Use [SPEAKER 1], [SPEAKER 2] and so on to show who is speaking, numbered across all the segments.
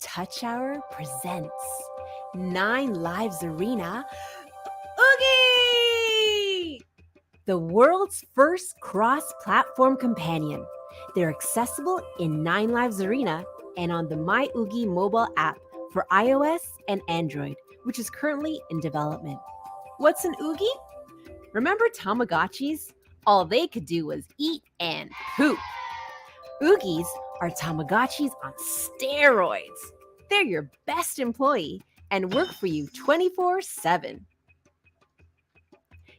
[SPEAKER 1] Touch Hour presents 9 Lives Arena OOOGY! The world's first cross-platform companion. They're accessible in 9 Lives Arena and on the My OOOGY mobile app for iOS and Android, which is currently in development. What's an OOOGY? Remember Tamagotchis? All they could do was eat and poop. OOOGYs are Tamagotchis on steroids. They're your best employee and work for you 24/7.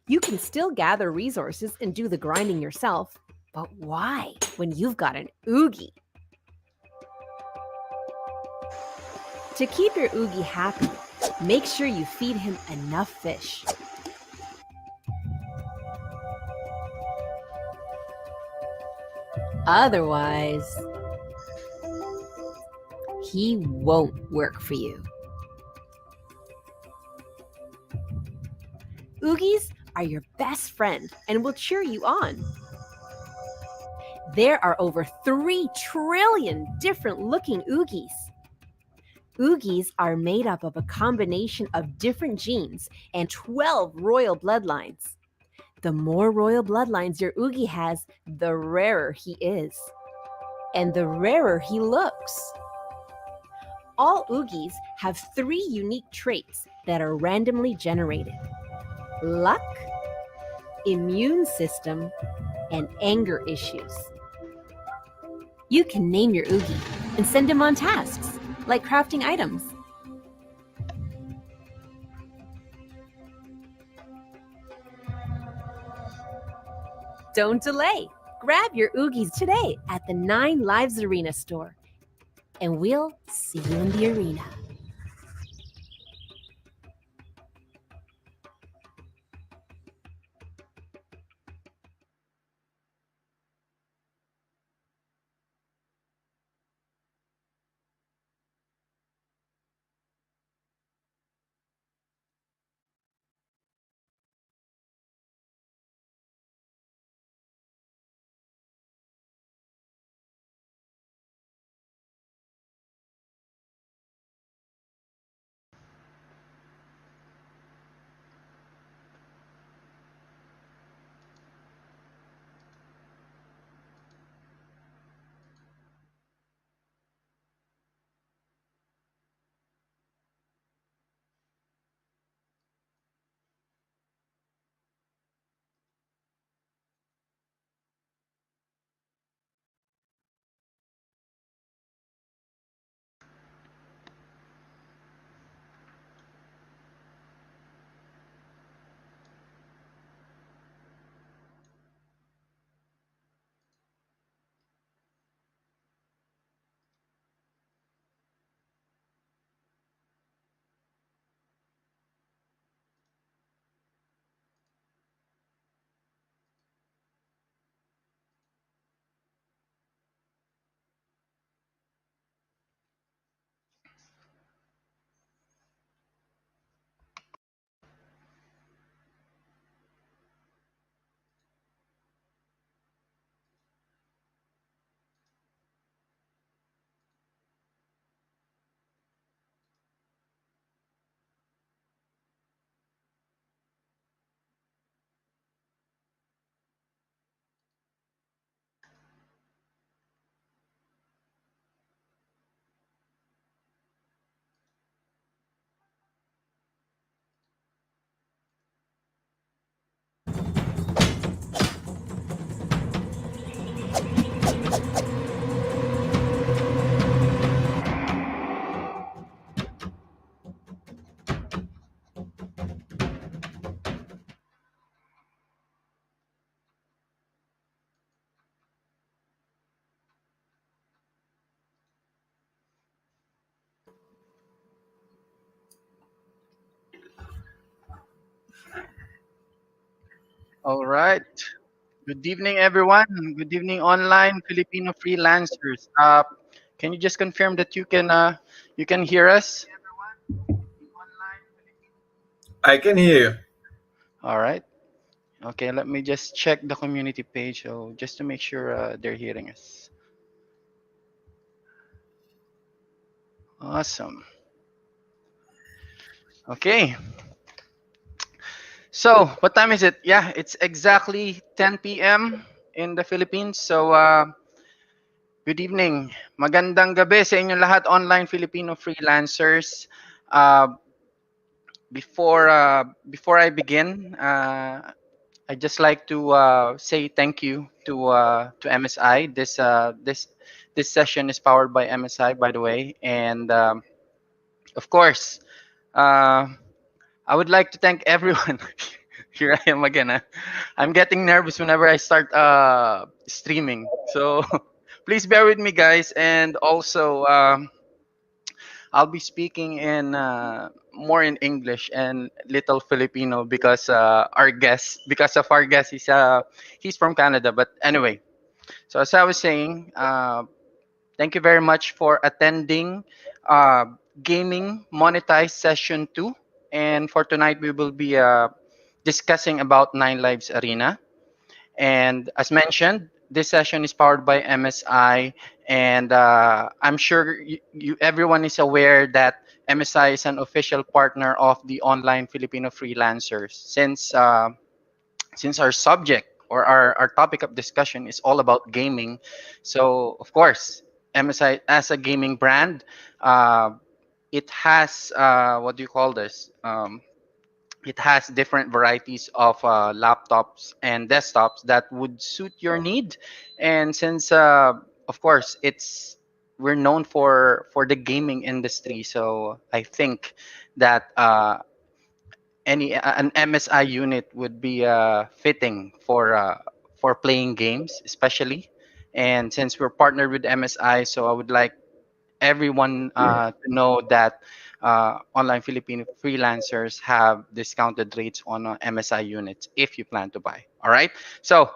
[SPEAKER 1] You can still gather resources and do the grinding yourself, but why when you've got an OOOGY? To keep your OOOGY happy, make sure you feed him enough fish. Otherwise, he won't work for you. OOOGYs are your best friend and will cheer you on. There are over 3 trillion different looking OOOGYs. OOOGYs are made up of a combination of different genes and 12 royal bloodlines. The more royal bloodlines your OOOGY has, the rarer he is. And the rarer he looks. All OOOGYs have 3 unique traits that are randomly generated: luck, immune system, and anger issues. You can name your OOOGY and send him on tasks, like crafting items. Don't delay. Grab your OOOGYs today at the 9 Lives Arena store, and we'll see you in the arena.
[SPEAKER 2] All right. Good evening, everyone. Good evening, online Filipino freelancers. Can you just confirm that you can hear us?
[SPEAKER 3] I can hear you.
[SPEAKER 2] All right. Okay. Let me just check the community page, so just to make sure they're hearing us. Awesome. Okay. So, what time is it? Yeah, it's exactly 10 p.m. in the Philippines. So, good evening. Magandang gabi sa inyong lahat, online Filipino freelancers. Uh, before I begin, I just like to say thank you to MSI. This session is powered by MSI, by the way, and of course, uh, I would like to thank everyone. Here I am again. I'm getting nervous whenever I start streaming, so please bear with me, guys, and also. I'll be speaking in more in English and little Filipino because because of our guest, he's from Canada. But anyway, so as I was saying, thank you very much for attending uh, Gaming Monetized Session 2. And for tonight, we will be discussing about Nine Lives Arena. And as mentioned, this session is powered by MSI, and I'm sure everyone is aware that MSI is an official partner of the online Filipino freelancers. Since our subject or our topic of discussion is all about gaming, so of course, MSI as a gaming brand, uh, it has what do you call this? It has different varieties of laptops and desktops that would suit your need. And since, of course, we're known for the gaming industry, so I think that an MSI unit would be fitting for playing games, especially. And since we're partnered with MSI, so I would like everyone to know that online Filipino freelancers have discounted rates on MSI units if you plan to buy. All right. So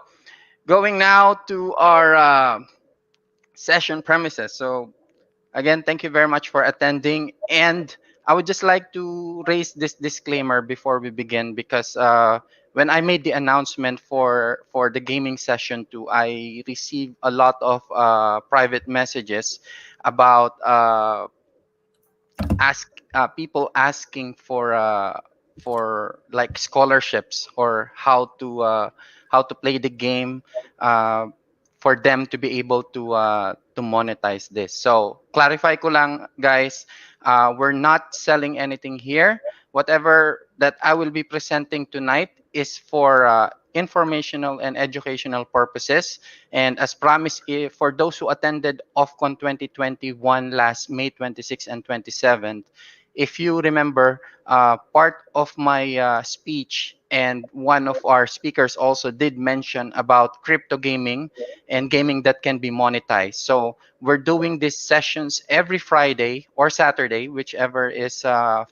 [SPEAKER 2] going now to our session premises. So again, thank you very much for attending. And I would just like to raise this disclaimer before we begin because when I made the announcement for the gaming session too, I received a lot of private messages about people asking for like scholarships or how to play the game uh, for them to be able to monetize this. So clarify ko lang, guys, we're not selling anything here. Whatever that I will be presenting tonight is for informational and educational purposes. And as promised, for those who attended OFCON 2021 last May 26th and 27th, if you remember, part of my speech and one of our speakers also did mention about crypto gaming and gaming that can be monetized. So we're doing these sessions every Friday or Saturday, whichever is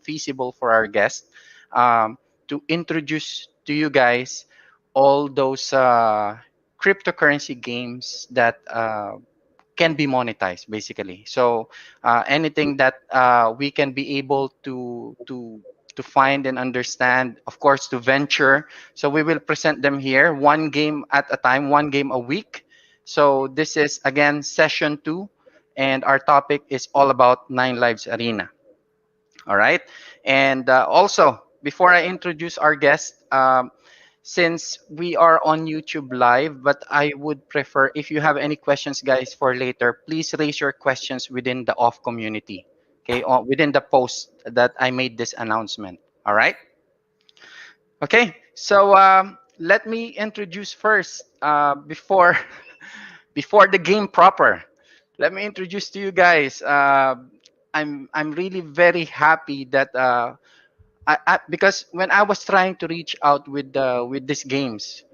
[SPEAKER 2] feasible for our guests, to introduce to you guys all those cryptocurrency games that can be monetized basically. So anything that we can be able to find and understand, of course, to venture. So we will present them here, one game at a time, one game a week. So this is again session 2, and our topic is all about Nine Lives Arena. All right. And also, before I introduce our guest, since we are on YouTube Live, but I would prefer if you have any questions, guys, for later, please raise your questions within the off community, okay, or within the post that I made this announcement. All right. Okay. So let me introduce first before the game proper. Let me introduce to you guys. I'm really very happy that because when I was trying to reach out with these games,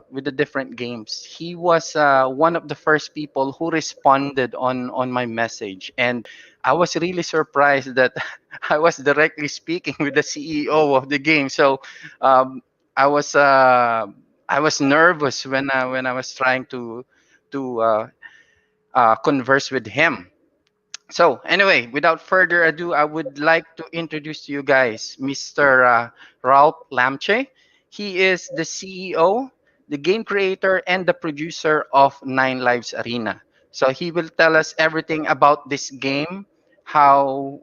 [SPEAKER 2] with the different games, he was one of the first people who responded on my message, and I was really surprised that I was directly speaking with the CEO of the game. So um, I was I was nervous when I was trying to converse with him. So anyway, without further ado, I would like to introduce to you guys Mr. Ralph Lämmche. He is the CEO, the game creator, and the producer of Nine Lives Arena. So he will tell us everything about this game, how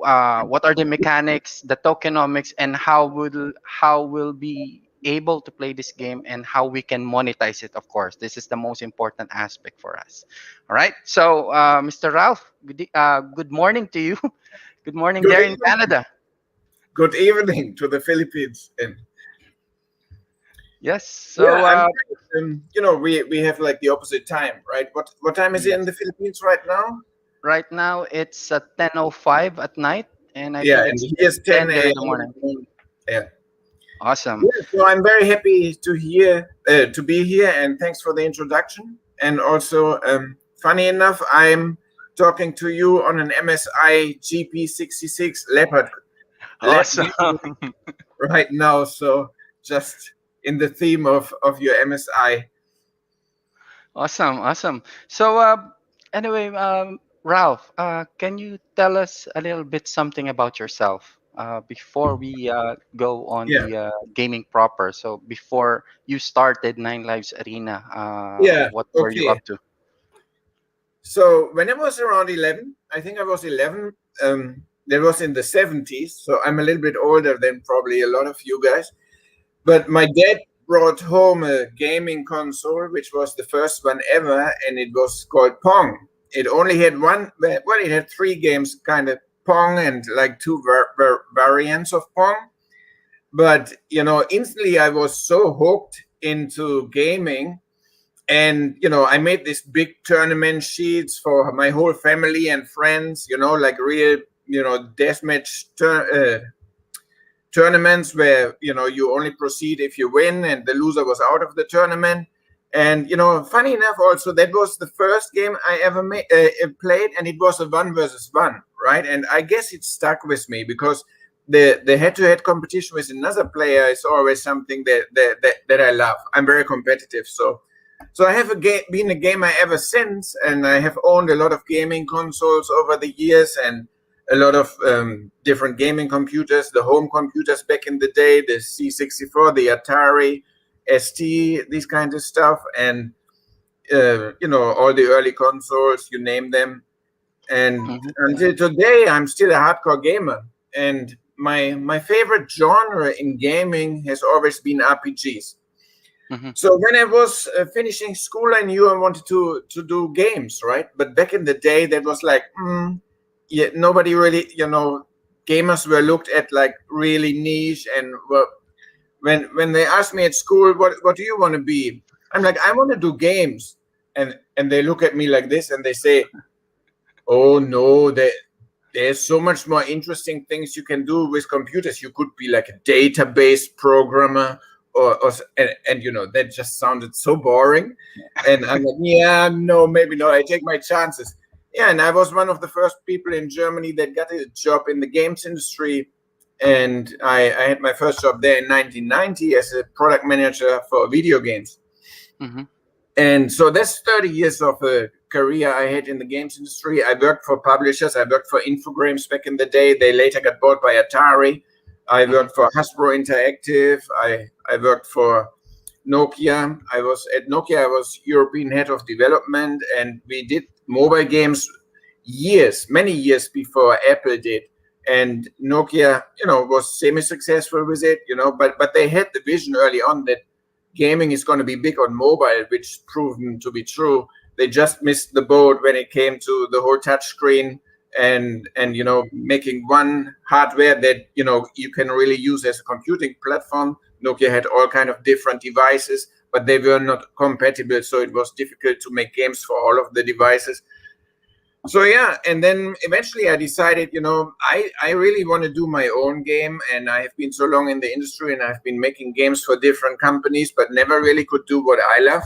[SPEAKER 2] what are the mechanics, the tokenomics, and how will be able to play this game and how we can monetize it. Of course, this is the most important aspect for us. All right. So, Mr. Ralph, good morning to you. Good morning
[SPEAKER 3] Good
[SPEAKER 2] there in
[SPEAKER 3] evening.
[SPEAKER 2] Canada.
[SPEAKER 3] Good evening to the Philippines. And
[SPEAKER 2] Yes.
[SPEAKER 3] yeah,
[SPEAKER 2] So,
[SPEAKER 3] I'm great. We have like the opposite time, right? What time is it in
[SPEAKER 2] yes.
[SPEAKER 3] the Philippines right now?
[SPEAKER 2] Right now it's 10:05 at night, and I
[SPEAKER 3] Yeah,
[SPEAKER 2] think
[SPEAKER 3] and
[SPEAKER 2] it's
[SPEAKER 3] here's 10
[SPEAKER 2] 10 here in
[SPEAKER 3] a.m.
[SPEAKER 2] the
[SPEAKER 3] in
[SPEAKER 2] morning.
[SPEAKER 3] the morning. Yeah.
[SPEAKER 2] Awesome.
[SPEAKER 3] Yeah, so I'm very happy to be here, and thanks for the introduction. And also, funny enough, I'm talking to you on an MSI GP66 Leopard
[SPEAKER 2] Awesome.
[SPEAKER 3] right now. So just in the theme of your MSI.
[SPEAKER 2] Awesome. Awesome. So, anyway, Ralph, can you tell us a little bit something about yourself before we go on
[SPEAKER 3] Yeah,
[SPEAKER 2] the gaming proper? So, before you started Nine Lives Arena,
[SPEAKER 3] yeah,
[SPEAKER 2] what were you
[SPEAKER 3] okay.
[SPEAKER 2] up to?
[SPEAKER 3] So when I was around 11, I think I was 11. That was in the 70s. So I'm a little bit older than probably a lot of you guys. But my dad brought home a gaming console, which was the first one ever, and it was called Pong. It only had it had three games, kind of Pong and like two variants of Pong. But instantly I was so hooked into gaming, and I made these big tournament sheets for my whole family and friends. Like real deathmatch tournaments where you only proceed if you win, and the loser was out of the tournament. And funny enough, also that was the first game I ever played, and it was a one versus one, right? And I guess it stuck with me because the head-to-head competition with another player is always something that I love. I'm very competitive, so I have been a gamer ever since, and I have owned a lot of gaming consoles over the years, and a lot of different gaming computers, the home computers back in the day, the C64, the Atari, ST, these kinds of stuff, and all the early consoles, you name them. And
[SPEAKER 2] Hmm.
[SPEAKER 3] until today, I'm still a hardcore gamer. And my favorite genre in gaming has always been RPGs.
[SPEAKER 2] Hmm.
[SPEAKER 3] So when I was finishing school, I knew I wanted to do games, right? But back in the day, that was like, yeah, nobody really, gamers were looked at like really niche. And when they asked me at school, what do you want to be? I'm like, I want to do games, and they look at me like this, and they say, oh no, there's so much more interesting things you can do with computers. You could be like a database programmer, and that just sounded so boring. And I'm like, yeah, no, maybe not. I take my chances. Yeah, and I was one of the first people in Germany that got a job in the games industry. And I had my first job there in 1990 as a product manager for video games.
[SPEAKER 2] Hmm.
[SPEAKER 3] And so that's 30 years of a career I had in the games industry. I worked for publishers. I worked for Infogrames back in the day. They later got bought by Atari. I
[SPEAKER 2] Hmm.
[SPEAKER 3] worked for Hasbro Interactive. I worked for Nokia. I was at Nokia. I was European head of development, and we did mobile games many years before Apple did. And Nokia, was semi-successful with it, but they had the vision early on that gaming is going to be big on mobile, which proven to be true. They just missed the boat when it came to the whole touchscreen and making one hardware that you can really use as a computing platform. Nokia had all kind of different devices, but they were not compatible, so it was difficult to make games for all of the devices. So yeah, and then eventually I decided, I really want to do my own game, and I have been so long in the industry, and I've been making games for different companies, but never really could do what I love.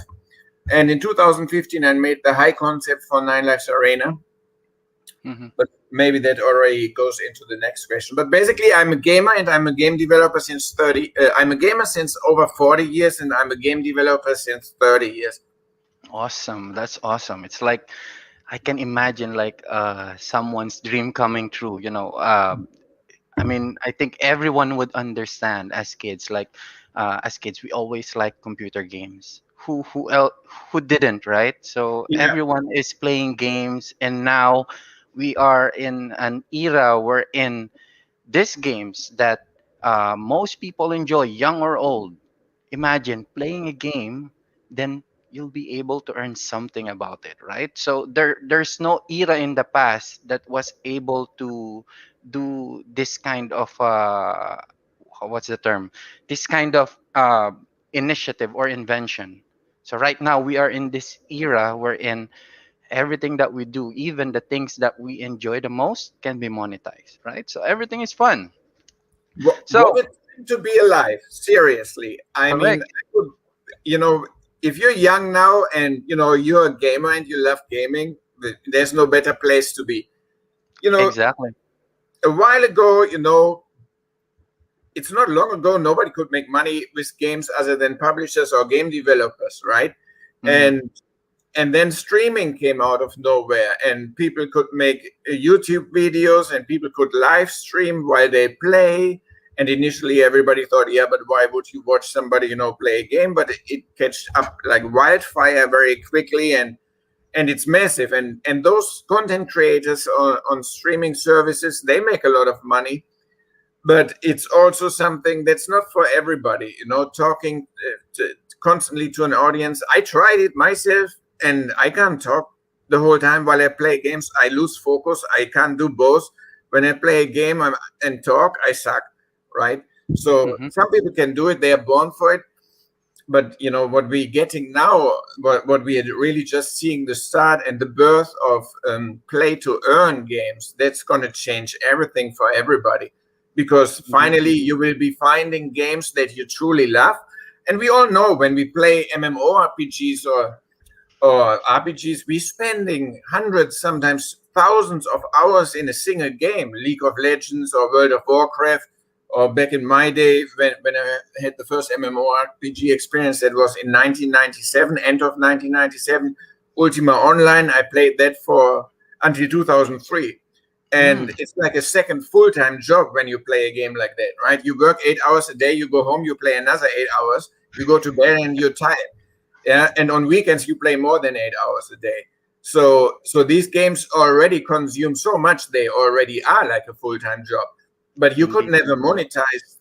[SPEAKER 3] And in 2015, I made the high concept for Nine Lives Arena.
[SPEAKER 2] Hmm.
[SPEAKER 3] But maybe that already goes into the next question. But basically, I'm a gamer and I'm a game developer since 30. I'm a gamer since over 40 years, and I'm a game developer since 30 years.
[SPEAKER 2] Awesome. That's awesome. It's like I can imagine like someone's dream coming true. I mean, I think everyone would understand as kids. Like, as kids, we always like computer games. Who didn't, right? So
[SPEAKER 3] Yeah.
[SPEAKER 2] everyone is playing games, and now we are in an era wherein these games that most people enjoy, young or old. Imagine playing a game, then you'll be able to earn something about it, right? So there's no era in the past that was able to do this kind of what's the term? This kind of initiative or invention. So right now we are in this era wherein everything that we do, even the things that we enjoy the most, can be monetized, right? So everything is fun.
[SPEAKER 3] What
[SPEAKER 2] So
[SPEAKER 3] a time to be alive. Seriously. I mean,
[SPEAKER 2] correct,
[SPEAKER 3] I could, you know, if you're young now and, you're a gamer and you love gaming, there's no better place to be. You know,
[SPEAKER 2] exactly.
[SPEAKER 3] a while ago, it's not long ago, nobody could make money with games other than publishers or game developers, right?
[SPEAKER 2] Hmm.
[SPEAKER 3] And and then streaming came out of nowhere, and people could make YouTube videos, and people could live stream while they play. And initially everybody thought, yeah, but why would you watch somebody play a game? But it catched up like wildfire very quickly, and it's massive. And those content creators on streaming services, they make a lot of money, but it's also something that's not for everybody. Talking constantly to an audience. I tried it myself, and I can't talk the whole time while I play games. I lose focus. I can't do both. When I play a game and talk, I suck, right? So
[SPEAKER 2] Hmm.
[SPEAKER 3] some people can do it. They are born for it. But what we're getting now, what we are really just seeing the start and the birth of play to earn games. That's going to change everything for everybody, because
[SPEAKER 2] Hmm.
[SPEAKER 3] finally you will be finding games that you truly love. And we all know, when we play MMORPGs or RPGs, we're spending hundreds, sometimes thousands of hours in a single game. League of Legends or World of Warcraft, or back in my day, when I had the first MMORPG experience, that was in 1997, end of 1997, Ultima Online. I played that for until 2003. And
[SPEAKER 2] Mm,
[SPEAKER 3] it's like a second full-time job when you play a game like that, right? You work 8 hours a day, you go home, you play another 8 hours, you go to bed, and you're tired. Yeah, and on weekends you play more than 8 hours a day. So these games already consume so much, they already are like a full-time job. But you could
[SPEAKER 2] indeed.
[SPEAKER 3] never monetize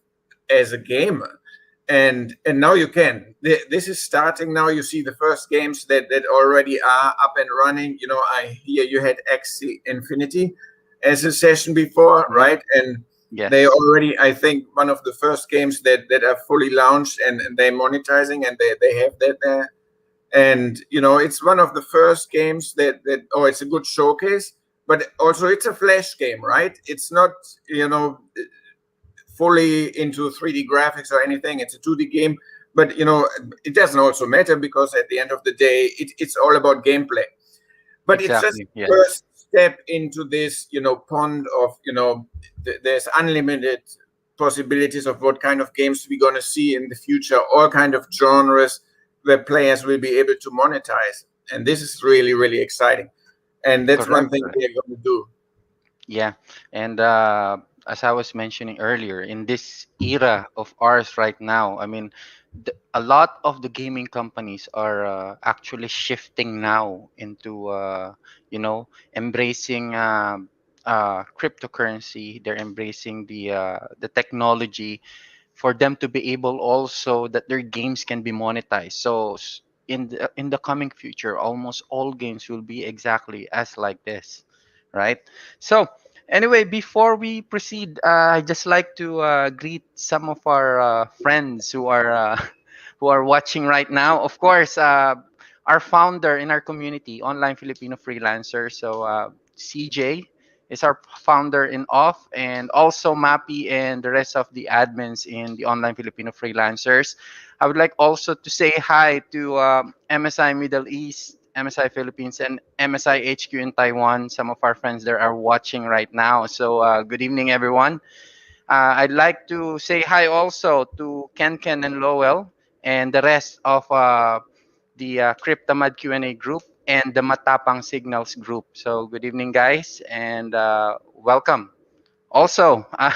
[SPEAKER 3] as a gamer. And now you can. This is starting now. You see the first games that already are up and running. I hear you had Axie Infinity as a session before,
[SPEAKER 2] Mhm.
[SPEAKER 3] right? And they
[SPEAKER 2] Yes,
[SPEAKER 3] already, I think, one of the first games that are fully launched, and they're monetizing, and they have that there. And it's one of the first games that it's a good showcase, but also it's a flash game, right? It's not you know fully into 3D graphics or anything. It's a 2D game, but it doesn't also matter, because at the end of the day, it's all about gameplay. But it's just
[SPEAKER 2] exactly.
[SPEAKER 3] the
[SPEAKER 2] Yes,
[SPEAKER 3] first step into this pond of there's unlimited possibilities of what kind of games we're going to see in the future, all kind of genres where players will be able to monetize. And this is really, really exciting, and that's one
[SPEAKER 2] correct.
[SPEAKER 3] thing we're going to do.
[SPEAKER 2] Yeah, and as I was mentioning earlier, in this era of ours right now, I mean, a lot of the gaming companies are actually shifting now into, embracing cryptocurrency. They're embracing the technology for them to be able also that their games can be monetized. So in the coming future, almost all games will be exactly as like this, right? So anyway, before we proceed, I just like to greet some of our friends who are who are watching right now. Of course, our founder in our community, Online Filipino Freelancer. So CJ is our founder in off, and also Mappy and the rest of the admins in the Online Filipino Freelancers. I would like also to say hi to MSI Middle East MSI Philippines and MSI HQ in Taiwan. Some of our friends there are watching right now. So good evening, everyone. I'd like to say hi also to Ken and Lowell and the rest of the Cryptomad Q&A group and the Matapang Signals group. So good evening, guys, and welcome. Also, I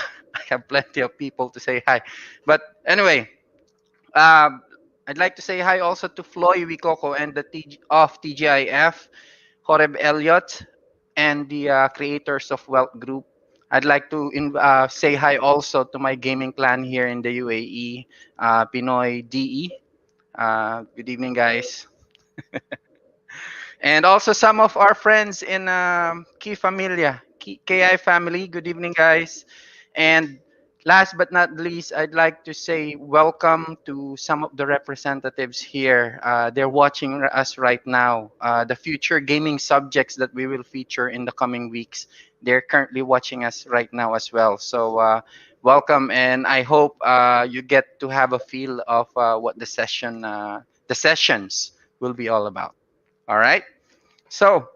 [SPEAKER 2] have plenty of people to say hi. But anyway, uh, I'd like to say hi also to Floy Wikoko and the of TGIF, Horeb Elliott, and the creators of Wealth Group. I'd like to say hi also to my gaming clan here in the UAE, Pinoy DE. Good evening, guys. And also some of our friends in Key Familia, KI family. Good evening, guys. And last but not least, I'd like to say welcome to some of the representatives here. They're watching us right now. The future gaming subjects that we will feature in the coming weeks, they're currently watching us right now as well. So welcome, and I hope you get to have a feel of what the sessions will be all about. All right. So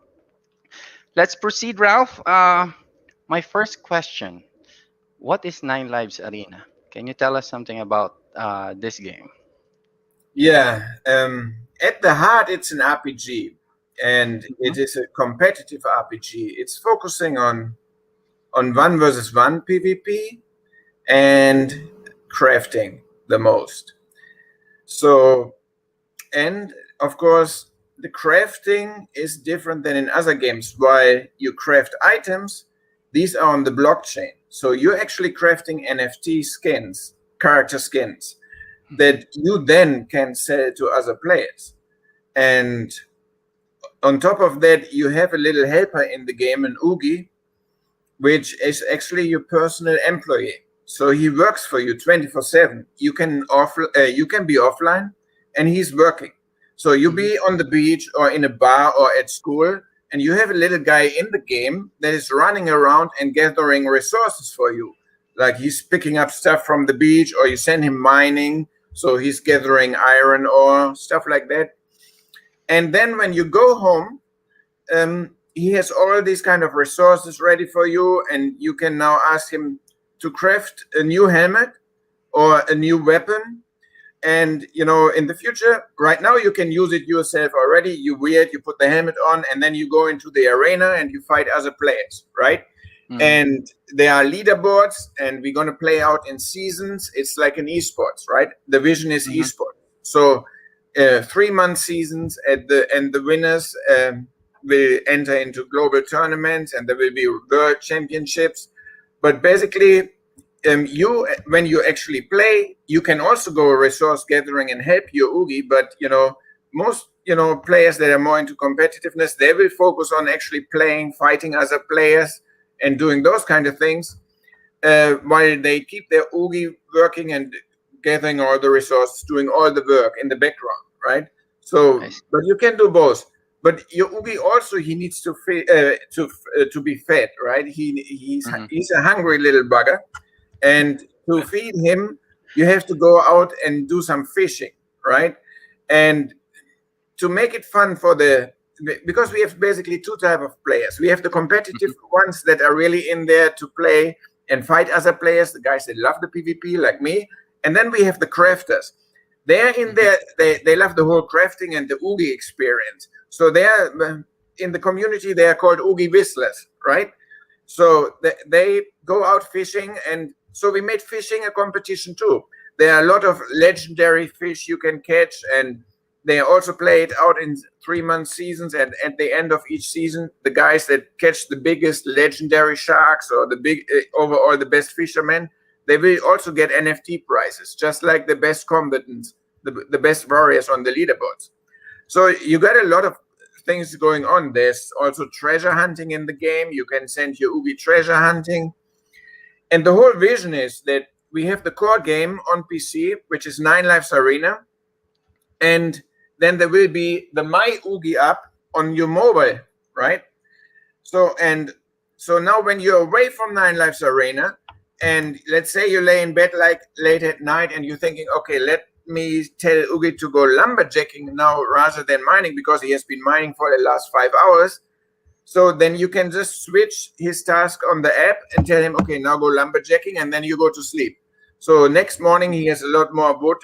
[SPEAKER 2] let's proceed, Ralph. My first question: what is Nine Lives Arena? Can you tell us something about this game?
[SPEAKER 3] Yeah, at the heart, it's an RPG, and it is a competitive RPG. It's focusing on one versus one PvP and crafting the most. So, and of course, the crafting is different than in other games. While you craft items, these are on the blockchain. So you're actually crafting NFT skins, character skins, that you then can sell to other players. And on top of that, you have a little helper in the game, an OOOGY, which is actually your personal employee. So he works for you 24/7. You can be offline, and he's working. So you be on the beach or in a bar or at school, and you have a little guy in the game that is running around and gathering resources for you. Like he's picking up stuff from the beach, or you send him mining, so he's gathering iron ore, stuff like that. And then when you go home, he has all these kind of resources ready for you, and you can now ask him to craft a new helmet or a new weapon. And in the future, right now you can use it yourself already. You wear it, you put the helmet on, and then you go into the arena and you fight other players, right? And there are leaderboards, and we're going to play out in seasons. It's like an esports, right? The vision is esports. So 3-month seasons and the winners will enter into global tournaments, and there will be world championships. But basically, when you actually play, you can also go resource gathering and help your OOOGY. But most players that are more into competitiveness, they will focus on actually playing, fighting other players, and doing those kind of things, while they keep their OOOGY working and gathering all the resources, doing all the work in the background, right? So, but you can do both. But your OOOGY also, he needs to be fed, right? He's a hungry little bugger, and to feed him, you have to go out and do some fishing, right? And to make it fun because we have basically two types of players. We have the competitive ones that are really in there to play and fight other players, the guys that love the PvP like me. And then we have the crafters. They're in there, they love the whole crafting and the OOOGY experience. So they're in the community, they are called OOOGY whistlers, right? So they go out fishing, and so we made fishing a competition too. There are a lot of legendary fish you can catch, and they also play it out in 3-month seasons. And at the end of each season, the guys that catch the biggest legendary sharks or overall the best fishermen, they will also get NFT prizes, just like the best combatants, the best warriors on the leaderboards. So you got a lot of things going on. There's also treasure hunting in the game. You can send your OOOGY treasure hunting. And the whole vision is that we have the core game on PC, which is Nine Lives Arena. And then there will be the My OOOGY app on your mobile, right? So now when you're away from Nine Lives Arena, and let's say you lay in bed like late at night, and you're thinking, okay, me tell OOOGY to go lumberjacking now rather than mining because he has been mining for the last 5 hours. So then you can just switch his task on the app and tell him, okay, now go lumberjacking, and then you go to sleep. So next morning he has a lot more wood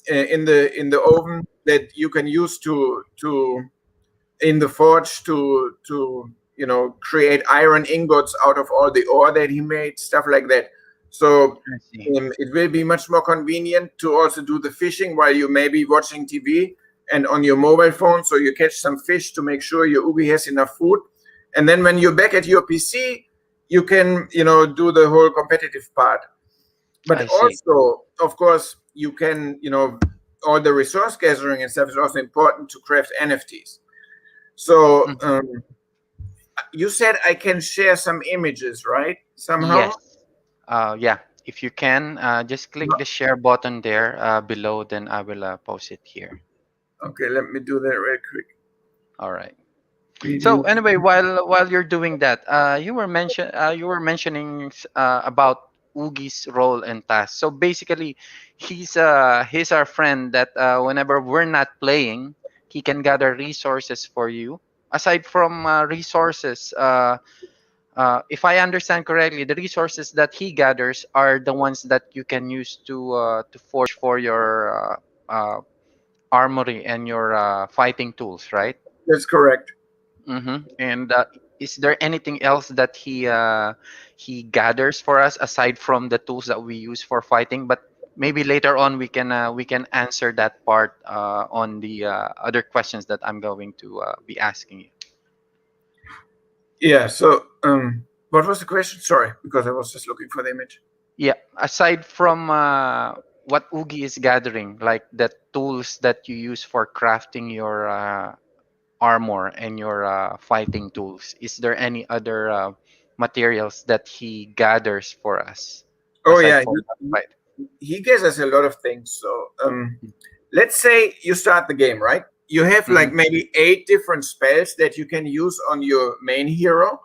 [SPEAKER 3] in the oven that you can use to in the forge to create iron ingots out of all the ore that he made, stuff like that. So
[SPEAKER 2] I see.
[SPEAKER 3] it will be much more convenient to also do the fishing while you may be watching TV and on your mobile phone, so you catch some fish to make sure your OOOGY has enough food. And then when you're back at your PC, you can do the whole competitive part. But
[SPEAKER 2] I see.
[SPEAKER 3] also, of course, you can all the resource gathering and stuff is also important to craft NFTs. So you said I can share some images, right? Somehow?
[SPEAKER 2] Yes. Yeah. If you can, just click the share button there below, then I will post it here.
[SPEAKER 3] Okay, let me do that real quick.
[SPEAKER 2] All right.
[SPEAKER 3] Preview.
[SPEAKER 2] So anyway, while you're doing that, you were mentioning about OOOGY's role and task. So basically, he's our friend that whenever we're not playing, he can gather resources for you. Aside from resources, if I understand correctly, the resources that he gathers are the ones that you can use to forge for your armory and your fighting tools, right?
[SPEAKER 3] That's correct.
[SPEAKER 2] Mm-hmm. And is there anything else that he gathers for us aside from the tools that we use for fighting? But maybe later on we can answer that part on the other questions that I'm going to be asking you.
[SPEAKER 3] Yeah. So what was the question? Sorry, because I was just looking for the image.
[SPEAKER 2] Yeah. Aside from what OOOGY is gathering, like the tools that you use for crafting your armor and your fighting tools, is there any other materials that he gathers for us
[SPEAKER 3] Oh
[SPEAKER 2] aside
[SPEAKER 3] yeah,
[SPEAKER 2] from that fight?
[SPEAKER 3] he gives us a lot of things. So let's say you start the game, right? You have like maybe 8 different spells that you can use on your main hero,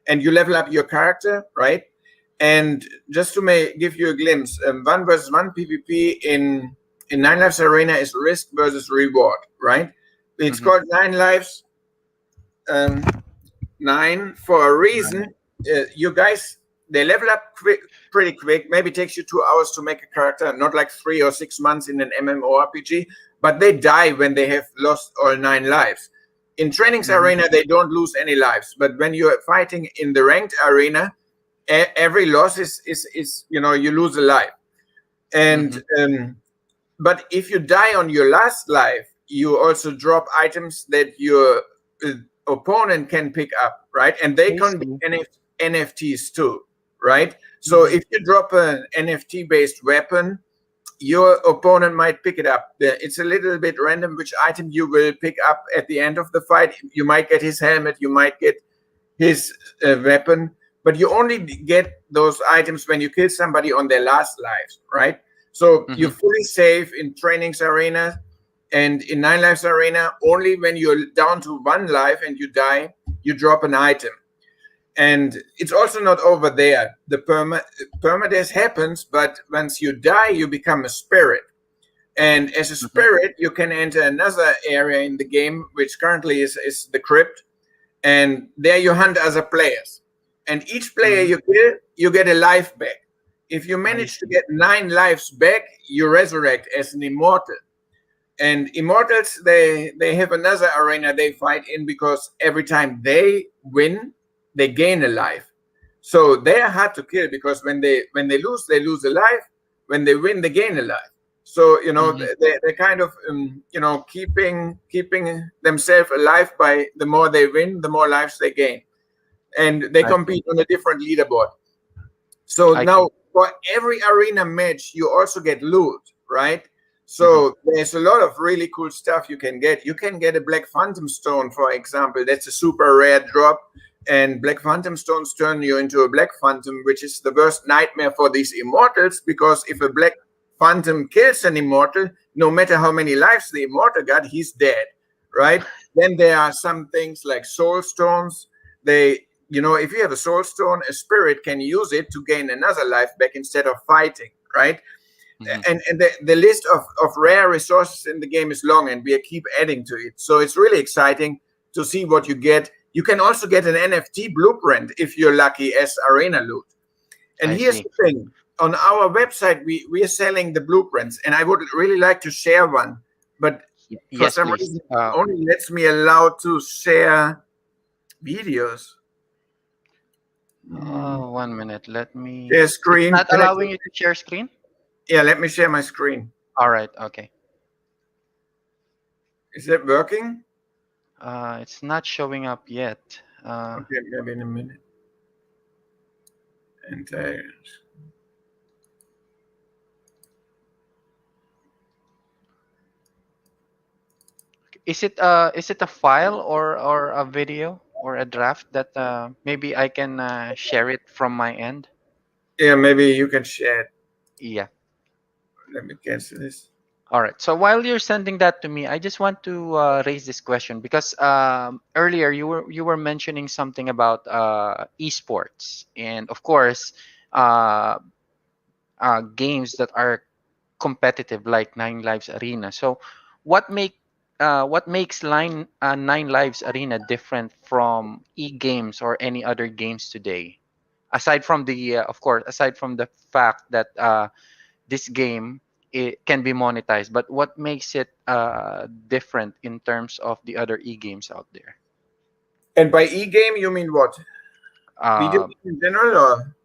[SPEAKER 3] and you level up your character, right? And just to give you a glimpse, 1v1 PvP in Nine Lives Arena is risk versus reward, right? It's called 9 lives, 9 for a reason. You guys, they level up pretty quick. Maybe takes you 2 hours to make a character, not like 3 or 6 months in an MMORPG, but they die when they have lost all 9 lives. In Trainings Arena, they don't lose any lives, but when you're fighting in the ranked arena, every loss is you lose a life. And but if you die on your last life, you also drop items that your opponent can pick up, right? And they can be NFTs too, right? So if you drop an NFT based weapon, your opponent might pick it up. It's a little bit random which item you will pick up at the end of the fight. You might get his helmet, you might get his weapon, but you only get those items when you kill somebody on their last lives, right? So you're fully safe in Trainings Arena and in Nine Lives Arena. Only when you're down to 1 life and you die, you drop an item. And it's also not over there. The permadeath happens, but once you die, you become a spirit. And as a spirit, you can enter another area in the game, which currently is the crypt. And there you hunt other players. And each player you kill, you get a life back. If you manage to get 9 lives back, you resurrect as an immortal. And immortals, they have another arena they fight in, because every time they win, they gain a life. So they are hard to kill, because when they lose a life. When they win, they gain a life. So they're kind of keeping themselves alive by the more they win, the more lives they gain, and they compete on a different leaderboard. So now for every arena match, you also get loot, right? So there's a lot of really cool stuff you can get. You can get a Black Phantom Stone, for example. That's a super rare drop. And Black Phantom Stones turn you into a Black Phantom, which is the worst nightmare for these immortals, because if a Black Phantom kills an immortal, no matter how many lives the immortal got, he's dead, right? Then there are some things like Soul Stones. If you have a Soul Stone, a spirit can use it to gain another life back instead of fighting, right?
[SPEAKER 2] Mhm.
[SPEAKER 3] and the list of rare resources in the game is long, and we keep adding to it. So it's really exciting to see what you get. You can also get an NFT blueprint if you're lucky as arena loot. And
[SPEAKER 2] I
[SPEAKER 3] here's
[SPEAKER 2] see.
[SPEAKER 3] the thing. On our website, we are selling the blueprints, and I would really like to share one, but for
[SPEAKER 2] Yes,
[SPEAKER 3] some
[SPEAKER 2] please.
[SPEAKER 3] reason it only lets me allow to share videos.
[SPEAKER 2] 1 minute. Let me.
[SPEAKER 3] Share
[SPEAKER 2] It's
[SPEAKER 3] screen.
[SPEAKER 2] not allowing you to share screen.
[SPEAKER 3] Yeah, let me share my screen.
[SPEAKER 2] All right. Okay.
[SPEAKER 3] Is that working?
[SPEAKER 2] It's not showing up yet.
[SPEAKER 3] Okay, maybe in a minute. And
[SPEAKER 2] is it a file or a video or a draft that maybe I can share it from my end?
[SPEAKER 3] yeah, maybe you can share it.
[SPEAKER 2] Yeah.
[SPEAKER 3] Let me cancel this.
[SPEAKER 2] All right. So while you're sending that to me, I just want to raise this question because earlier you were mentioning something about esports and of course uh, games that are competitive like Nine Lives Arena. So what make what makes Nine Lives Arena different from e-games or any other games today? Aside from the of course, aside from the fact that this game it can be monetized, but what makes it different in terms of the other e-games out there?
[SPEAKER 3] And by e-game, you mean what? Video
[SPEAKER 2] Uh,
[SPEAKER 3] game in general, or?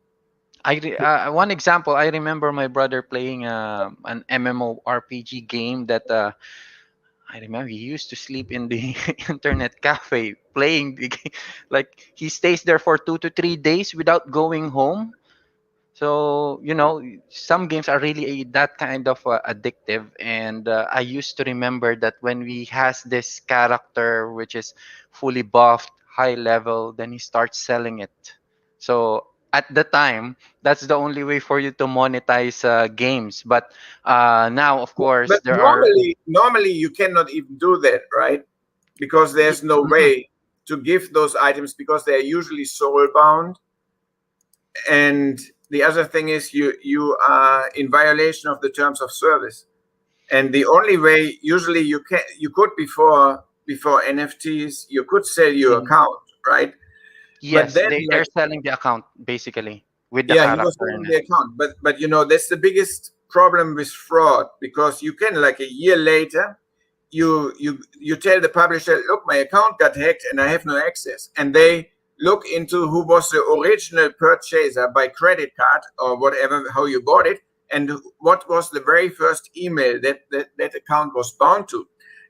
[SPEAKER 2] one example, I remember my brother playing an MMORPG game that I remember he used to sleep in the internet cafe playing the game. Like he stays there for 2 to 3 days without going home. So some games are really that kind of addictive. And I used to remember that when we has this character which is fully buffed, high level, then he starts selling it. So at the time, that's the only way for you to monetize games. But now, of course,
[SPEAKER 3] But
[SPEAKER 2] there are.
[SPEAKER 3] normally you cannot even do that, right? Because there's no
[SPEAKER 2] Mhm.
[SPEAKER 3] way to give those items because they're usually soul bound. And the other thing is you are in violation of the terms of service. And the only way usually you could before NFTs you could sell your
[SPEAKER 2] Mhm.
[SPEAKER 3] account, right? But
[SPEAKER 2] Yes,
[SPEAKER 3] then
[SPEAKER 2] they're selling the account basically with the
[SPEAKER 3] yeah, you were
[SPEAKER 2] character
[SPEAKER 3] selling
[SPEAKER 2] in it.
[SPEAKER 3] the account, but that's the biggest problem with fraud, because you can, like, a year later you tell the publisher, look, my account got hacked and I have no access, and they look into who was the original purchaser by credit card or whatever, how you bought it, and what was the very first email that account was bound to,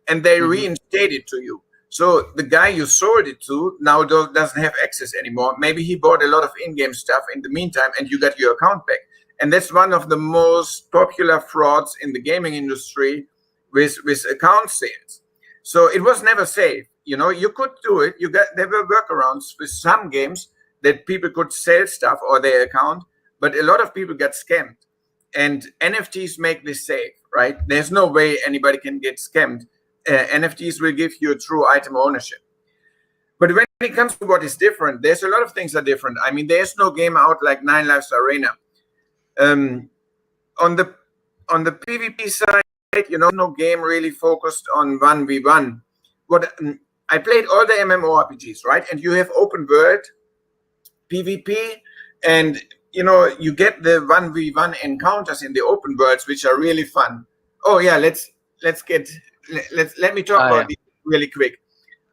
[SPEAKER 3] and they
[SPEAKER 2] Hmm.
[SPEAKER 3] reinstate it to you. So the guy you sold it to now doesn't have access anymore. Maybe he bought a lot of in-game stuff in the meantime, and you got your account back. And that's one of the most popular frauds in the gaming industry with account sales. So it was never safe. You could do it. There were workarounds with some games that people could sell stuff or their account, but a lot of people got scammed. And NFTs make this safe, right? There's no way anybody can get scammed. NFTs will give you a true item ownership. But when it comes to what is different, there's a lot of things are different. I mean, there's no game out like Nine Lives Arena. Um, on the PvP side, no game really focused on 1v1. What I played all the MMORPGs, right? And you have open world PvP, and you get the 1v1 encounters in the open worlds, which are really fun. Oh yeah, let me talk
[SPEAKER 2] Yeah.
[SPEAKER 3] about these really quick.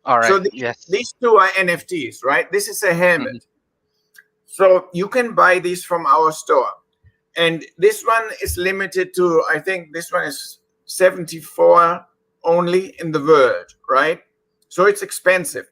[SPEAKER 2] All
[SPEAKER 3] So
[SPEAKER 2] right. Yes.
[SPEAKER 3] these two are NFTs, right? This is a
[SPEAKER 2] Mhm.
[SPEAKER 3] helmet. So you can buy these from our store. And this one is limited to, I think this one is 74 only in the world, right? So it's expensive.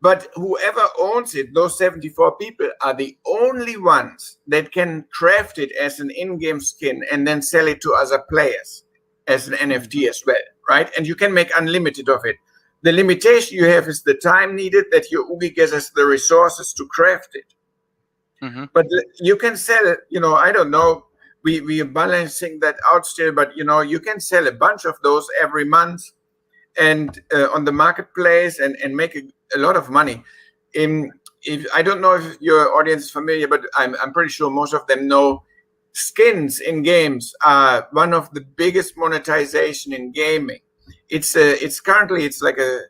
[SPEAKER 3] But whoever owns it, those 74 people are the only ones that can craft it as an in-game skin and then sell it to other players as an NFT as well, right? And you can make unlimited of it. The limitation you have is the time needed that your OOOGY gives us the resources to craft it.
[SPEAKER 2] Hmm.
[SPEAKER 3] But you can sell it, I don't know. We are balancing that out still, but you can sell a bunch of those every month and on the marketplace and make a lot of money. If I don't know if your audience is familiar, but I'm pretty sure most of them know skins in games are one of the biggest monetization in gaming. It's currently like a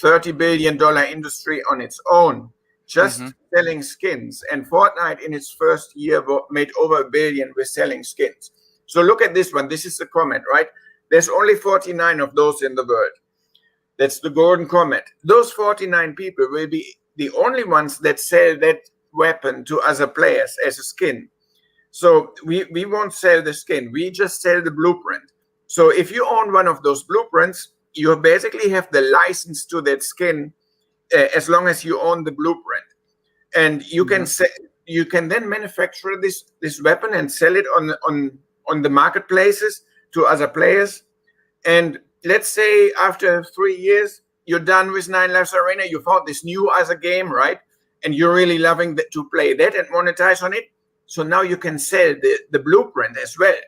[SPEAKER 3] $30 billion industry on its own, just selling skins. And Fortnite in its first year made over $1 billion with selling skins. So look at this one. This is the comment, right? There's only 49 of those in the world. That's the golden comment. Those 49 people will be the only ones that sell that weapon to other players as a skin. So we won't sell the skin. We just sell the blueprint. So if you own one of those blueprints, you basically have the license to that skin as long as you own the blueprint. And you can you can then manufacture this weapon and sell it on the marketplaces to other players. And let's say after 3 years, you're done with Nine Lives Arena, you found this new other game, right? And you're really loving to play that and monetize on it. So now you can sell the blueprint as well,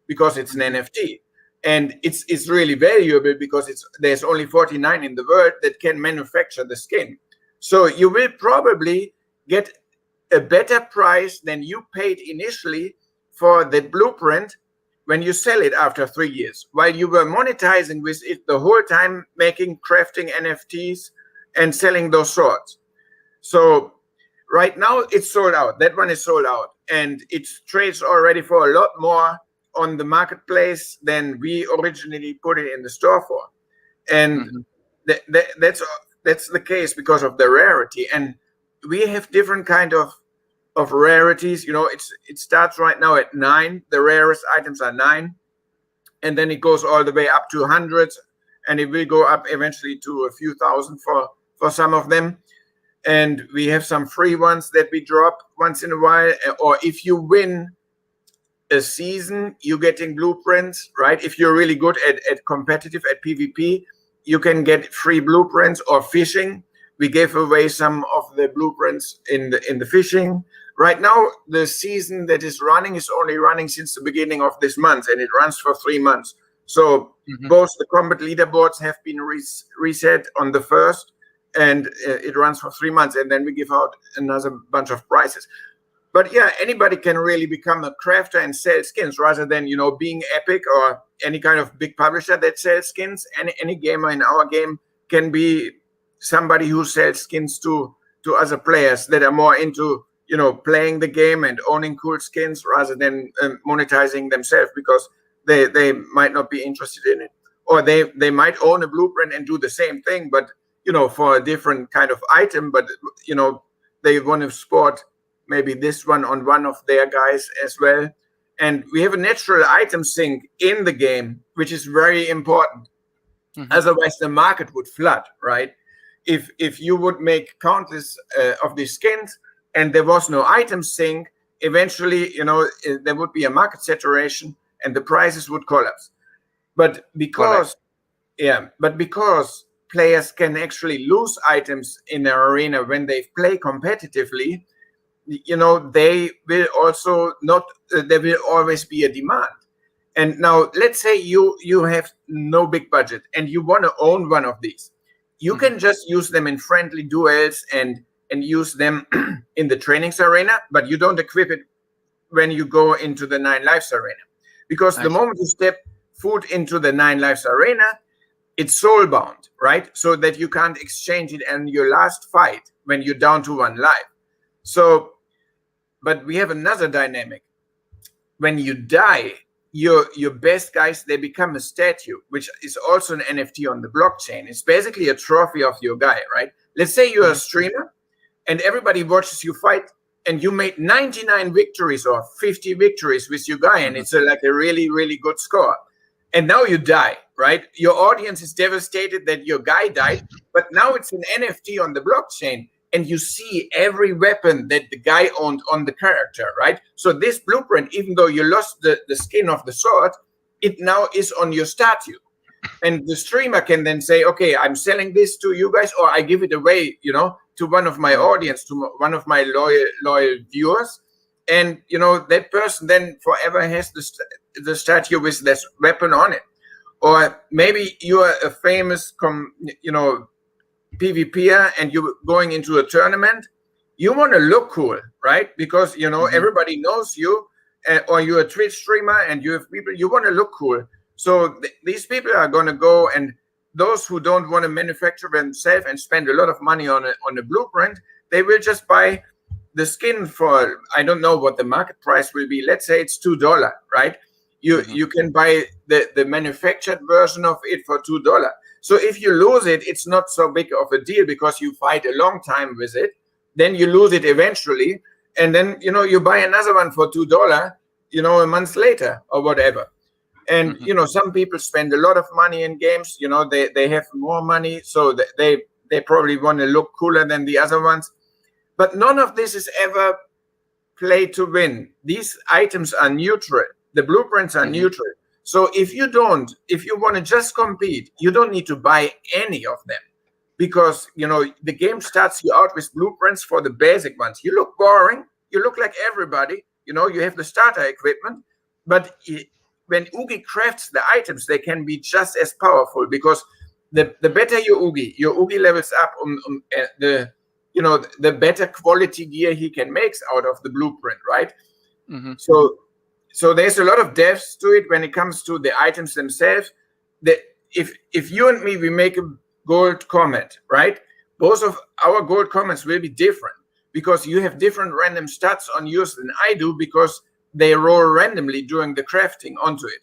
[SPEAKER 3] because it's an NFT. And it's really valuable because there's only 49 in the world that can manufacture the skin. So you will probably get a better price than you paid initially for the blueprint when you sell it after 3 years, while you were monetizing with it the whole time, crafting NFTs and selling those swords. So right now it's sold out. That one is sold out, and it trades already for a lot more on the marketplace than we originally put it in the store for. And that's the case because of the rarity. And we have different kind of rarities. You know, it starts right now at 9. The rarest items are 9, and then it goes all the way up to hundreds, and it will go up eventually to a few thousand for some of them. And we have some free ones that we drop once in a while, or if you win a season, you're getting blueprints, right? If you're really good at competitive, at PvP, you can get free blueprints. Or fishing, we gave away some of the blueprints in the fishing. Right now, the season that is running is only running since the beginning of this month, and it runs for 3 months. So both the combat leaderboards have been reset on the 1st, and it runs for 3 months, and then we give out another bunch of prizes. But yeah, anybody can really become a crafter and sell skins, rather than, you know, being Epic or any kind of big publisher that sells skins. Any gamer in our game can be somebody who sells skins to other players that are more into, you know, playing the game and owning cool skins, rather than monetizing themselves, because they might not be interested in it. Or they might own a blueprint and do the same thing, but, you know, for a different kind of item. But, you know, they want to sport maybe this one on one of their guys as well. And we have a natural item sink in the game, which is very important. Otherwise, the market would flood, right? If you would make countless of these skins and there was no item sink, eventually, you know, there would be a market saturation and the prices would collapse. But because players can actually lose items in their arena when they play competitively, you know, they will also not, there will always be a demand. And now let's say you have no big budget and you want to own one of these. You can just use them in friendly duels and use them in the trainings arena, but you don't equip it when you go into the Nine Lives arena. Because the moment you step foot into the Nine Lives arena, it's soul bound, right? So that you can't exchange it in your last fight when you're down to 1 life. So, but we have another dynamic. When you die, your best guys, they become a statue, which is also an NFT on the blockchain. It's basically a trophy of your guy, right? Let's say you're a streamer and everybody watches you fight and you made 99 victories or 50 victories with your guy, and it's like a really, really good score. And now you die, right? Your audience is devastated that your guy died, but now it's an NFT on the blockchain. And you see every weapon that the guy owned on the character, right? So this blueprint, even though you lost the skin of the sword, it now is on your statue. And the streamer can then say, okay, I'm selling this to you guys, or I give it away, you know, to one of my audience, to one of my loyal viewers. And, you know, that person then forever has the statue with this weapon on it. Or maybe you are a famous, PvPer and you're going into a tournament, you want to look cool, right? Because, you know, everybody knows you. or you're a Twitch streamer and you have people, you want to look cool. So these people are going to go, and those who don't want to manufacture themselves and spend a lot of money on a blueprint, they will just buy the skin for, I don't know what the market price will be. Let's say it's $2, right? You can buy the manufactured version of it for $2. So if you lose it, it's not so big of a deal because you fight a long time with it. Then you lose it eventually, and then you buy another one for $2, a month later or whatever. And some people spend a lot of money in games. They have more money, so they probably want to look cooler than the other ones. But none of this is ever play to win. These items are neutral. The blueprints are neutral. So if you want to just compete, you don't need to buy any of them, because the game starts you out with blueprints for the basic ones. You look boring. You look like everybody. You have the starter equipment, but when OOOGY crafts the items, they can be just as powerful, because the better your OOOGY levels up, the better quality gear he can make out of the blueprint, right? So there's a lot of depth to it when it comes to the items themselves. If you and me, we make a gold comet, right? Both of our gold comets will be different, because you have different random stats on yours than I do, because they roll randomly during the crafting onto it.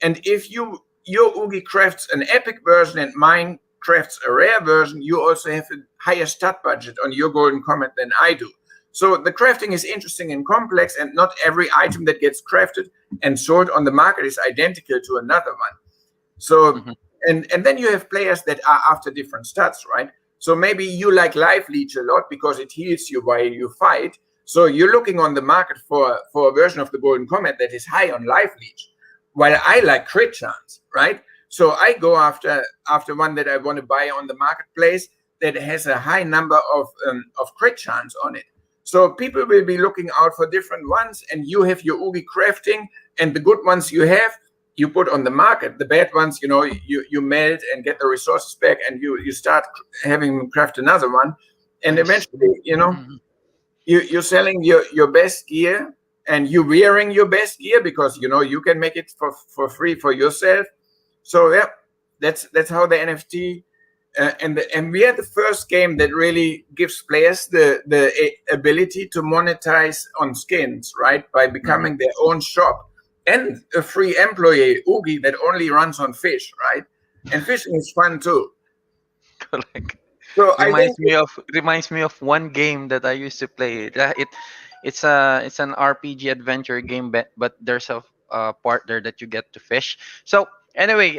[SPEAKER 3] And if your OOOGY crafts an epic version and mine crafts a rare version, you also have a higher stat budget on your golden comet than I do. So the crafting is interesting and complex, and not every item that gets crafted and sold on the market is identical to another one. So and then you have players that are after different stats, right? So maybe you like Life Leech a lot because it heals you while you fight. So you're looking on the market for a version of the Golden Comet that is high on Life Leech, while I like Crit Chance, right? So I go after one that I want to buy on the marketplace that has a high number of Crit Chance on it. So people will be looking out for different ones, and you have your OOOGY crafting, and the good ones you put on the market. The bad ones, you melt and get the resources back, and you start having them craft another one, and eventually, you're selling your best gear, and you're wearing your best gear because you can make it for free for yourself. So yeah, that's how the NFT and we are the first game that really gives players the ability to monetize on skins, right? By becoming their own shop, and a free employee, OOOGY, that only runs on fish, right? And fishing is fun too.
[SPEAKER 2] Correct.
[SPEAKER 3] So
[SPEAKER 2] reminds me of one game that I used to play. It's an RPG adventure game, but there's a part there that you get to fish. So anyway,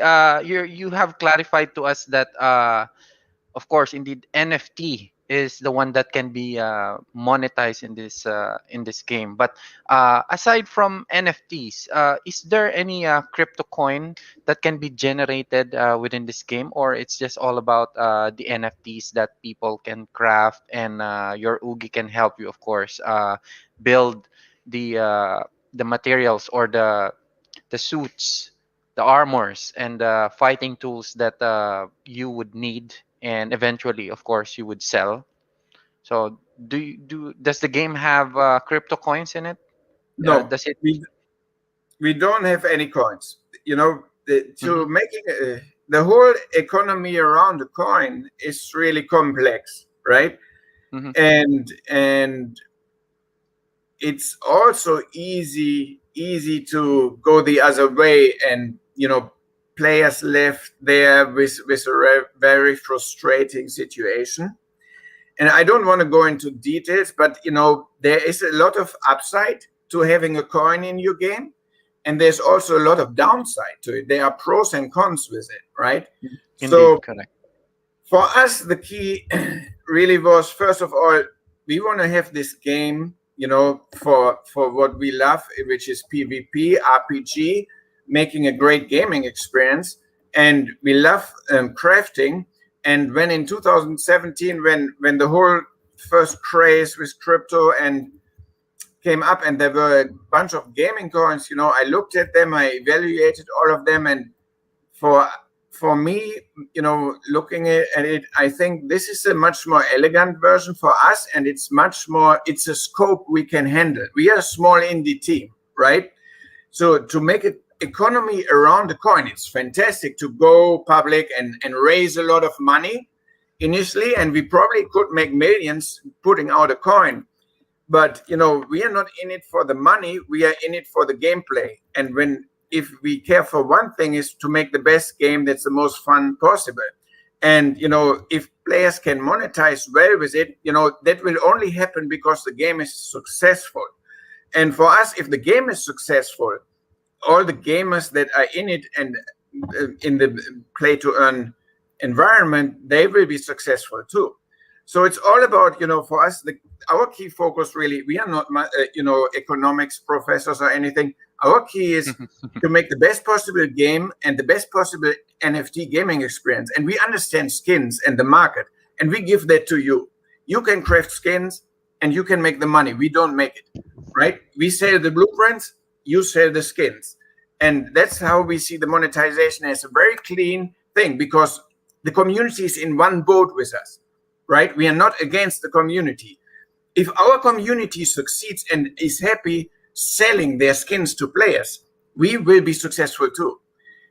[SPEAKER 2] you have clarified to us that of course, indeed, NFT is the one that can be monetized in this game. But aside from NFTs, is there any crypto coin that can be generated within this game, or it's just all about the NFTs that people can craft, and your OOOGY can help you, of course, build the materials or the suits, the armors, and fighting tools that you would need, and eventually, of course, you would sell. So, does the game have crypto coins in it?
[SPEAKER 3] no,
[SPEAKER 2] Does it?
[SPEAKER 3] we don't have any coins. Making the whole economy around the coin is really complex, right? And it's also easy to go the other way, and players left there with a very frustrating situation. And I don't want to go into details, but there is a lot of upside to having a coin in your game, and there's also a lot of downside to it. There are pros and cons with it, right?
[SPEAKER 2] Indeed,
[SPEAKER 3] so
[SPEAKER 2] correct.
[SPEAKER 3] For us, the key really was, first of all, we want to have this game for what we love, which is PvP, RPG, making a great gaming experience. And we love crafting. And when in 2017, when the whole first craze with crypto and came up, and there were a bunch of gaming coins, I looked at them, I evaluated all of them. And for me, looking at it, I think this is a much more elegant version for us, and it's a scope we can handle. We are a small indie team, right? So to make it economy around the coin, it's fantastic to go public and raise a lot of money initially, and we probably could make millions putting out a coin. But we are not in it for the money, we are in it for the gameplay. And if we care for one thing, is to make the best game that's the most fun possible. And if players can monetize well with it, that will only happen because the game is successful. And for us, if the game is successful, all the gamers that are in it and in the play to earn environment, they will be successful too. So it's all about, for us, our key focus really, we are not, economics professors or anything. Our key is to make the best possible game and the best possible NFT gaming experience. And we understand skins and the market, and we give that to you. You can craft skins and you can make the money. We don't make it, right? We sell the blueprints, you sell the skins. And that's how we see the monetization as a very clean thing, because the community is in one boat with us, right? We are not against the community. If our community succeeds and is happy selling their skins to players, we will be successful too.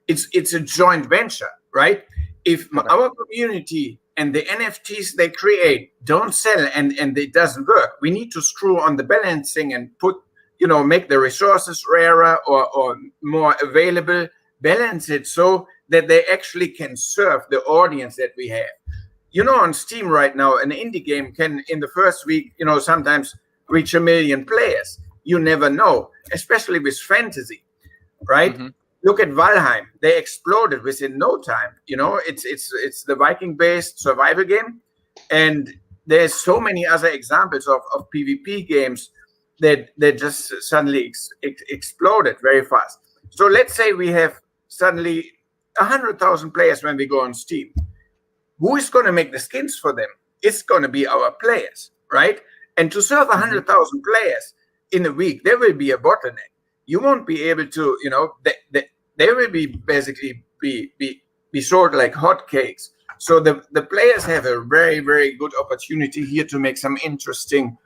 [SPEAKER 3] It's a joint venture, right? If our community and the NFTs they create don't sell and it doesn't work, we need to screw on the balancing and put, make the resources rarer or more available, balance it so that they actually can serve the audience that we have. On Steam right now, an indie game can, in the first week, sometimes reach 1 million players. You never know, especially with fantasy, right? Mm-hmm. Look at Valheim. They exploded within no time. It's the Viking-based survival game. And there's so many other examples of PvP games that just suddenly exploded very fast. So let's say we have suddenly 100,000 players when we go on Steam. Who is going to make the skins for them? It's going to be our players, right? And to serve 100,000 players in a week, there will be a bottleneck. You won't be able to, they will be basically be sold like hotcakes. So the players have a very, very good opportunity here to make some interesting,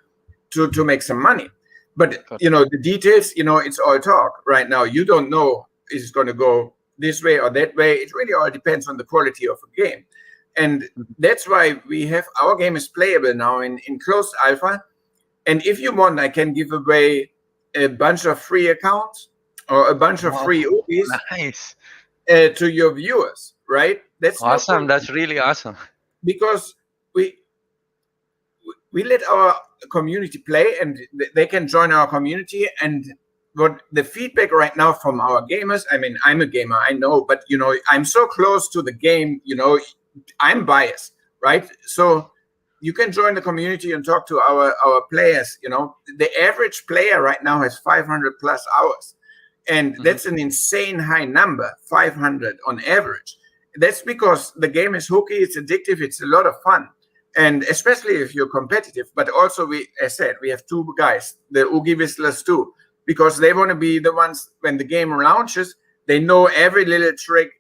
[SPEAKER 3] to make some money. But, the details, it's all talk right now. You don't know is it going to go this way or that way. It really all depends on the quality of a game. And that's why we have our game is playable now in closed alpha. And if you want, I can give away a bunch of free accounts or a bunch of free OOGYs
[SPEAKER 2] nice.
[SPEAKER 3] To your viewers, right? That's
[SPEAKER 2] awesome. That's really awesome.
[SPEAKER 3] Because we let our community play and they can join our community. And what the feedback right now from our gamers, I mean, I'm a gamer, I know, but, I'm so close to the game, I'm biased, right? So you can join the community and talk to our players. The average player right now has 500 plus hours. And that's an insane high number, 500 on average. That's because the game is hooky, it's addictive, it's a lot of fun. And especially if you're competitive. But also, as I said, we have two guys, the OOGY whistlers too, because they want to be the ones, when the game launches, they know every little trick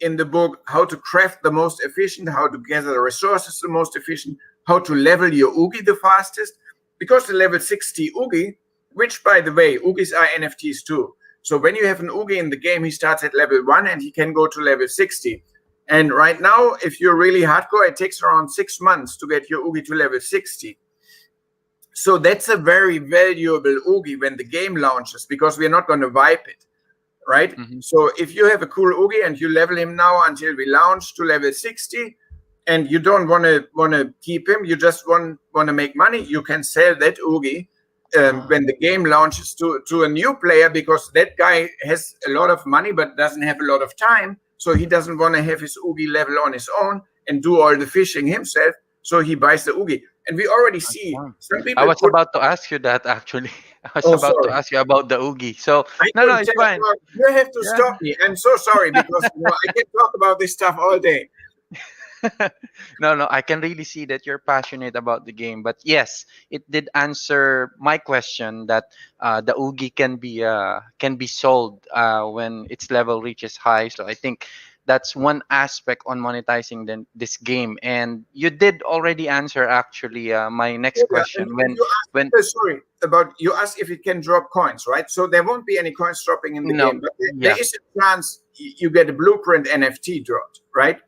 [SPEAKER 3] in the book, how to craft the most efficient, how to gather the resources the most efficient, how to level your OOGY the fastest. Because the level 60 OOGY, which by the way, OOGYs are NFTs too. So when you have an OOGY in the game, he starts at level 1 and he can go to level 60. And right now, if you're really hardcore, it takes around 6 months to get your OOGY to level 60. So that's a very valuable OOGY when the game launches, because we're not going to wipe it. Right? So if you have a cool OOGY and you level him now until we launch to level 60, and you don't want to keep him, you just want to make money, you can sell that OOGY when the game launches to a new player, because that guy has a lot of money but doesn't have a lot of time, so he doesn't want to have his OOGY level on his own and do all the fishing himself, so he buys the OOGY. And we already see some people.
[SPEAKER 2] I was about to ask you that, actually. I was about to ask you about the OOGY. So no, it's fine.
[SPEAKER 3] You have to stop me. I'm so sorry, because I can talk about this stuff all day.
[SPEAKER 2] No, I can really see that you're passionate about the game. But yes, it did answer my question that the OOGY can be sold when its level reaches high. So I think that's one aspect on monetizing this game. And you did already answer actually my next
[SPEAKER 3] Yeah,
[SPEAKER 2] question
[SPEAKER 3] and you
[SPEAKER 2] when
[SPEAKER 3] asked, sorry, about you asked if it can drop coins, right? So there won't be any coins dropping in the
[SPEAKER 2] no,
[SPEAKER 3] game, but there
[SPEAKER 2] yeah.
[SPEAKER 3] is a chance you get a blueprint NFT dropped, right?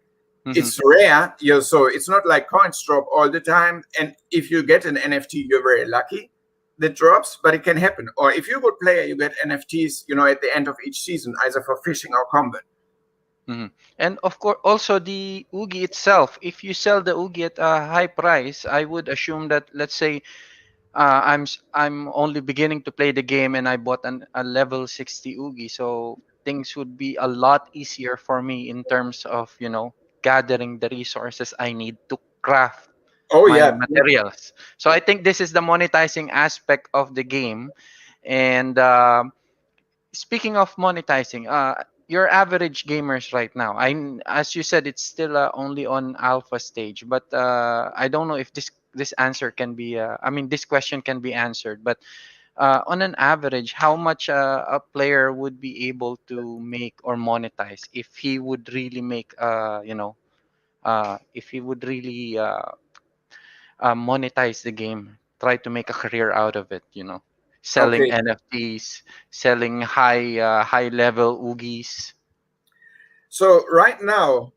[SPEAKER 2] Hmm.
[SPEAKER 3] It's rare, so it's not like coins drop all the time. And if you get an NFT, you're very lucky that drops, but it can happen. Or if you're a good player, you get NFTs, at the end of each season, either for fishing or combat.
[SPEAKER 2] Hmm. And of course, also the Oogie itself. If you sell the Oogie at a high price, I would assume that, let's say, I'm only beginning to play the game and I bought a level 60 Oogie, so things would be a lot easier for me in terms of gathering the resources I need to craft
[SPEAKER 3] Oh
[SPEAKER 2] my
[SPEAKER 3] yeah,
[SPEAKER 2] materials. So I think this is the monetizing aspect of the game. And speaking of monetizing, your average gamers right now, as you said, it's still only on alpha stage, but I don't know if this answer can be, I mean, this question can be answered, but on an average, how much a player would be able to make or monetize if he would really make, if he would really monetize the game, try to make a career out of it, selling
[SPEAKER 3] okay.
[SPEAKER 2] NFTs, selling high level oogies.
[SPEAKER 3] So right now,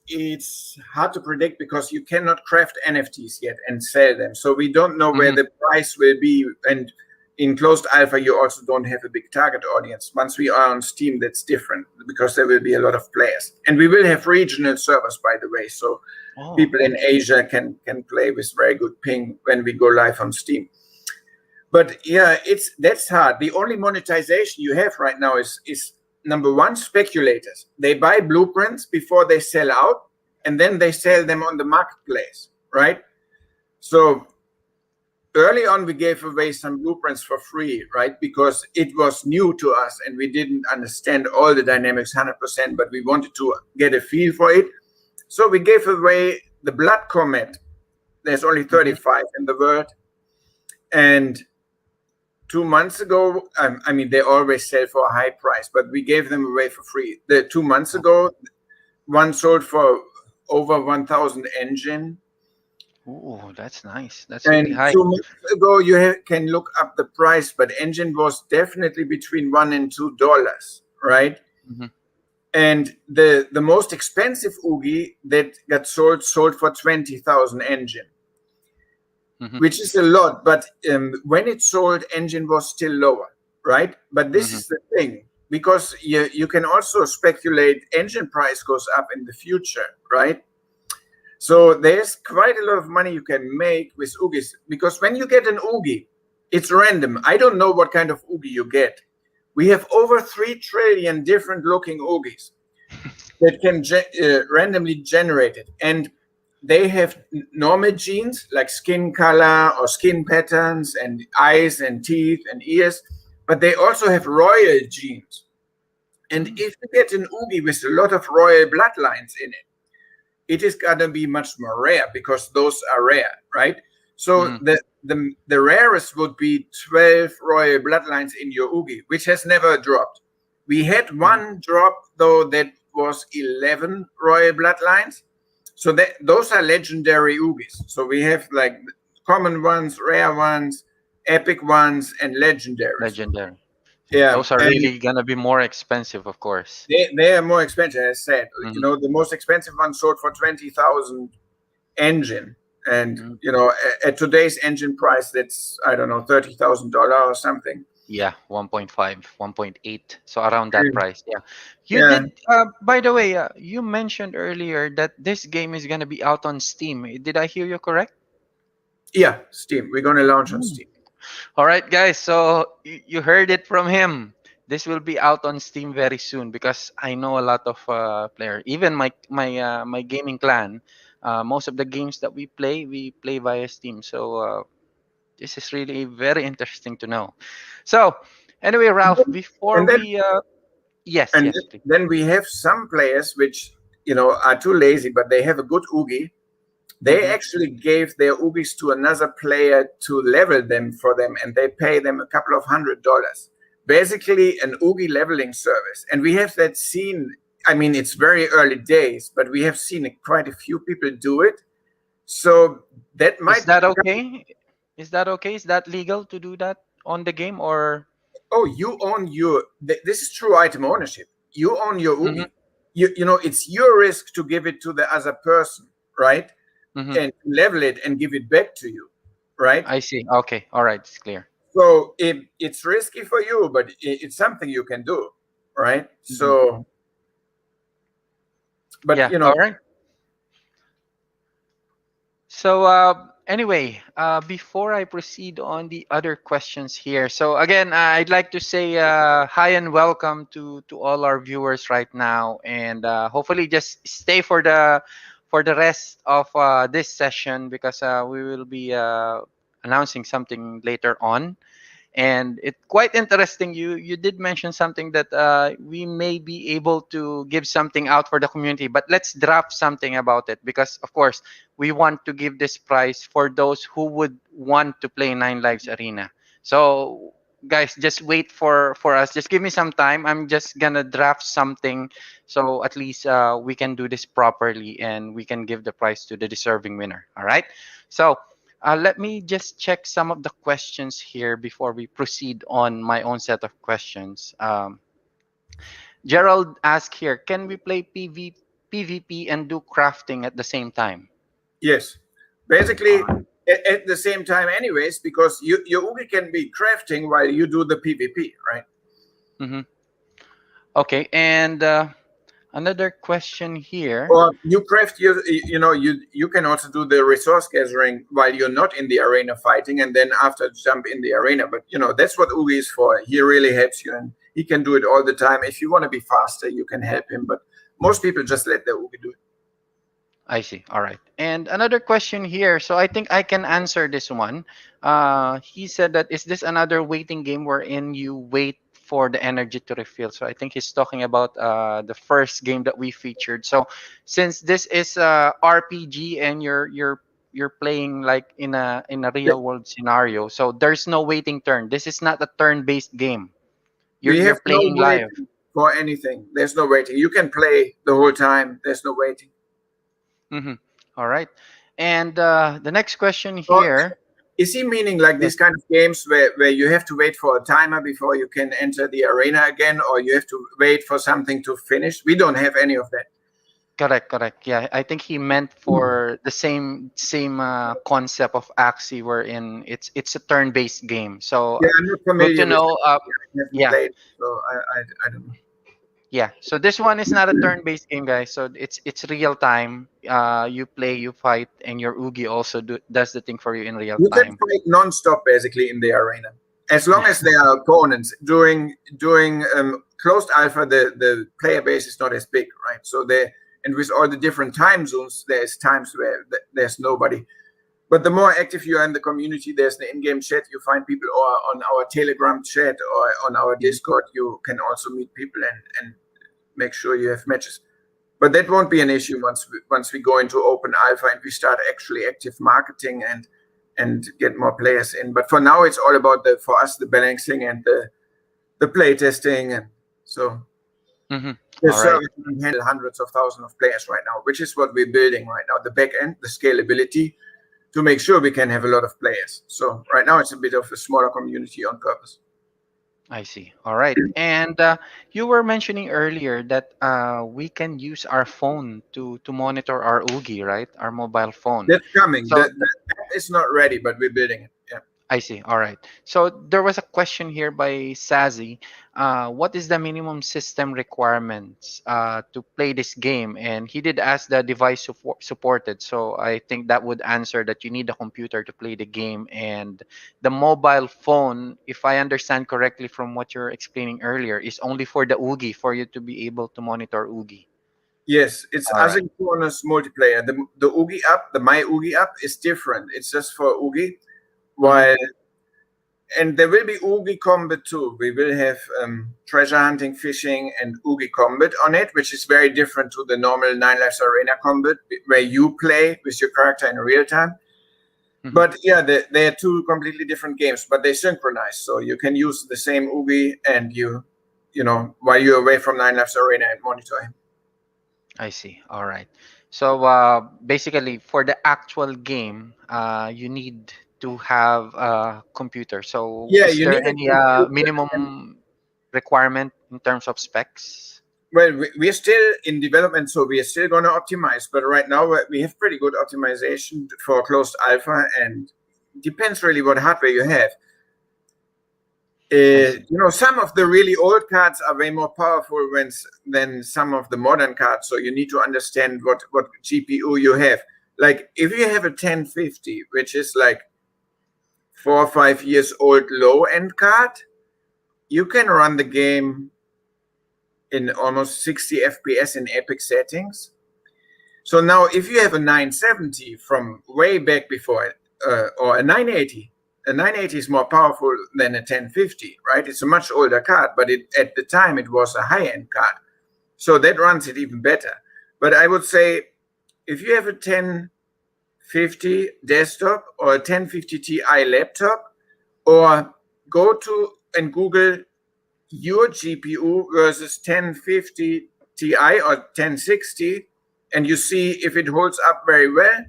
[SPEAKER 3] it's hard to predict because you cannot craft NFTs yet and sell them. So we don't know where
[SPEAKER 2] Hmm.
[SPEAKER 3] the price will be. And in closed alpha, you also don't have a big target audience. Once we are on Steam, that's different because there will be a lot of players. And we will have regional servers, by the way. So
[SPEAKER 2] Oh,
[SPEAKER 3] people in Asia can play with very good ping when we go live on Steam. But yeah, that's hard. The only monetization you have right now is number one, speculators. They buy blueprints before they sell out, and then they sell them on the marketplace, right? So early on, we gave away some blueprints for free, right? Because it was new to us and we didn't understand all the dynamics 100%, but we wanted to get a feel for it. So we gave away the Blood Comet. There's only
[SPEAKER 2] hmm,
[SPEAKER 3] 35 in the world. And 2 months ago, I mean, they always sell for a high price, but we gave them away for free. The 2 months ago, one sold for over 1,000 engine.
[SPEAKER 2] ooh, that's nice. That's really
[SPEAKER 3] And
[SPEAKER 2] high.
[SPEAKER 3] 2 months ago, can look up the price, but engine was definitely between $1 and $2, right?
[SPEAKER 2] Hmm.
[SPEAKER 3] And the most expensive Oogie that got sold for 20,000 engine,
[SPEAKER 2] Hmm.
[SPEAKER 3] which is a lot. But when it sold, engine was still lower, right? But this
[SPEAKER 2] Hmm.
[SPEAKER 3] is the thing, because you can also speculate engine price goes up in the future, right? So there's quite a lot of money you can make with Oogies, because when you get an Oogie, it's random. I don't know what kind of Oogie you get. We have over 3 trillion different looking Oogies that can randomly generate it. And they have normal genes like skin color or skin patterns and eyes and teeth and ears, but they also have royal genes. And if you get an Oogie with a lot of royal bloodlines in it, it is gonna be much more rare because those are rare, right? So
[SPEAKER 2] Hmm.
[SPEAKER 3] the rarest would be 12 royal bloodlines in your Oogie, which has never dropped. We had one drop though that was 11 royal bloodlines. So those are legendary Oogies. So we have like common ones, rare ones, epic ones, and legendaries.
[SPEAKER 2] Legendary.
[SPEAKER 3] Yeah,
[SPEAKER 2] Those are
[SPEAKER 3] and
[SPEAKER 2] really gonna be more expensive, of course.
[SPEAKER 3] they are more expensive, as I said.
[SPEAKER 2] Hmm.
[SPEAKER 3] The most expensive one sold for 20,000 engine, and
[SPEAKER 2] Hmm.
[SPEAKER 3] at today's engine price, that's, I don't know, $30,000 or something.
[SPEAKER 2] Yeah, 1.5, 1.8. So around that
[SPEAKER 3] Mm.
[SPEAKER 2] price. Yeah. You
[SPEAKER 3] Yeah,
[SPEAKER 2] did, by the way, you mentioned earlier that this game is gonna be out on Steam. Did I hear you correct?
[SPEAKER 3] yeah, Steam. We're gonna launch on Steam.
[SPEAKER 2] All right, guys. So you heard it from him. This will be out on Steam very soon because I know a lot of players. Even my gaming clan, most of the games that we play via Steam. So this is really very interesting to know. So anyway, Ralph, before
[SPEAKER 3] And then
[SPEAKER 2] we yes,
[SPEAKER 3] and
[SPEAKER 2] yes, please.
[SPEAKER 3] then we have some players which are too lazy, but they have a good Oogie. They
[SPEAKER 2] Mm-hmm.
[SPEAKER 3] actually gave their Oogies to another player to level them for them, and they pay them a couple of $100. Basically, an Oogie leveling service. And we have that seen I mean, it's very early days, but we have seen quite a few people do it. So that
[SPEAKER 2] Is
[SPEAKER 3] might
[SPEAKER 2] that
[SPEAKER 3] become,
[SPEAKER 2] okay? Is that okay? Is that legal to do that on the game or?
[SPEAKER 3] oh, you own your, this is true item ownership. You own your
[SPEAKER 2] Mm-hmm,
[SPEAKER 3] Oogie. You know, it's your risk to give it to the other person, right?
[SPEAKER 2] mm-hmm.
[SPEAKER 3] And level it and give it back to you, right?
[SPEAKER 2] I see. Okay. All right. It's clear.
[SPEAKER 3] So it's risky for you, but it's something you can do, right?
[SPEAKER 2] Mm-hmm.
[SPEAKER 3] So, but
[SPEAKER 2] Yeah.
[SPEAKER 3] you know,
[SPEAKER 2] All right. So anyway, before I proceed on the other questions here, so again, I'd like to say hi and welcome to all our viewers right now, and hopefully just stay for the rest of this session because we will be announcing something later on. And it's quite interesting. You did mention something that we may be able to give something out for the community, but let's draft something about it because of course we want to give this prize for those who would want to play Nine Lives Arena. So guys, just wait for us. Just give me some time. I'm just gonna draft something so at least we can do this properly and we can give the prize to the deserving winner. All right. So let me just check some of the questions here before we proceed on my own set of questions. Gerald asked here, can we play PvP and do crafting at the same time?
[SPEAKER 3] yes,
[SPEAKER 2] All
[SPEAKER 3] basically
[SPEAKER 2] right.
[SPEAKER 3] at the same time, anyways, because your Oogie can be crafting while you do the PvP, right?
[SPEAKER 2] Mm-hmm. Okay, and another question here.
[SPEAKER 3] Or you craft you know, you can also do the resource gathering while you're not in the arena fighting, and then after jump in the arena. But you know, that's what Oogie is for. He really helps you, and he can do it all the time. If you want to be faster, you can help him. But most people just let the Oogie do it.
[SPEAKER 2] I see. All right. And another question here. So I think I can answer this one. He said that is this another waiting game wherein you wait for the energy to refill? So I think he's talking about the first game that we featured. So since this is RPG and you're playing like in a
[SPEAKER 3] Yeah,
[SPEAKER 2] real world scenario, so there's no waiting turn. This is not a turn-based game.
[SPEAKER 3] we
[SPEAKER 2] You're
[SPEAKER 3] have no
[SPEAKER 2] playing live.
[SPEAKER 3] waiting for anything. There's no waiting. You can play the whole time. There's no waiting.
[SPEAKER 2] Mm-hmm. All right. And the next question
[SPEAKER 3] Or
[SPEAKER 2] here.
[SPEAKER 3] is he meaning like
[SPEAKER 2] Yes.
[SPEAKER 3] these kind of games where you have to wait for a timer before you can enter the arena again, or you have to wait for something to finish? We don't have any of that.
[SPEAKER 2] Correct, correct. Yeah, I think he meant for the same concept of Axie, wherein it's a turn-based game. So
[SPEAKER 3] Yeah, I'm not
[SPEAKER 2] good to
[SPEAKER 3] familiar with
[SPEAKER 2] know.
[SPEAKER 3] that. I haven't
[SPEAKER 2] Yeah,
[SPEAKER 3] played, so I don't know.
[SPEAKER 2] yeah. So this one is not a turn-based game, guys. So it's real time. You play, you fight, and your Oogie also does the thing for you in real
[SPEAKER 3] You can
[SPEAKER 2] time.
[SPEAKER 3] fight non-stop basically in the arena, as long as they are opponents. During closed alpha, the player base is not as big, right? So they, and with all the different time zones, there's times where there's nobody. But the more active you are in the community, there's the in-game chat. You find people, or on our Telegram chat, or on our
[SPEAKER 2] Mhm.
[SPEAKER 3] Discord. You can also meet people and make sure you have matches. But that won't be an issue once we go into open alpha and we start actually active marketing and get more players in. But for now, it's all about for us the balancing and the play testing, and so
[SPEAKER 2] Mhm.
[SPEAKER 3] the
[SPEAKER 2] All right.
[SPEAKER 3] service can handle hundreds of thousands of players right now, which is what we're building right now. The back end, the scalability, to make sure we can have a lot of players. So right now it's a bit of a smaller community on purpose.
[SPEAKER 2] I see. All right. And you were mentioning earlier that we can use our phone to monitor our Oogie, right? Our mobile phone.
[SPEAKER 3] That's coming.
[SPEAKER 2] So
[SPEAKER 3] The app is not ready, but we're building it. Yeah.
[SPEAKER 2] I see. All right. So there was a question here by Sazi. What is the minimum system requirements to play this game? And he did ask the device supported. So I think that would answer that you need a computer to play the game. And the mobile phone, if I understand correctly from what you're explaining earlier, is only for the Oogie, for you to be able to monitor Oogie.
[SPEAKER 3] Yes, it's
[SPEAKER 2] All right.
[SPEAKER 3] asynchronous multiplayer. The Oogie app, the My Oogie app, is different. It's just for Oogie.
[SPEAKER 2] Mm-hmm.
[SPEAKER 3] While and there will be Oogie Combat too. We will have treasure hunting, fishing, and Oogie Combat on it, which is very different to the normal Nine Lives Arena combat, where you play with your character in real time.
[SPEAKER 2] Mm-hmm.
[SPEAKER 3] But yeah, they are two completely different games, but they synchronize, so you can use the same Oogie and you know, while you're away from Nine Lives Arena and monitor him.
[SPEAKER 2] I see. All right. So basically, for the actual game, you need to have a computer. So
[SPEAKER 3] Yeah,
[SPEAKER 2] is
[SPEAKER 3] you
[SPEAKER 2] there
[SPEAKER 3] need a
[SPEAKER 2] any
[SPEAKER 3] computer. And
[SPEAKER 2] minimum requirement in terms of specs?
[SPEAKER 3] well, we're still in development, so we are still going to optimize. But right now, we have pretty good optimization for closed alpha, and depends really what hardware you have.
[SPEAKER 2] I see.
[SPEAKER 3] Some of the really old cards are way more powerful than some of the modern cards. So you need to understand what GPU you have. Like if you have a 1050, which is like 4 or 5 years old low end card, you can run the game in almost 60 FPS in epic settings. So now, if you have a 970 from way back before, or a 980 is more powerful than a 1050, right? It's a much older card, but at the time it was a high-end card, so that runs it even better. But I would say if you have a 1050 desktop or a 1050 Ti laptop, or go to and Google your GPU versus 1050 Ti or 1060, and you see if it holds up very well,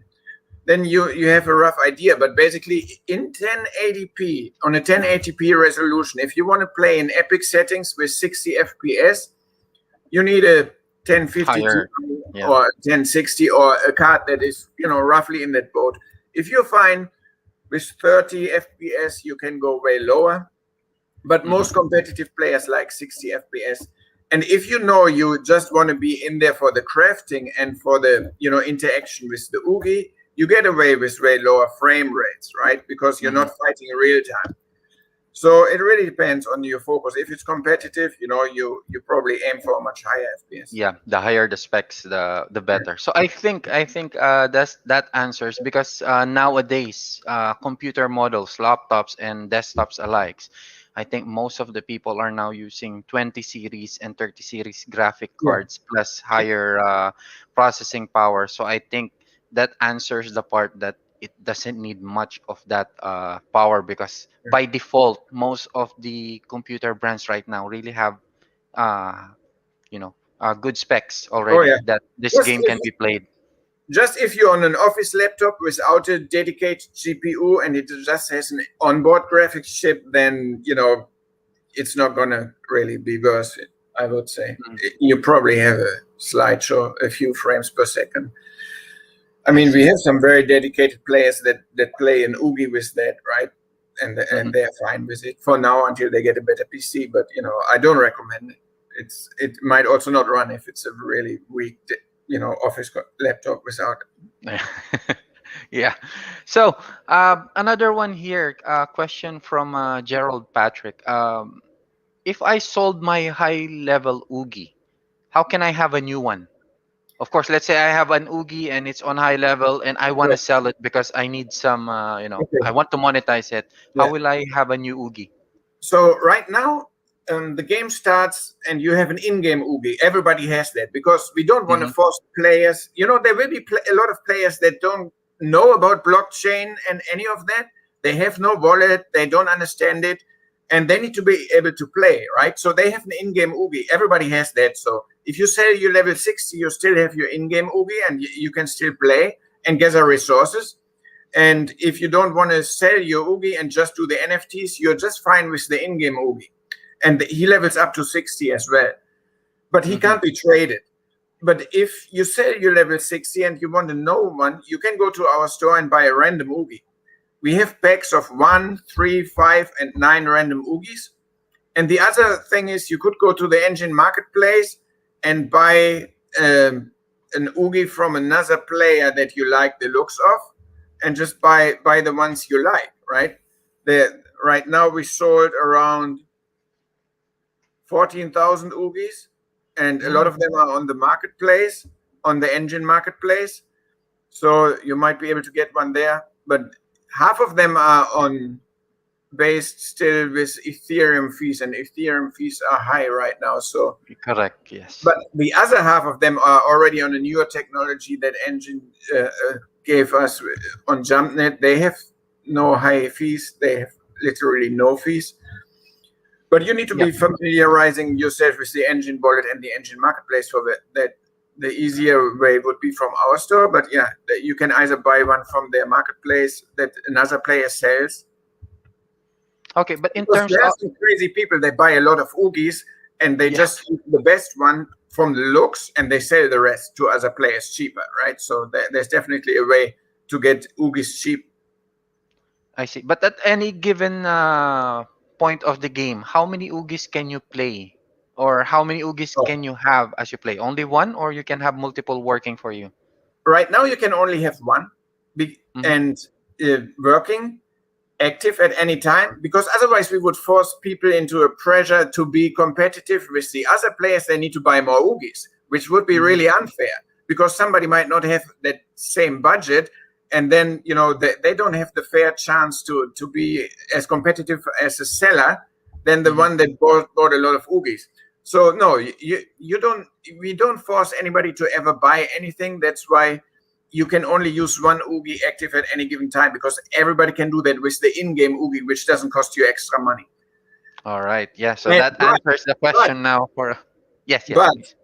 [SPEAKER 3] then you have a rough idea. But basically, in 1080p, on a 1080p resolution, if you want to play in epic settings with 60 FPS, you need a 1050 Ti
[SPEAKER 2] Higher. Yeah.
[SPEAKER 3] or 1060, or a card that is roughly in that boat. If you're fine with 30 FPS, you can go way lower. But most competitive players like 60 FPS. And if you just want to be in there for the crafting and for the interaction with the OOGY, you get away with way lower frame rates, right? Because you're not fighting in real time. So it really depends on your focus. If it's competitive, you probably aim for a much higher FPS.
[SPEAKER 2] Yeah, the higher the specs, the better. So I think that answers, because nowadays computer models, laptops and desktops alike, I think most of the people are now using 20 series and 30 series graphic
[SPEAKER 3] Yeah.
[SPEAKER 2] cards plus higher processing power. So I think that answers the part that it doesn't need much of that power, because by default most of the computer brands right now really have uh, good specs
[SPEAKER 3] Oh
[SPEAKER 2] already
[SPEAKER 3] yeah.
[SPEAKER 2] that this
[SPEAKER 3] Just
[SPEAKER 2] game
[SPEAKER 3] if
[SPEAKER 2] can be played.
[SPEAKER 3] just if you're on an office laptop without a dedicated GPU and it just has an onboard graphics chip, then it's not gonna really be worth it, I would say.
[SPEAKER 2] Mm,
[SPEAKER 3] You probably have a slideshow, a few frames per second. I
[SPEAKER 2] I
[SPEAKER 3] mean, we
[SPEAKER 2] see.
[SPEAKER 3] have some very dedicated players that play an OOGY with that, right? And
[SPEAKER 2] Mhm.
[SPEAKER 3] they're fine with it for now until they get a better PC. But I don't recommend it. It might also not run if it's a really weak, office laptop without.
[SPEAKER 2] Yeah. So another one here, question from Gerald Patrick. If I sold my high level Oogie, how can I have a new one? Of course, let's say I have an Oogie and it's on high level and I want to
[SPEAKER 3] Right.
[SPEAKER 2] sell it because I need some, I
[SPEAKER 3] Okay.
[SPEAKER 2] want to monetize it. How
[SPEAKER 3] Yeah.
[SPEAKER 2] will I have a new Oogie?
[SPEAKER 3] So right now, the game starts and you have an in-game OOGY. Everybody has that because we don't want to
[SPEAKER 2] Hmm.
[SPEAKER 3] force players. There will be a lot of players that don't know about blockchain and any of that. They have no wallet. They don't understand it, and they need to be able to play, right? So they have an in-game OOGY. Everybody has that. So if you sell your level 60, you still have your in-game OOGY, and you can still play and gather resources. And if you don't want to sell your OOGY and just do the NFTs, you're just fine with the in-game OOGY. And he levels up to 60 as well. But he
[SPEAKER 2] Hmm.
[SPEAKER 3] can't be traded. But if you sell your level 60 and you want to know one, you can go to our store and buy a random OOGY. We have packs of 1, 3, 5, and 9 random OOGYs. And the other thing is you could go to the engine marketplace and buy an OOGY from another player that you like the looks of, and just buy the ones you like, right? Right now we sold around 14,000 OOGYs, and a lot
[SPEAKER 2] Mm,
[SPEAKER 3] of them are on the marketplace, on the engine marketplace. So you might be able to get one there, but half of them are on based still with Ethereum fees, and Ethereum fees are high right now. So,
[SPEAKER 2] correct. Yes.
[SPEAKER 3] but the other half of them are already on a newer technology that Engine gave us on JumpNet. They have no high fees. They have literally no fees. But you need to
[SPEAKER 2] Yeah.
[SPEAKER 3] be familiarizing yourself with the Engine wallet and the Engine marketplace for that the easier way would be from our store, but yeah, you can either buy one from their marketplace that another player sells.
[SPEAKER 2] Okay, but in
[SPEAKER 3] Because
[SPEAKER 2] terms
[SPEAKER 3] there
[SPEAKER 2] of
[SPEAKER 3] are some crazy people, they buy a lot of OOGYs and they
[SPEAKER 2] yeah,
[SPEAKER 3] just use the best one from the looks and they sell the rest to other players cheaper, right? So there's definitely a way to get OOGYs cheap.
[SPEAKER 2] I see. But at any given point of the game, how many Oogys can you play? Or how many Oogys
[SPEAKER 3] So
[SPEAKER 2] can you have as you play? Only one, or you can have multiple working for you?
[SPEAKER 3] right now you can only have one
[SPEAKER 2] Mm-hmm.
[SPEAKER 3] and working active at any time, because otherwise we would force people into a pressure to be competitive with the other players. They need to buy more OOGYs, which would be
[SPEAKER 2] Mm-hmm.
[SPEAKER 3] really unfair, because somebody might not have that same budget, and then they don't have the fair chance to be as competitive as a seller than the
[SPEAKER 2] Mm-hmm.
[SPEAKER 3] one that bought a lot of OOGYs. So no, you don't we don't force anybody to ever buy anything. That's why you can only use one OOGY active at any given time, because everybody can do that with the in-game OOGY, which doesn't cost you extra money.
[SPEAKER 2] All right. Yeah. So
[SPEAKER 3] And,
[SPEAKER 2] that answers the
[SPEAKER 3] but,
[SPEAKER 2] question now for yes, yes,
[SPEAKER 3] but
[SPEAKER 2] please.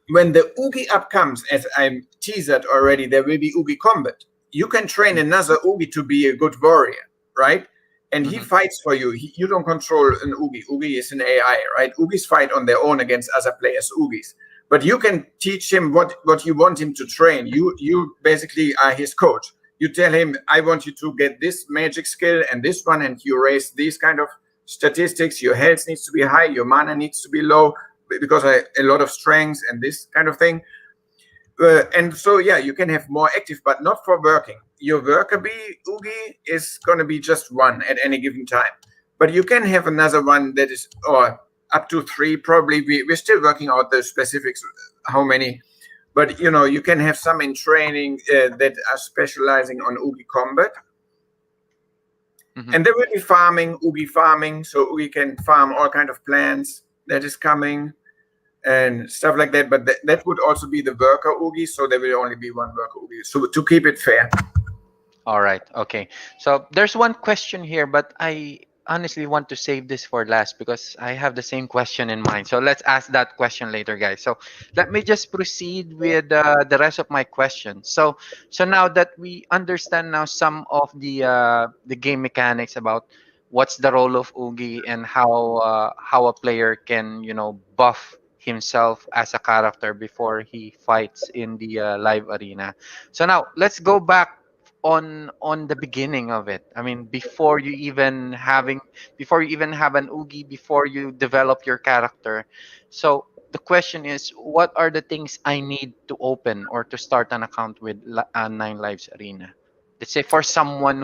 [SPEAKER 3] when the OOGY up comes, as I teased already, there will be OOGY combat. You can train another OOGY to be a good warrior, right? And he
[SPEAKER 2] Mm-hmm.
[SPEAKER 3] fights for you. You don't control an OOGY. OOGY is an AI, right? OOGYs fight on their own against other players' OOGYs. But you can teach him what you want him to train. You basically are his coach. You tell him, I want you to get this magic skill and this one, and you raise these kind of statistics. Your health needs to be high, your mana needs to be low, because a lot of strengths and this kind of thing. And so, yeah, you can have more active, but not for working. Your worker bee OOGY is going to be just one at any given time. But you can have another one that is, or up to three, probably. We're still working out the specifics, how many. But, you can have some in training that are specializing on OOGY combat.
[SPEAKER 2] Mm-hmm.
[SPEAKER 3] And there will be farming, OOGY farming. So we can farm all kind of plants that is coming and stuff like that. But that would also be the worker OOGY. So there will only be one worker OOGY. So to keep it fair.
[SPEAKER 2] All right. Okay. So there's one question here, but I honestly want to save this for last because I have the same question in mind. So let's ask that question later, guys. So let me just proceed with the rest of my questions. So now that we understand now some of the game mechanics about what's the role of Oogie and how a player can buff himself as a character before he fights in the live arena. So now let's go back on the beginning of it. I mean, before you even have an Oogie, before you develop your character. So the question is, what are the things I need to open or to start an account with Nine Lives Arena? Let's say for someone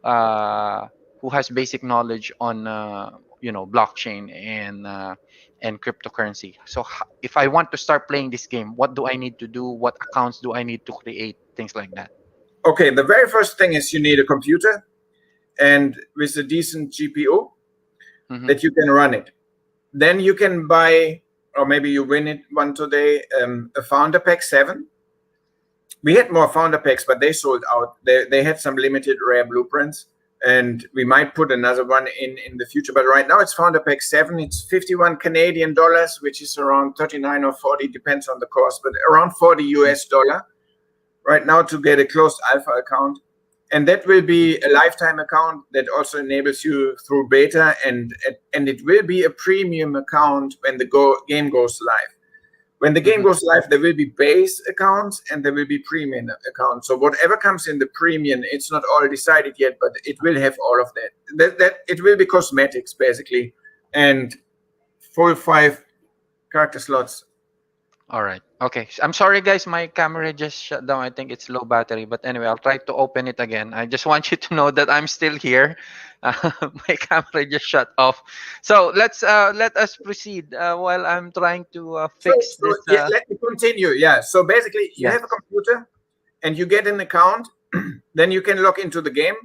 [SPEAKER 2] uh, who has basic knowledge on blockchain and cryptocurrency. So if I want to start playing this game, what do I need to do? What accounts do I need to create? Things like that.
[SPEAKER 3] Okay, the very first thing is you need a computer, and with a decent GPU
[SPEAKER 2] Mm-hmm.
[SPEAKER 3] that you can run it. Then you can buy, or maybe you win it one today, a Founder Pack 7. We had more Founder Packs, but they sold out. They had some limited rare blueprints, and we might put another one in the future. But right now it's Founder Pack 7. It's 51 Canadian dollars, which is around 39 or 40, depends on the cost, but around 40 US dollar right now to get a closed alpha account. And that will be a lifetime account that also enables you through beta, and it will be a premium account when the game goes live. When the game goes live, there will be base accounts and there will be premium accounts. So whatever comes in the premium, it's not all decided yet, but it will have all of that. That it will be cosmetics basically, and full 5 character slots.
[SPEAKER 2] All right. Okay. I'm sorry, guys. My camera just shut down. I think it's low battery. But anyway, I'll try to open it again. I just want you to know that I'm still here. My camera just shut off. So let us proceed while I'm trying to fix
[SPEAKER 3] So
[SPEAKER 2] this.
[SPEAKER 3] yeah, let me continue. Yeah. So basically, you
[SPEAKER 2] Yeah.
[SPEAKER 3] have a computer and you get an account, then you can log into the game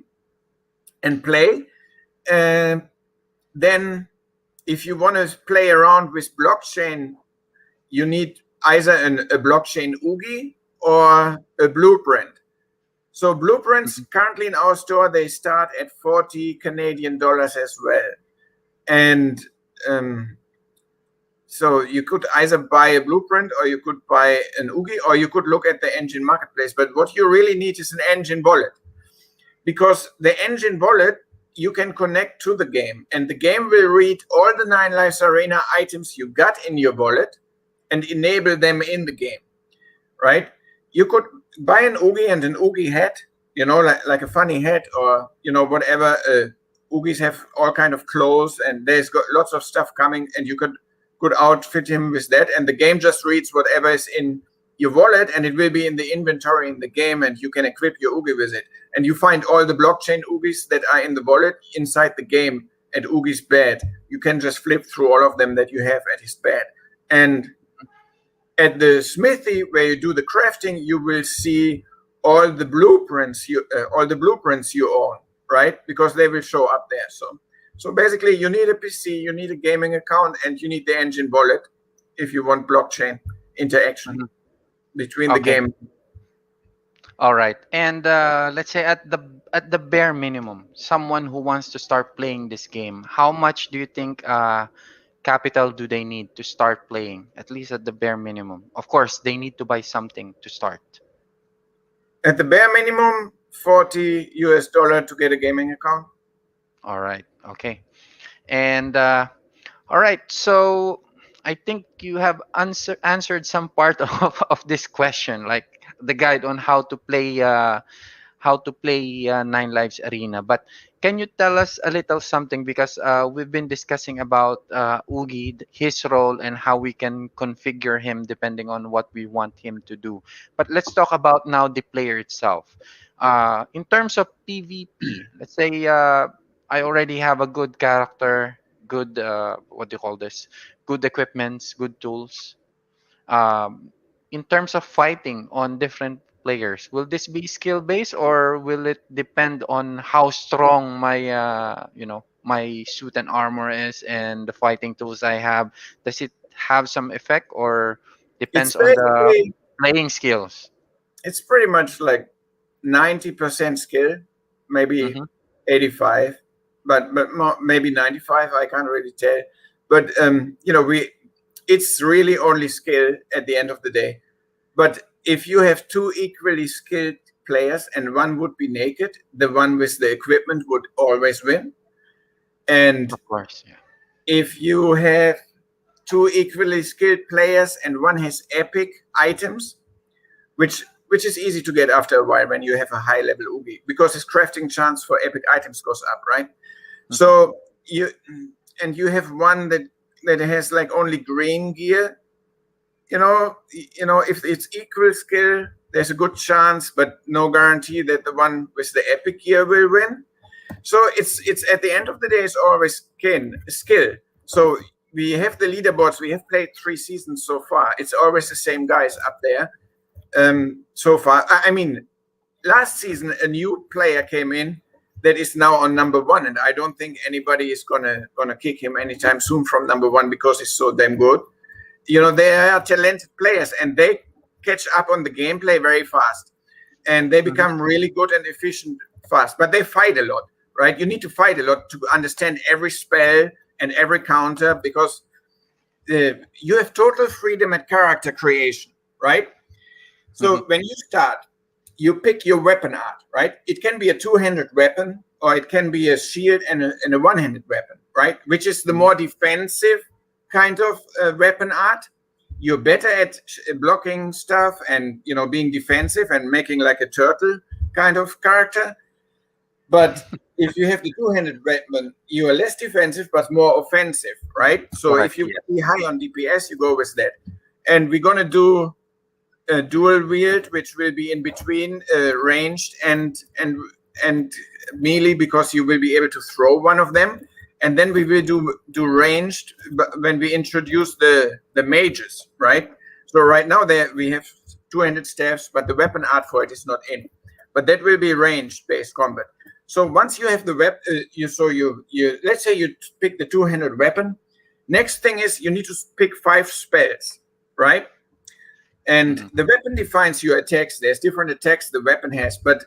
[SPEAKER 3] and play. Then if you want to play around with blockchain, you need either a blockchain OOGY or a blueprint. So blueprints currently in our store, they start at 40 Canadian dollars as well. And So you could either buy a blueprint, or you could buy an OOOGY, or you could look at the engine marketplace. But what you really need is an engine wallet, because the engine wallet you can connect to the game, and the game will read all the 9 Lives Arena items you got in your wallet and enable them in the game, right? You could buy an OOOGY and an OOOGY hat, like a funny hat, or whatever. OOOGYs have all kind of clothes, and there's got lots of stuff coming, and you could outfit him with that, and the game just reads whatever is in your wallet, and it will be in the inventory in the game, and you can equip your OOOGY with it. And you find all the blockchain OOOGYs that are in the wallet inside the game at OOOGY's bed. You can just flip through all of them that you have at his bed. And at the smithy where you do the crafting, you will see all the blueprints you own, right? Because they will show up there. So basically, you need a PC, you need a gaming account, and you need the engine wallet if you want blockchain interaction between the game.
[SPEAKER 2] All right. And let's say at the bare minimum, someone who wants to start playing this game, how much do you think capital do they need to start playing? At least at the bare minimum. Of course, they need to buy something to start.
[SPEAKER 3] At the bare minimum, $40 to get a gaming account.
[SPEAKER 2] All right. Okay. And all right. So I think you have answered some part of this question, like the guide on how to play 9 Lives Arena. But can you tell us a little something, because we've been discussing about OOOGY, his role, and how we can configure him depending on what we want him to do. But let's talk about now the player itself. In terms of PvP, let's say I already have a good character, good what do you call this? Good equipments, good tools. In terms of fighting on different players, will this be skill based, or will it depend on how strong my my suit and armor is and the fighting tools I have? Does it have some effect, or depends
[SPEAKER 3] It's
[SPEAKER 2] on the
[SPEAKER 3] basically,
[SPEAKER 2] playing skills?
[SPEAKER 3] it's pretty much like 90% skill, maybe 85, but maybe 95. I can't really tell. But it's really only skill at the end of the day. But if you have 2 equally skilled players and one would be naked, the one with the equipment would always win. And
[SPEAKER 2] Of course, yeah.
[SPEAKER 3] if you have 2 equally skilled players and one has epic items, which is easy to get after a while when you have a high level OOOGY, because his crafting chance for epic items goes up, right? So you have one that has like only green gear. If it's equal skill, there's a good chance, but no guarantee that the one with the epic gear will win. So it's at the end of the day, it's always skill. So we have the leaderboards. We have played 3 seasons so far. It's always the same guys up there. So far, I mean, last season a new player came in that is now on number 1, and I don't think anybody is gonna kick him anytime soon from number 1 because he's so damn good. They are talented players, and they catch up on the gameplay very fast, and they become really good and efficient fast. But they fight a lot, right? You need to fight a lot to understand every spell and every counter, because you have total freedom at character creation, right? So when you start, you pick your weapon art, right? It can be a 2-handed weapon, or it can be a shield and a one-handed weapon, right? Which is the more defensive kind of weapon art. You're better at blocking stuff and being defensive and making like a turtle kind of character. But if you have the 2-handed weapon, you are less defensive but more offensive, right? So if you be high on DPS, you go with that. And we're gonna do a dual wield, which will be in between ranged and melee, because you will be able to throw one of them. And then we will do ranged when we introduce the mages, right? So right now we have 2-handed staffs, but the weapon art for it is not in. But that will be ranged based combat. So once you have the weapon, let's say you pick the 2-handed weapon. Next thing is you need to pick 5 spells, right? And the weapon defines your attacks. There's different attacks the weapon has, but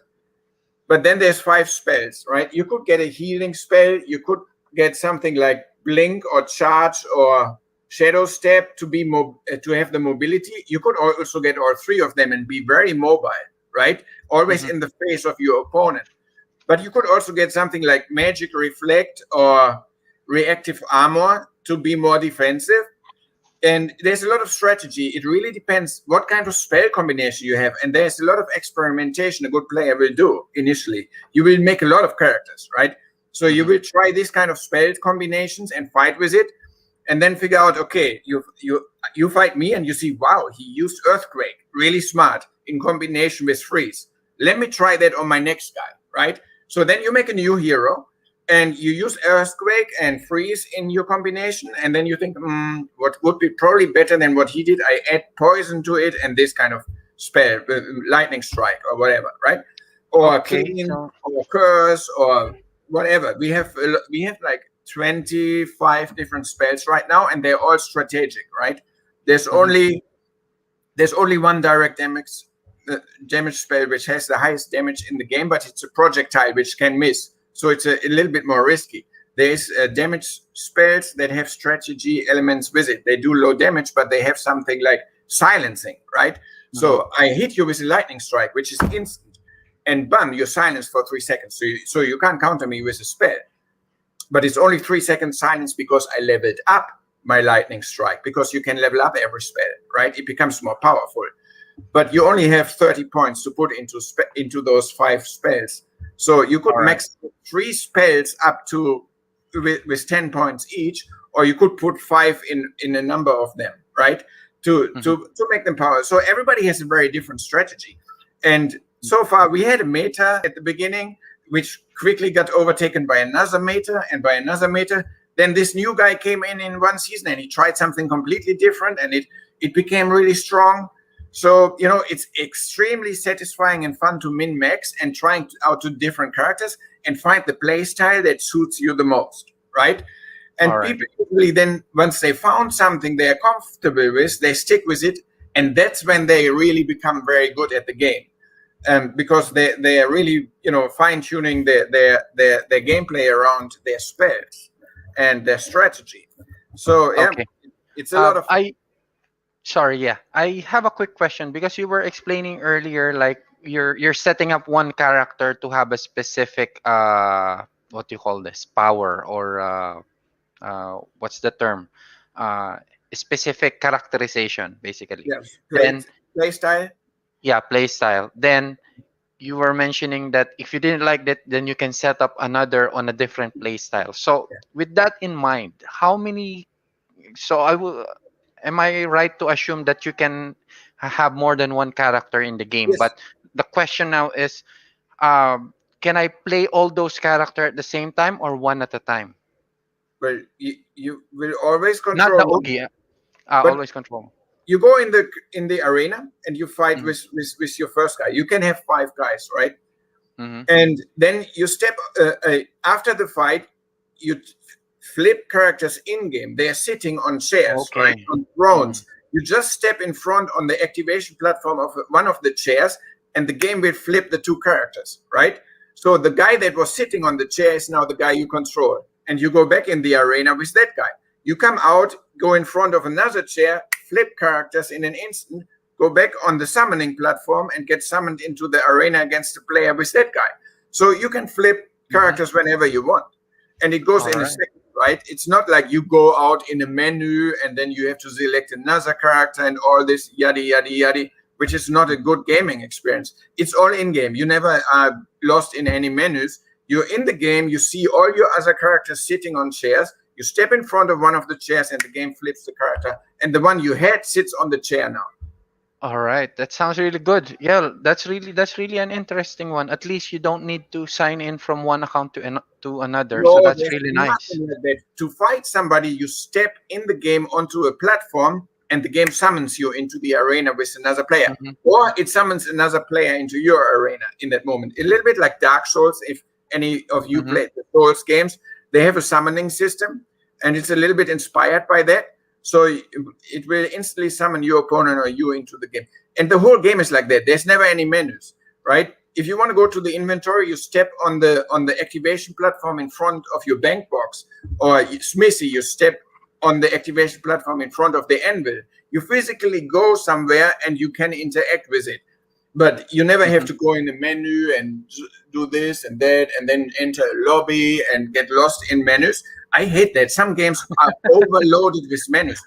[SPEAKER 3] then there's 5 spells, right? You could get a healing spell. You could get something like blink or charge or Shadow Step to be to have the mobility. You could also get all three of them and be very mobile, right? Always in the face of your opponent. But you could also get something like Magic Reflect or Reactive Armor to be more defensive. And there's a lot of strategy. It really depends what kind of spell combination you have. And there's a lot of experimentation a good player will do initially. You will make a lot of characters, right? So you will try this kind of spell combinations and fight with it. And then figure out, okay, you fight me and you see, wow, he used Earthquake, really smart, in combination with Freeze. Let me try that on my next guy, right? So then you make a new hero and you use Earthquake and Freeze in your combination. And then you think, what would be probably better than what he did? I add Poison to it and this kind of spell, Lightning Strike or whatever, right? Or Clean or Curse or whatever. We have like 25 different spells right now, and they're all strategic, right? There's only one direct damage spell which has the highest damage in the game, but it's a projectile which can miss, so it's a little bit more risky. There's damage spells that have strategy elements with it. They do low damage, but they have something like silencing, right? So I hit you with a Lightning Strike, which is instant, and bam, you're silenced for 3 seconds. So you can't counter me with a spell. But it's only 3 seconds silence because I leveled up my Lightning Strike, because you can level up every spell, right? It becomes more powerful. But you only have 30 points to put into those 5 spells. So you could max 3 spells up to with 10 points each, or you could put 5 in a number of them, right? To make them power. So everybody has a very different strategy. And so far we had a meta at the beginning, which quickly got overtaken by another meta and by another meta. Then this new guy came in one season and he tried something completely different, and it became really strong. So, it's extremely satisfying and fun to min-max and trying out to different characters and find the play style that suits you the most, right? And people usually then, once they found something they're comfortable with, they stick with it. And that's when they really become very good at the game. Because they are really, fine-tuning their gameplay around their spells and their strategy. So, it's a lot of...
[SPEAKER 2] I have a quick question, because you were explaining earlier, like you're setting up one character to have a specific what do you call this, power, or what's the term, specific characterization, basically.
[SPEAKER 3] Yes. Play style.
[SPEAKER 2] Yeah, play style. Then you were mentioning that if you didn't like that, then you can set up another on a different play style. So with that in mind, how many? So am I right to assume that you can have more than one character in the game?
[SPEAKER 3] Yes.
[SPEAKER 2] But the question now is, can I play all those characters at the same time or one at a time?
[SPEAKER 3] Well, you will always control.
[SPEAKER 2] Not the OOGY. Always control.
[SPEAKER 3] You go in the arena and you fight with your first guy. You can have 5 guys, right? And then you step after the fight. You flip characters in game. They are sitting on chairs, right? On thrones. You just step in front on the activation platform of one of the chairs, and the game will flip the 2 characters, right? So the guy that was sitting on the chair is now the guy you control, and you go back in the arena with that guy. You come out, go in front of another chair, flip characters in an instant, go back on the summoning platform and get summoned into the arena against the player with that guy. So you can flip characters whenever you want. And it goes in a second, right? It's not like you go out in a menu and then you have to select another character and all this yada, yada, yada, which is not a good gaming experience. It's all in-game. You never are lost in any menus. You're in the game. You see all your other characters sitting on chairs. You step in front of one of the chairs and the game flips the character. And the one you had sits on the chair now.
[SPEAKER 2] All right, that sounds really good. Yeah, that's really an interesting one. At least you don't need to sign in from one account to another.
[SPEAKER 3] No,
[SPEAKER 2] so that's really nice.
[SPEAKER 3] Like that. To fight somebody, you step in the game onto a platform and the game summons you into the arena with another player. Or it summons another player into your arena in that moment. A little bit like Dark Souls, if any of you played the Souls games. They have a summoning system, and it's a little bit inspired by that. So it will instantly summon your opponent or you into the game. And the whole game is like that. There's never any menus, right? If you want to go to the inventory, you step on the activation platform in front of your bank box. Or Smithy, you step on the activation platform in front of the anvil. You physically go somewhere and you can interact with it. But you never have to go in the menu and do this and that and then enter a lobby and get lost in menus. I hate that. Some games are overloaded with menus.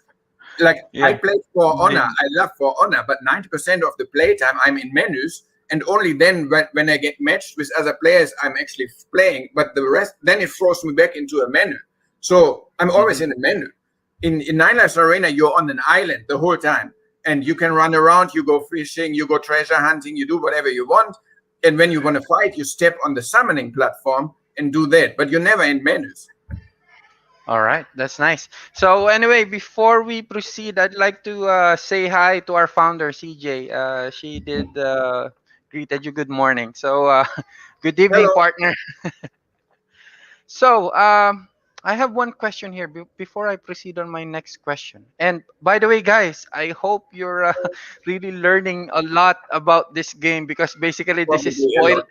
[SPEAKER 3] Like I
[SPEAKER 2] Yeah.
[SPEAKER 3] played For Honor.
[SPEAKER 2] Indeed.
[SPEAKER 3] I love For Honor, but 90% of the playtime I'm in menus. And only then when I get matched with other players, I'm actually playing. But the rest, then it throws me back into a menu. So I'm always in a menu. In Nine Lives Arena, you're on an island the whole time. And you can run around, you go fishing, you go treasure hunting, you do whatever you want. And when you want to fight, you step on the summoning platform and do that. But you're never in menus.
[SPEAKER 2] All right, that's nice. So anyway, before we proceed, I'd like to say hi to our founder, CJ. She did greeted you good morning. So good evening,
[SPEAKER 3] Hello.
[SPEAKER 2] partner. So I have one question here before I proceed on my next question. And by the way, guys, I hope you're really learning a lot about this game because basically
[SPEAKER 3] Probably a lot.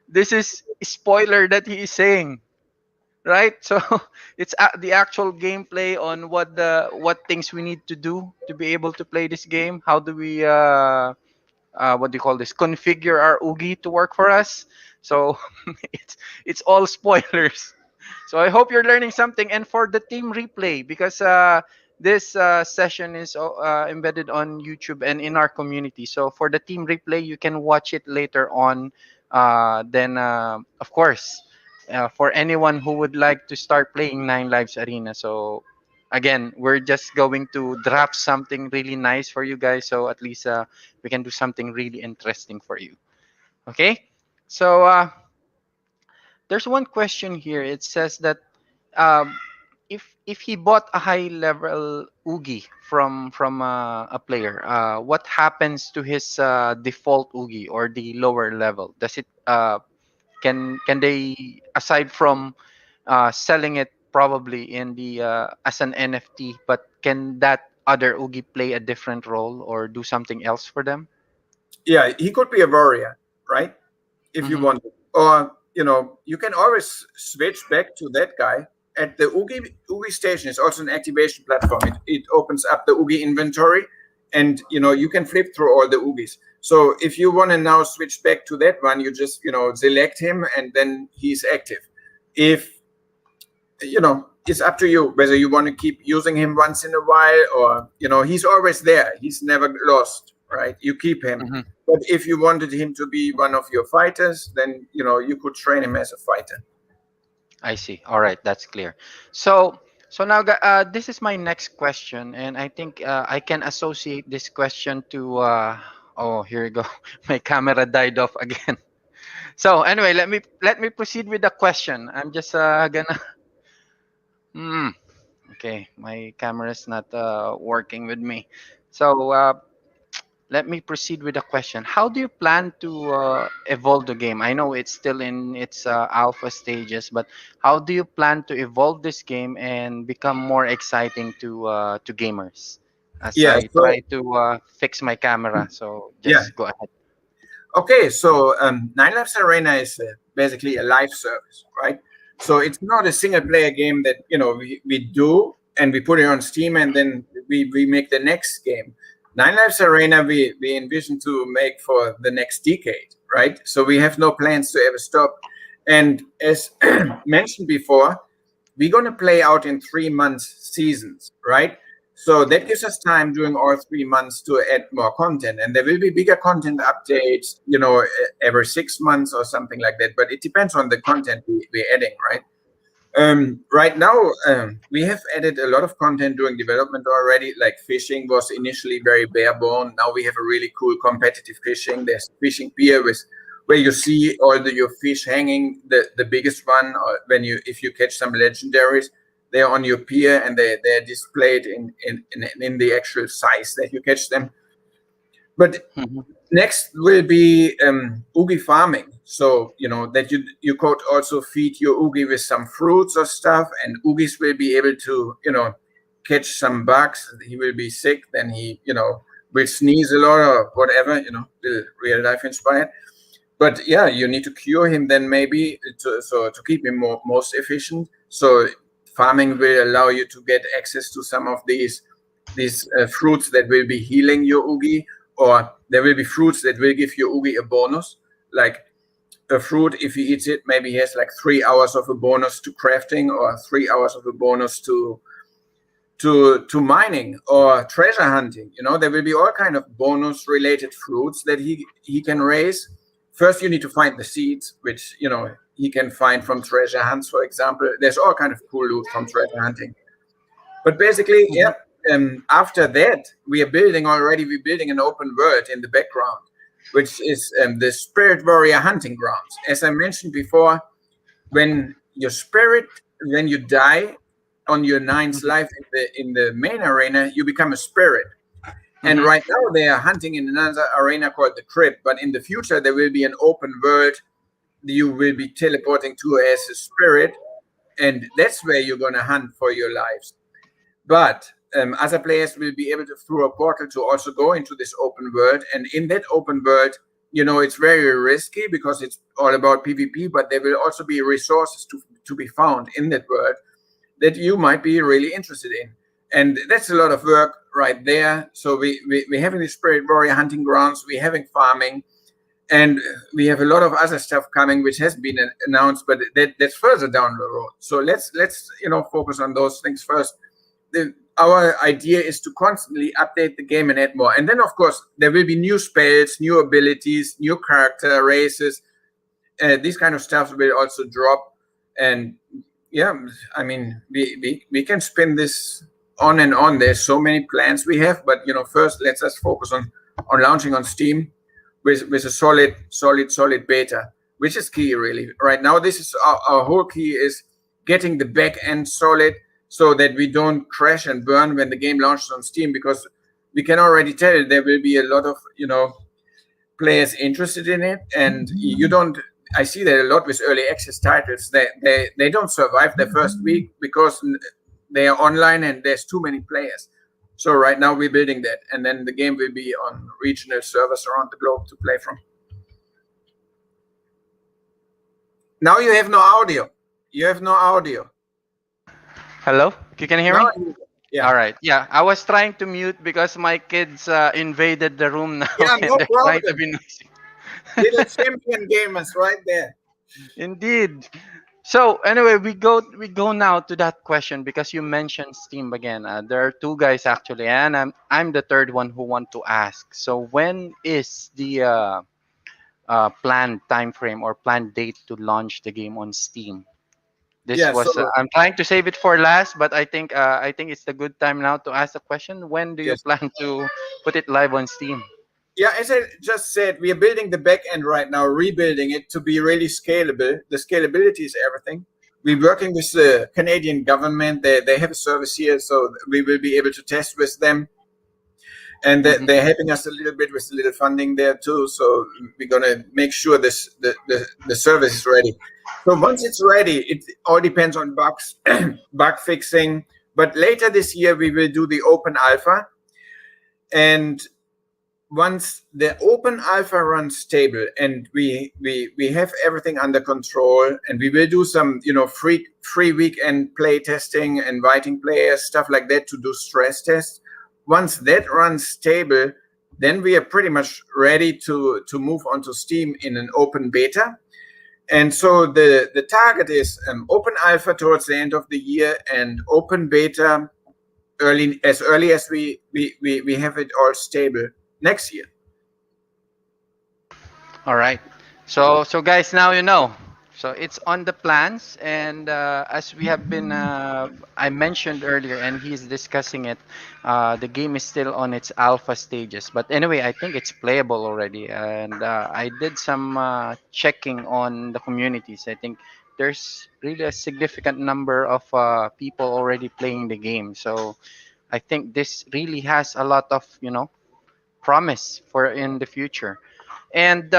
[SPEAKER 2] this is spoiler that he is saying, right? So it's the actual gameplay on what things we need to do to be able to play this game. How do we what do you call this? Configure our OOGY to work for us. So it's all spoilers. So I hope you're learning something. And for the team replay, because this session is embedded on YouTube and in our community. So for the team replay, you can watch it later on. Then, of course, for anyone who would like to start playing Nine Lives Arena. So again, we're just going to draft something really nice for you guys. So at least we can do something really interesting for you. Okay. So there's one question here. It says that um, if he bought a high level OOGY from a player, what happens to his default OOGY or the lower level? Does it can they, aside from selling it probably in the as an NFT, but can that other OOGY play a different role or do something else for them?
[SPEAKER 3] Yeah, he could be a warrior, right? If you
[SPEAKER 2] Mm-hmm.
[SPEAKER 3] want to. Or, you can always switch back to that guy. At the OOGY station is also an activation platform. It opens up the OOGY inventory and, you can flip through all the OOGYs. So if you want to now switch back to that one, you just, select him and then he's active. If it's up to you whether you want to keep using him once in a while or he's always there, he's never lost, right? You keep him.
[SPEAKER 2] Mm-hmm.
[SPEAKER 3] But if you wanted him to be one of your fighters, then you could train him as a fighter.
[SPEAKER 2] I see. All right, that's clear. So, so now, this is my next question, and I think I can associate this question to. Oh, here you go. My camera died off again. So anyway, let me proceed with the question. I'm just gonna. Hmm. Okay, my camera is not working with me. So let me proceed with the question. How do you plan to evolve the game? I know it's still in its alpha stages, but how do you plan to evolve this game and become more exciting to gamers? As
[SPEAKER 3] Yeah.
[SPEAKER 2] I
[SPEAKER 3] So
[SPEAKER 2] try to fix my camera, so
[SPEAKER 3] yeah.
[SPEAKER 2] just go ahead.
[SPEAKER 3] Okay. So Nine Lives Arena is basically a live service, right? So it's not a single player game that we do and we put it on Steam and then we make the next game. Nine Lives Arena we envision to make for the next decade, right? So we have no plans to ever stop. And as mentioned before, we're going to play out in 3 months seasons, right? So that gives us time during all 3 months to add more content. And there will be bigger content updates, every 6 months or something like that. But it depends on the content we're adding, right? Right now, we have added a lot of content during development already. Like fishing was initially very bare bone. Now we have a really cool competitive fishing. There's fishing pier with where you see all your fish hanging. The biggest one, or if you catch some legendaries, they're on your pier and they're displayed in the actual size that you catch them. But
[SPEAKER 2] Mhm.
[SPEAKER 3] next will be OOGY farming. So that you could also feed your OOGY with some fruits or stuff, and OOGYs will be able to catch some bugs. He will be sick, then he will sneeze a lot or whatever. Real life inspired. But yeah, you need to cure him then maybe to keep him most efficient. So farming will allow you to get access to some of these fruits that will be healing your oogie, or there will be fruits that will give your oogie a bonus. Like a fruit, if he eats it, maybe he has like 3 hours of a bonus to crafting, or 3 hours of a bonus to mining or treasure hunting. There will be all kind of bonus related fruits that he can raise. First, you need to find the seeds, which he can find from treasure hunts, for example. There's all kind of cool loot from treasure hunting. But basically,
[SPEAKER 2] Mhm.
[SPEAKER 3] after that, we're building an open world in the background, which is the Spirit Warrior hunting grounds. As I mentioned before, when you die on your ninth
[SPEAKER 2] Mhm.
[SPEAKER 3] life in the main arena, you become a spirit. And
[SPEAKER 2] Mhm.
[SPEAKER 3] right now they are hunting in another arena called the Crypt. But in the future, there will be an open world you will be teleporting to as a spirit, and that's where you're going to hunt for your lives. But other players will be able to, through a portal, to also go into this open world. And in that open world, it's very risky because it's all about PvP, but there will also be resources to be found in that world that you might be really interested in. And that's a lot of work right there. So we're having the Spirit Warrior hunting grounds, we're having farming, and we have a lot of other stuff coming which has been announced, but that's further down the road. So let's focus on those things first. Our idea is to constantly update the game and add more. And then, of course, there will be new spells, new abilities, new character races. These kind of stuff will also drop. And yeah, I mean, we can spin this on and on. There's so many plans we have, but first let's just focus on launching on Steam with a solid beta, which is key really. Right now, this is our whole key is getting the back end solid so that we don't crash and burn when the game launches on Steam, because we can already tell there will be a lot of players interested in it, and you don't. I see that a lot with early access titles. They don't survive their first week because they are online and there's too many players. So right now we're building that, and then the game will be on regional servers around the globe to play from. Now you have no audio. You have no audio.
[SPEAKER 2] Hello? You can hear
[SPEAKER 3] Now,
[SPEAKER 2] me?
[SPEAKER 3] yeah,
[SPEAKER 2] All right. Yeah, I was trying to mute because my kids invaded the room now
[SPEAKER 3] yeah,
[SPEAKER 2] and
[SPEAKER 3] no
[SPEAKER 2] they're trying to
[SPEAKER 3] problem.
[SPEAKER 2] be noisy.
[SPEAKER 3] Little champion gamers right there.
[SPEAKER 2] Indeed. So anyway, we go now to that question because you mentioned Steam again. There are two guys actually, and I'm the third one who want to ask. So when is the planned time frame or planned date to launch the game on Steam? This
[SPEAKER 3] Yeah, so
[SPEAKER 2] was I'm trying to save it for last, but I think it's a good time now to ask the question. When do you
[SPEAKER 3] yes.
[SPEAKER 2] plan to put it live on Steam?
[SPEAKER 3] Yeah, as I just said, we are building the back end right now, rebuilding it to be really scalable. The scalability is everything. We're working with the Canadian government. They have a service here, so we will be able to test with them. And
[SPEAKER 2] Hmm.
[SPEAKER 3] they're helping us a little bit with a little funding there too. So we're gonna make sure the service is ready. So once it's ready, it all depends on bugs, bug fixing. But later this year, we will do the open alpha, and once the open alpha runs stable and we have everything under control, and we will do some free weekend play testing, inviting players, stuff like that, to do stress tests. Once that runs stable, then we are pretty much ready to move onto Steam in an open beta. And so the target is open alpha towards the end of the year, and open beta early as we have it all stable next year.
[SPEAKER 2] All right. So guys, now you know. So it's on the plans, and as we have been, I mentioned earlier, and he's discussing it. The game is still on its alpha stages, but anyway, I think it's playable already, and I did some checking on the communities. I think there's really a significant number of people already playing the game. So I think this really has a lot of promise for in the future. And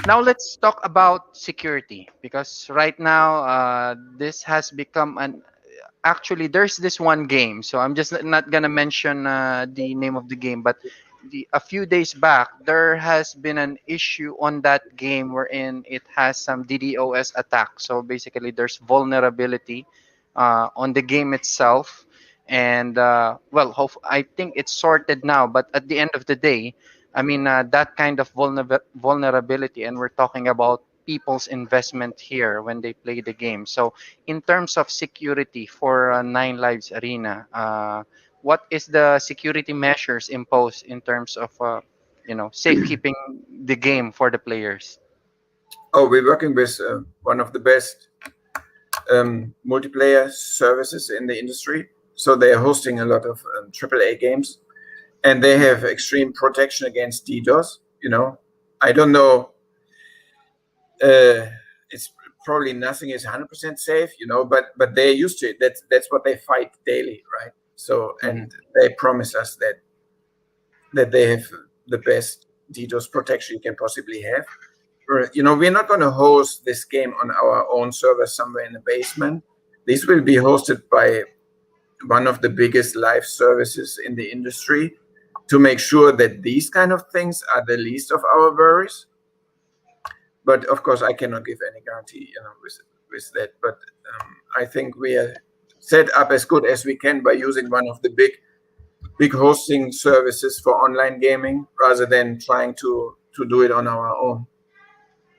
[SPEAKER 2] now let's talk about security, because right now this has become an actually there's this one game, so I'm just not gonna mention the name of the game, but a few days back there has been an issue on that game wherein it has some DDoS attack. So basically there's vulnerability on the game itself. And well, I think it's sorted now. But at the end of the day, I mean, that kind of vulnerability, and we're talking about people's investment here when they play the game. So, in terms of security for Nine Lives Arena, what is the security measures imposed in terms of safekeeping the game for the players?
[SPEAKER 3] Oh, we're working with one of the best multiplayer services in the industry. So they are hosting a lot of AAA games, and they have extreme protection against DDoS. I don't know. It's probably nothing is 100% safe, but they're used to it. That's what they fight daily, right? So,
[SPEAKER 2] Mhm.
[SPEAKER 3] and they promise us that they have the best DDoS protection you can possibly have. We're not going to host this game on our own server somewhere in the basement. This will be hosted by one of the biggest live services in the industry to make sure that these kind of things are the least of our worries. But of course, I cannot give any guarantee, with that. But I think we are set up as good as we can by using one of the big hosting services for online gaming rather than trying to do it on our own.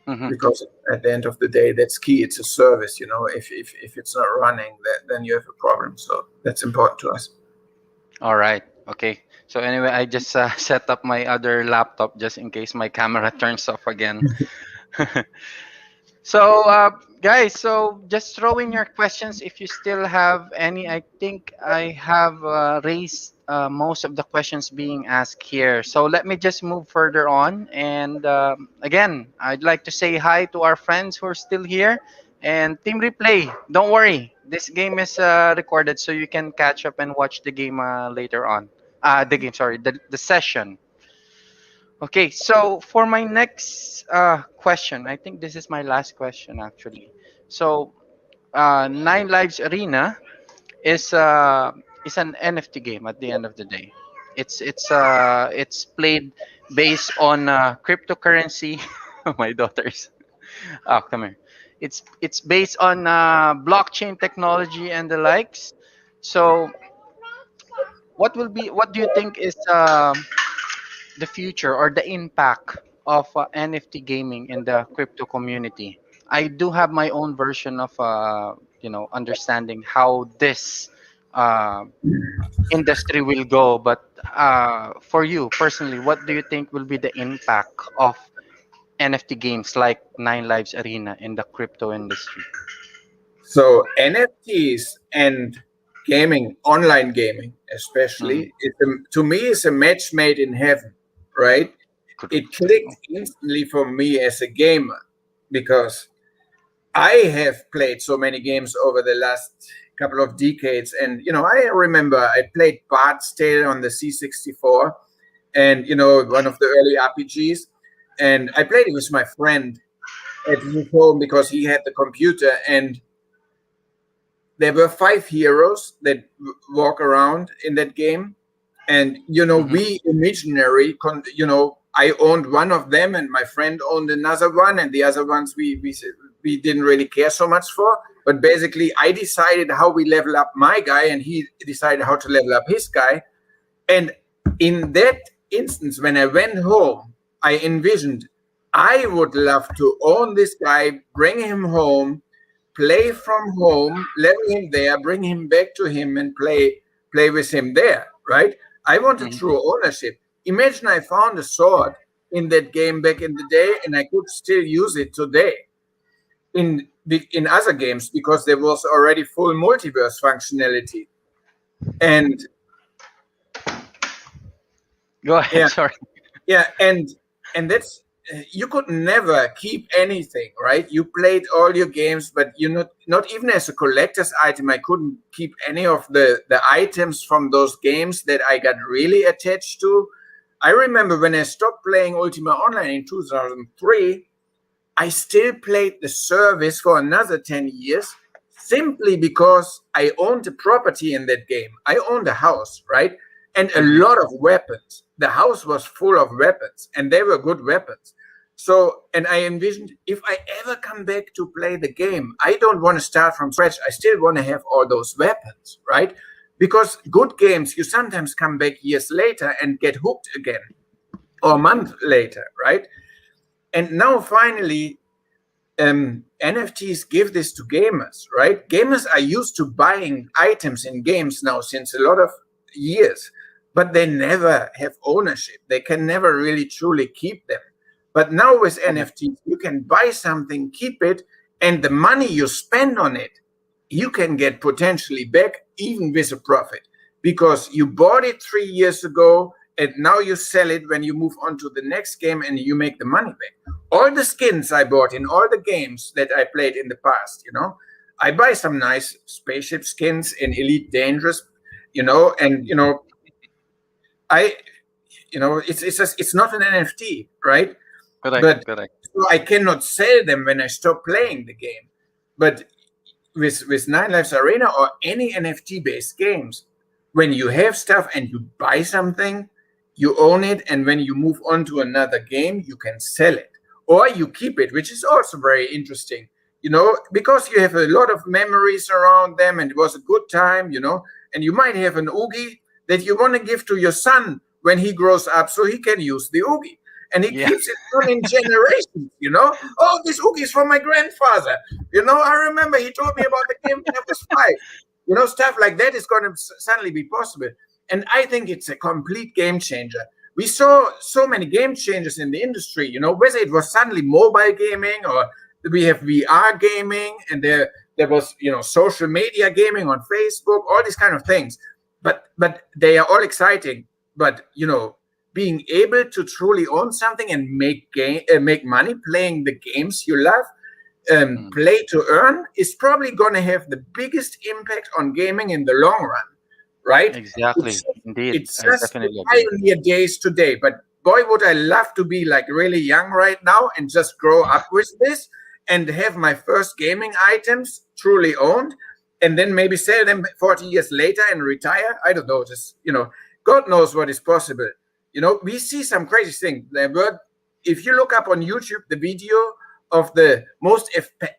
[SPEAKER 2] Mhm.
[SPEAKER 3] Because at the end of the day, that's key. It's a service, if it's not running, then you have a problem. So that's important to us.
[SPEAKER 2] All right. Okay. So anyway, I just set up my other laptop just in case my camera turns off again. So, guys, so just throw in your questions if you still have any. I think I have raised most of the questions being asked here. So let me just move further on. And again, I'd like to say hi to our friends who are still here. And Team Replay, don't worry. This game is recorded, so you can catch up and watch the game later on. The session. Okay, so for my next question, I think this is my last question actually. So, Nine Lives Arena is is an NFT game at the end of the day. It's played based on cryptocurrency. My daughters. Oh, come here. It's based on blockchain technology and the likes. So, what do you think is the future or the impact of NFT gaming in the crypto community? I do have my own version of understanding how this uh, industry will go. But for you personally, what do you think will be the impact of NFT games like Nine Lives Arena in the crypto industry?
[SPEAKER 3] So NFTs and gaming, online gaming
[SPEAKER 2] Mm,
[SPEAKER 3] especially, to me is a match made in heaven, right?
[SPEAKER 2] correct.
[SPEAKER 3] It clicked instantly for me as a gamer because I have played so many games over the last couple of decades, and I remember I played Bard's Tale on the C64, and one of the early RPGs, and I played it with my friend at his home because he had the computer, and there were 5 heroes that walk around in that game, and
[SPEAKER 2] Hmm.
[SPEAKER 3] we imaginary I owned one of them and my friend owned another one, and the other ones we didn't really care so much for. But basically I decided how we level up my guy, and he decided how to level up his guy. And in that instance, when I went home, I envisioned I would love to own this guy, bring him home, play from home, level him there, bring him back to him, and play with him there. Right? I wanted
[SPEAKER 2] Hmm.
[SPEAKER 3] true ownership. Imagine I found a sword in that game back in the day, and I could still use it today in other games because there was already full multiverse functionality. And
[SPEAKER 2] Go ahead.
[SPEAKER 3] yeah,
[SPEAKER 2] Sorry.
[SPEAKER 3] yeah, and that's you could never keep anything, right? You played all your games, but you not even as a collector's item. I couldn't keep any of the items from those games that I got really attached to. I remember when I stopped playing Ultima Online in 2003, I still played the service for another 10 years simply because I owned a property in that game. I owned a house, right? And a
[SPEAKER 2] Hmm.
[SPEAKER 3] lot of weapons. The house was full of weapons, and they were good weapons. So, and I envisioned if I ever come back to play the game, I don't want to start from scratch. I still want to have all those weapons, right? Because good games, you sometimes come back years later and get hooked again, or a month later, right? And now finally, NFTs give this to gamers, right? Gamers are used to buying items in games now since a lot of years, but they never have ownership. They can never really truly keep them. But now with NFTs, you can buy something, keep it, and the money you spend on it, you can get potentially back even with a profit because you bought it 3 years ago and now you sell it when you move on to the next game and you make the money back. All the skins I bought in all the games that I played in the past, I buy some nice spaceship skins in Elite Dangerous, and it's not an NFT, right?
[SPEAKER 2] Correct.
[SPEAKER 3] So I cannot sell them when I stop playing the game. But with Nine Lives Arena or any NFT based games, when you have stuff and you buy something, you own it, and when you move on to another game, you can sell it or you keep it, which is also very interesting, because you have a lot of memories around them and it was a good time, and you might have an OOOGY that you want to give to your son when he grows up so he can use the OOOGY. And he keeps it on in generations, Oh, this OOOGY is from my grandfather. I remember he told me about the game when I was 5. Stuff like that is going to suddenly be possible. And I think it's a complete game changer. We saw so many game changers in the industry, whether it was suddenly mobile gaming or we have VR gaming and there was, social media gaming on Facebook, all these kind of things. But they are all exciting. But, being able to truly own something and make money playing the games you love, play to earn, is probably going to have the biggest impact on gaming in the long run, right?
[SPEAKER 2] Exactly. Indeed.
[SPEAKER 3] It's just the pioneer days today. But boy, would I love to be like really young right now and just grow up with this and have my first gaming items truly owned and then maybe sell them 40 years later and retire. I don't know. Just, God knows what is possible. We see some crazy things. If you look up on YouTube the video of the most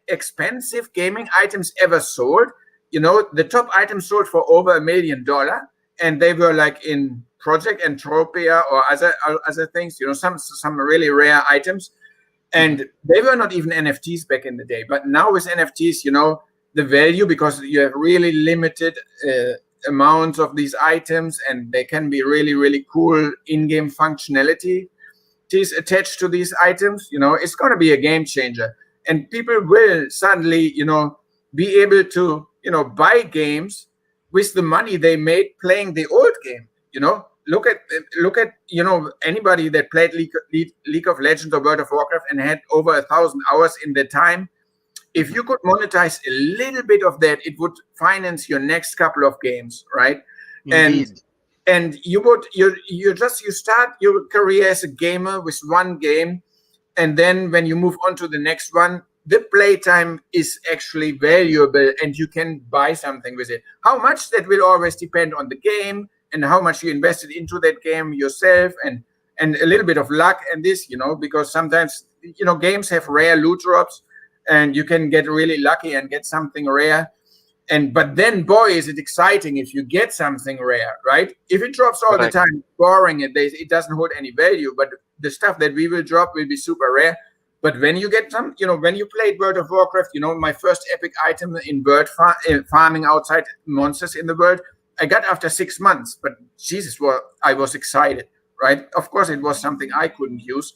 [SPEAKER 3] expensive gaming items ever sold, the top items sold for over $1 million, and they were like in Project Entropia or other things, some really rare items, and they were not even NFTs back in the day. But now with NFTs, the value, because you have really limited amounts of these items and they can be really, really cool in-game functionality attached to these items, it's going to be a game changer. And people will suddenly, be able to, buy games with the money they made playing the old game. Look at anybody that played League of Legends or World of Warcraft and had over 1,000 hours in their time. If you could monetize a little bit of that, it would finance your next couple of games, right?
[SPEAKER 2] Indeed.
[SPEAKER 3] And you start your career as a gamer with one game, and then when you move on to the next one, the playtime is actually valuable and you can buy something with it. How much, that will always depend on the game and how much you invested into that game yourself, and a little bit of luck and this, because sometimes, games have rare loot drops and you can get really lucky and get something rare. But then, boy, is it exciting if you get something rare, right? If it drops all the time, boring, it doesn't hold any value. But the stuff that we will drop will be super rare. But when you get some, when you played World of Warcraft, my first epic item in bird farming outside monsters in the world, I got after 6 months. But Jesus, I was excited, right? Of course, it was something I couldn't use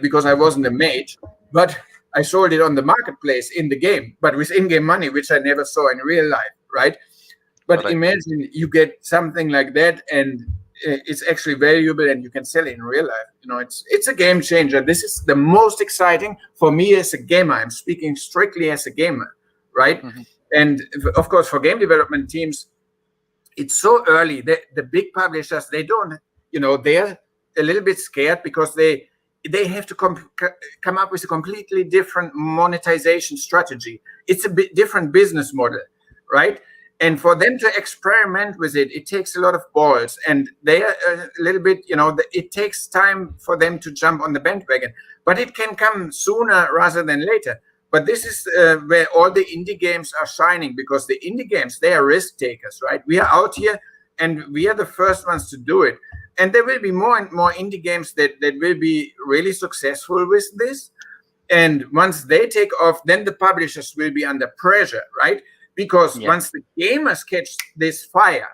[SPEAKER 3] because I wasn't a mage. But I sold it on the marketplace in the game, but with in-game money, which I never saw in real life, right? But imagine you get something like that and it's actually valuable and you can sell it in real life. It's a game changer. This is the most exciting for me as a gamer. I'm speaking strictly as a gamer, right? Mm-hmm. And of course, for game development teams, it's so early. The big publishers, they don't, they're a little bit scared because they have to come up with a completely different monetization strategy. It's a bit different business model, right? And for them to experiment with it, it takes a lot of balls. And they are a little bit, it takes time for them to jump on the bandwagon. but it can come sooner rather than later. But this is where all the indie games are shining, because the indie games, they are risk takers, right? We are out here and we are the first ones to do it. And there will be more and more indie games that will be really successful with this. And once they take off, then the publishers will be under pressure, right? Because
[SPEAKER 2] Yeah,
[SPEAKER 3] once the gamers catch this fire,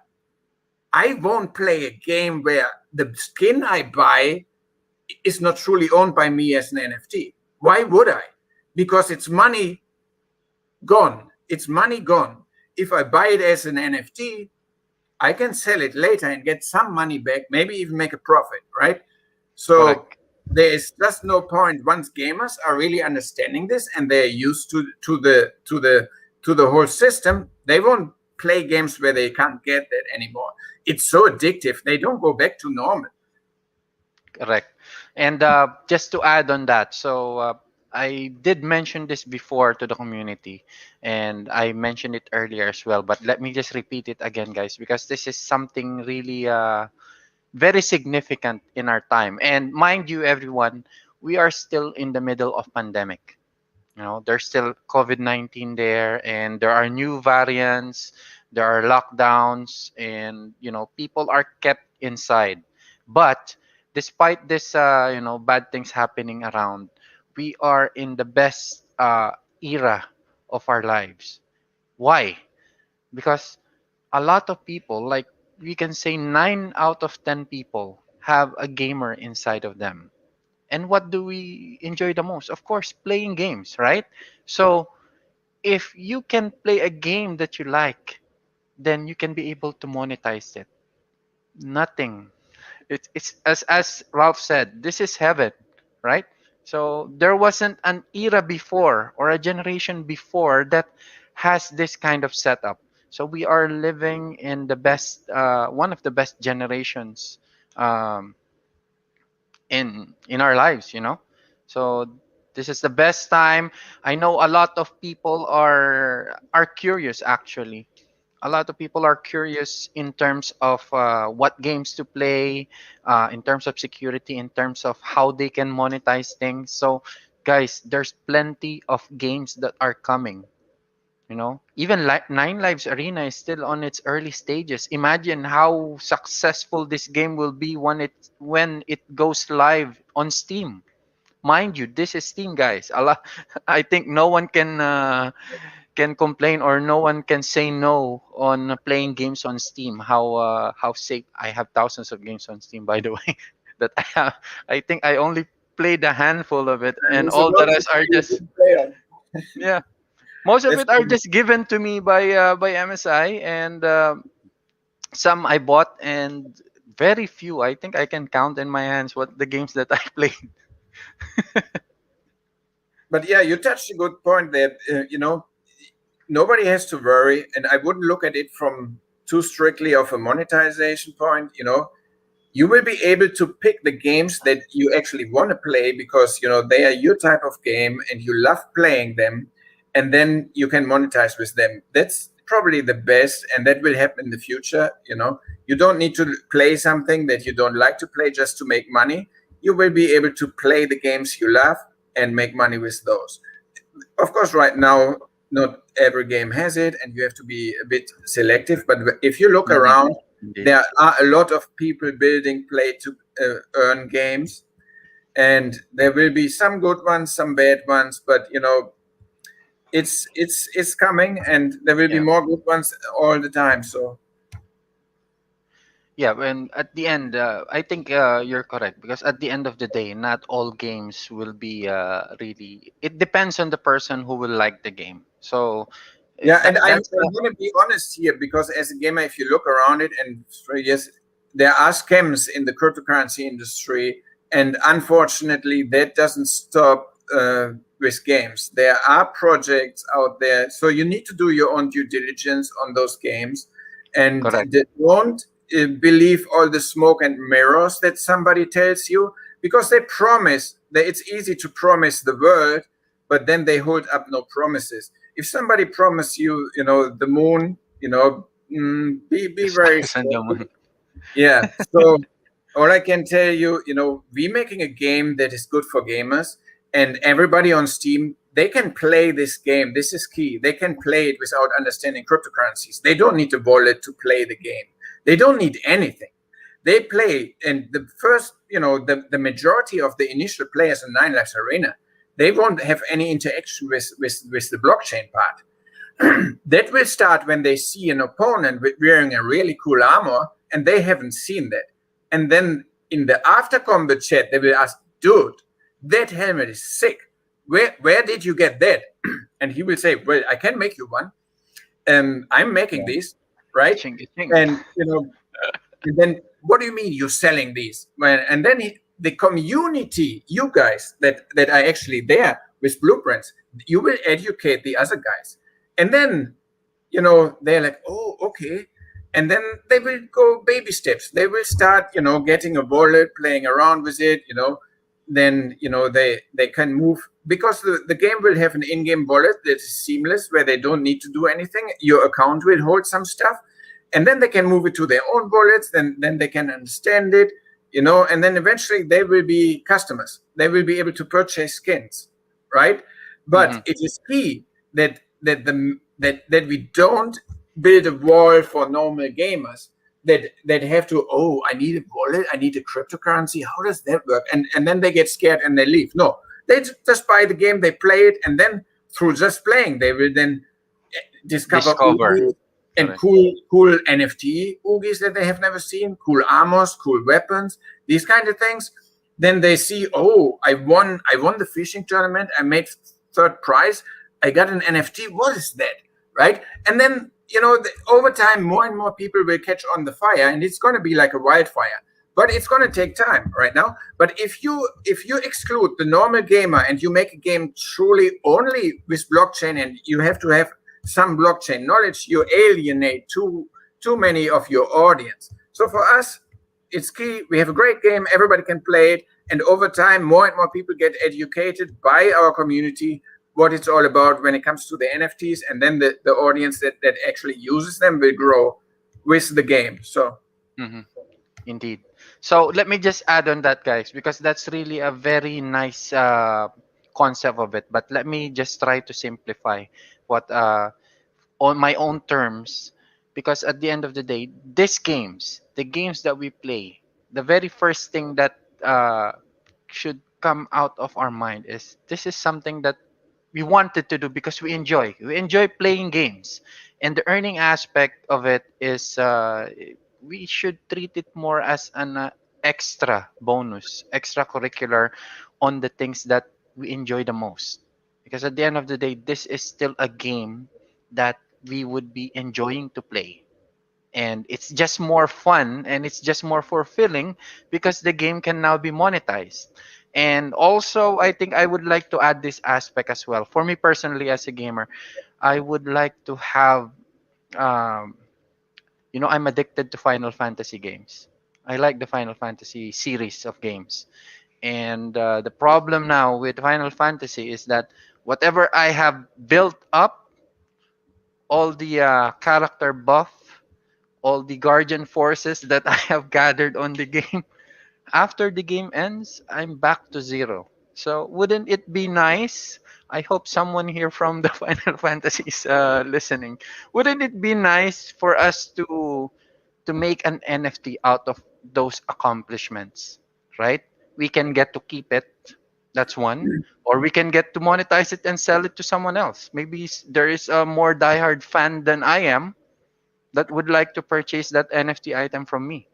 [SPEAKER 3] I won't play a game where the skin I buy is not truly owned by me as an NFT. Why would I? Because it's money gone. It's money gone. If I buy it as an NFT, I can sell it later and get some money back, maybe even make a profit, right? So
[SPEAKER 2] correct.
[SPEAKER 3] there is just no point. Once gamers are really understanding this and they're used to the whole system, they won't play games where they can't get that anymore. It's so addictive. They don't go back to normal.
[SPEAKER 2] Correct. And just to add on that, so I did mention this before to the community, and I mentioned it earlier as well. But let me just repeat it again, guys, because this is something really very significant in our time. And mind you, everyone, we are still in the middle of pandemic. There's still COVID-19 there, and there are new variants, there are lockdowns, and people are kept inside. But despite this bad things happening around, we are in the best era of our lives. Why? Because a lot of people, like we can say 9 out of 10 people, have a gamer inside of them. And what do we enjoy the most? Of course, playing games, right? So if you can play a game that you like, then you can be able to monetize it. Nothing. It's as Ralph said, this is heaven, right? So there wasn't an era before or a generation before that has this kind of setup. So we are living in the best, one of the best generations um, in our lives. So this is the best time. I know a lot of people are curious, actually. A lot of people are curious in terms of what games to play, in terms of security, in terms of how they can monetize things. So guys, there's plenty of games that are coming. Even Nine Lives Arena is still on its early stages. Imagine how successful this game will be when it goes live on Steam. Mind you, this is Steam, guys. I think no one can complain, or no one can say no on playing games on Steam. How safe. I have thousands of games on Steam, by the way, that I have. I think I only played a handful of it,
[SPEAKER 3] And
[SPEAKER 2] and
[SPEAKER 3] you're
[SPEAKER 2] all the
[SPEAKER 3] supposed to
[SPEAKER 2] rest are
[SPEAKER 3] be a
[SPEAKER 2] just,
[SPEAKER 3] good player.
[SPEAKER 2] yeah. Most of
[SPEAKER 3] That's
[SPEAKER 2] it are just given to me by MSI, and some I bought, and very few. I think I can count in my hands what the games that I played.
[SPEAKER 3] But yeah, you touched a good point that nobody has to worry, and I wouldn't look at it from too strictly of a monetization point. You will be able to pick the games that you actually want to play, because they are your type of game and you love playing them, and then you can monetize with them. That's probably the best, and that will happen in the future. You don't need to play something that you don't like to play just to make money. You will be able to play the games you love and make money with those. Of course, right now not every game has it, and you have to be a bit selective. But if you look
[SPEAKER 2] Mhm.
[SPEAKER 3] around,
[SPEAKER 2] Indeed.
[SPEAKER 3] there are a lot of people building play to earn games, and there will be some good ones, some bad ones, but it's coming, and there will be
[SPEAKER 2] Yeah.
[SPEAKER 3] more good ones all the time. So
[SPEAKER 2] Yeah, and at the end, I think you're correct, because at the end of the day, not all games will be really. It depends on the person who will like the game. So
[SPEAKER 3] yeah, and I
[SPEAKER 2] that's
[SPEAKER 3] want to be honest here, because as a gamer, if you look around it, and yes, there are scams in the cryptocurrency industry, and unfortunately, that doesn't stop with games. There are projects out there, so you need to do your own due diligence on those games, and
[SPEAKER 2] correct.
[SPEAKER 3] don't believe all the smoke and mirrors that somebody tells you, because they promise that it's easy to promise the world, but then they hold up no promises. If somebody promise you, the moon, be
[SPEAKER 2] The
[SPEAKER 3] very
[SPEAKER 2] stars and the
[SPEAKER 3] careful.
[SPEAKER 2] moon.
[SPEAKER 3] Yeah. So all I can tell you, we making a game that is good for gamers, and everybody on Steam, they can play this game. This is key. They can play it without understanding cryptocurrencies. They don't need a wallet to play the game. They don't need anything. They play, and the first, the majority of the initial players in Nine Lives Arena, they won't have any interaction with the blockchain part. That will start when they see an opponent wearing a really cool armor, and they haven't seen that. And then in the after combat chat, they will ask, dude, that helmet is sick. Where did you get that? And he will say, well, I can make you one. I'm making these, right?
[SPEAKER 2] Ching, ching.
[SPEAKER 3] And and then what do you mean you're selling these? And then the community, you guys that are actually there with blueprints, you will educate the other guys. And then, they're like, oh, okay. And then they will go baby steps. They will start, getting a wallet, playing around with it, then, they can move, because the game will have an in-game wallet that is seamless, where they don't need to do anything. Your account will hold some stuff, and then they can move it to their own wallets. Then they can understand it, and then eventually they will be customers. They will be able to purchase skins, right? But it is key that we don't build a wall for normal gamers that have to, I need a wallet, I need a cryptocurrency. How does that work? And then they get scared and they leave. No, they just buy the game, they play it, and then through just playing, they will then discover OOGY and cool NFT OOGYs that they have never seen, cool armors, cool weapons, these kind of things. Then they see, I won the fishing tournament, I made third prize, I got an NFT. What is that, right? And then over time, more and more people will catch on the fire, and it's going to be like a wildfire. But it's going to take time right now. But if you exclude the normal gamer and you make a game truly only with blockchain, and you have to have some blockchain knowledge, you alienate too many of your audience. So for us, it's key. We have a great game. Everybody can play it. And over time, more and more people get educated by our community what it's all about when it comes to the NFTs, and then the audience that actually uses them will grow with the game. So
[SPEAKER 2] Indeed. So let me just add on that, guys, because that's really a very nice concept of it. But let me just try to simplify what on my own terms, because at the end of the day, the games that we play, the very first thing that should come out of our mind is, this is something that we wanted to do because we enjoy playing games, and the earning aspect of it is we should treat it more as an extra bonus, extracurricular on the things that we enjoy the most, because at the end of the day, this is still a game that we would be enjoying to play, and it's just more fun and it's just more fulfilling because the game can now be monetized. And also, I think I would like to add this aspect as well. For me personally, as a gamer, I would like to have, I'm addicted to Final Fantasy games. I like the Final Fantasy series of games. And the problem now with Final Fantasy is that whatever I have built up, all the character buff, all the guardian forces that I have gathered on the game, after the game ends, I'm back to zero. So wouldn't it be nice? I hope someone here from the Final Fantasy is listening. Wouldn't it be nice for us to make an NFT out of those accomplishments, right? We can get to keep it. That's one. Or we can get to monetize it and sell it to someone else. Maybe there is a more diehard fan than I am that would like to purchase that NFT item from me,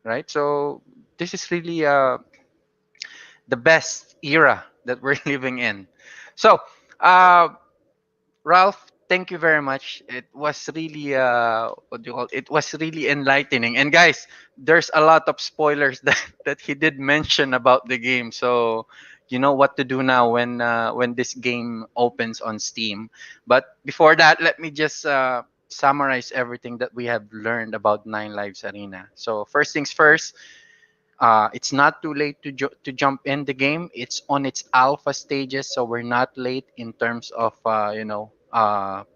[SPEAKER 2] right? So this is really the best era that we're living in. So, uh, Ralph, thank you very much. It was really what do you call it? It was really enlightening. And guys, there's a lot of spoilers that he did mention about the game. So you know what to do now when this game opens on Steam. But before that, let me just summarize everything that we have learned about Nine Lives Arena. So first things first, it's not too late to jump in the game. It's on its alpha stages, so we're not late in terms of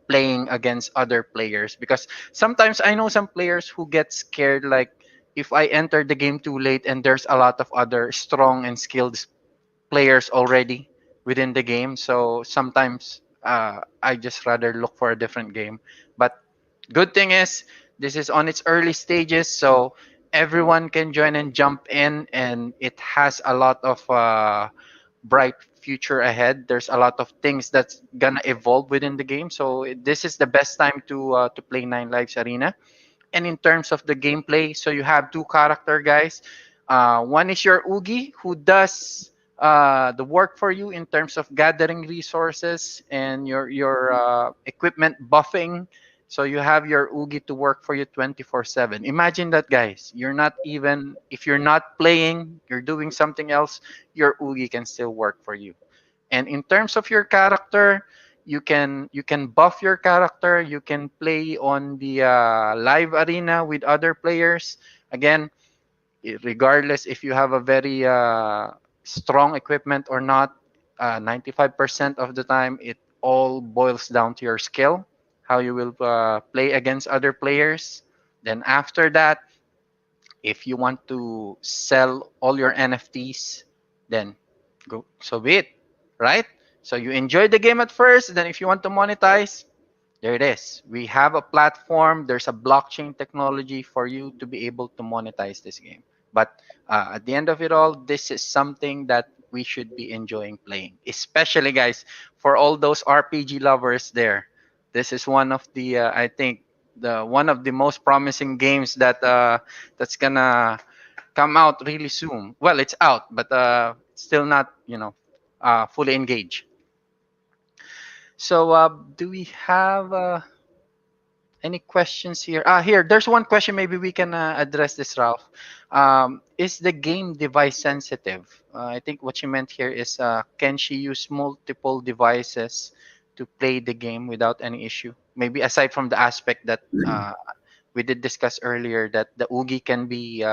[SPEAKER 2] playing against other players. Because sometimes I know some players who get scared, like if I enter the game too late and there's a lot of other strong and skilled players already, within the game. So sometimes I just rather look for a different game. But good thing is this is on its early stages, so everyone can join and jump in, and it has a lot of bright future ahead. There's a lot of things that's gonna evolve within the game. So this is the best time to play Nine Lives Arena. And in terms of the gameplay, so you have two character guys. One is your Oogie, who does the work for you in terms of gathering resources and your equipment buffing. So you have your Oogie to work for you 24/7. Imagine that, guys. You're not even if you're not playing, you're doing something else. Your Oogie can still work for you. And in terms of your character, you can buff your character. You can play on the live arena with other players. Again, regardless if you have a very strong equipment or not, 95% of the time it all boils down to your skill, how you will play against other players. Then after that, if you want to sell all your NFTs, then go so be it, right? So you enjoy the game at first, then if you want to monetize, there it is. We have a platform. There's a blockchain technology for you to be able to monetize this game. But at the end of it all, this is something that we should be enjoying playing, especially guys for all those RPG lovers there. This is one of the I think the one of the most promising games that's gonna come out really soon. Well, it's out, but still not fully engaged. So do we have any questions here? Here, there's one question. Maybe we can address this, Ralph. Is the game device sensitive? I think what she meant here is, can she use multiple devices to play the game without any issue? Maybe aside from the aspect that we did discuss earlier, that the OOGY can be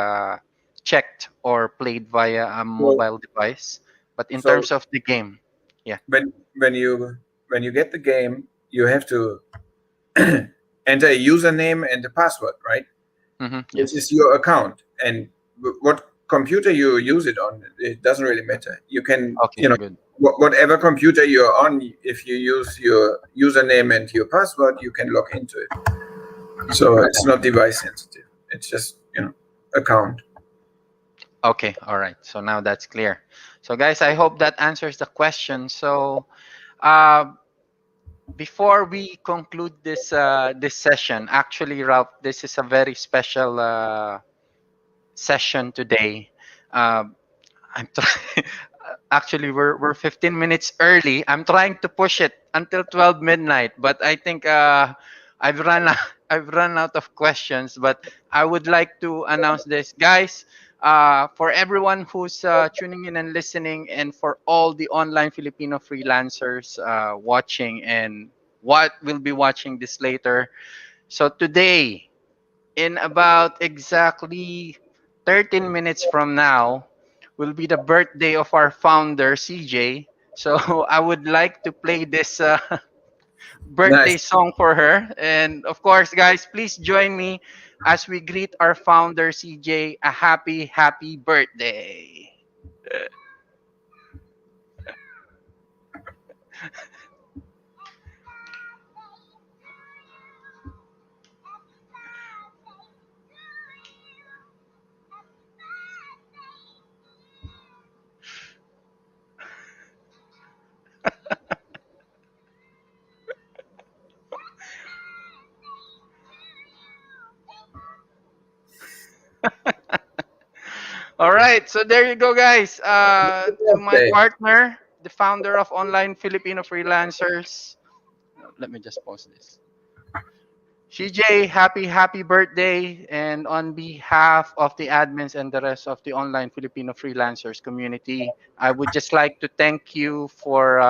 [SPEAKER 2] checked or played via a
[SPEAKER 3] So,
[SPEAKER 2] mobile device. But in
[SPEAKER 3] so
[SPEAKER 2] terms of the game, yeah.
[SPEAKER 3] when you get the game, you have to enter a username and a password, right? This
[SPEAKER 2] Yes.
[SPEAKER 3] is your account, and what computer you use it on, it doesn't really matter. You can,
[SPEAKER 2] Okay, good.
[SPEAKER 3] whatever computer you're on, if you use your username and your password, you can log into it. So it's not device sensitive. It's just account.
[SPEAKER 2] Okay, all right. So now that's clear. So guys, I hope that answers the question. So uh, before we conclude this session, actually, Ralph, this is a very special session today. Uh, I'm trying. Actually, we're 15 minutes early. I'm trying to push it until 12 midnight, but I think I've run I've run out of questions. But I would like to announce this, guys. For everyone who's tuning in and listening, and for all the online Filipino freelancers watching and what will be watching this later. So today, in about exactly 13 minutes from now, will be the birthday of our founder, CJ. So I would like to play this birthday
[SPEAKER 3] Nice.
[SPEAKER 2] song for her. And of course, guys, please join me as we greet our founder, CJ, a happy, happy birthday. All right, so there you go, guys. To my
[SPEAKER 3] Birthday.
[SPEAKER 2] partner, the founder of Online Filipino Freelancers. Let me just pause this. CJ, happy birthday! And on behalf of the admins and the rest of the online Filipino freelancers community, I would just like to thank you for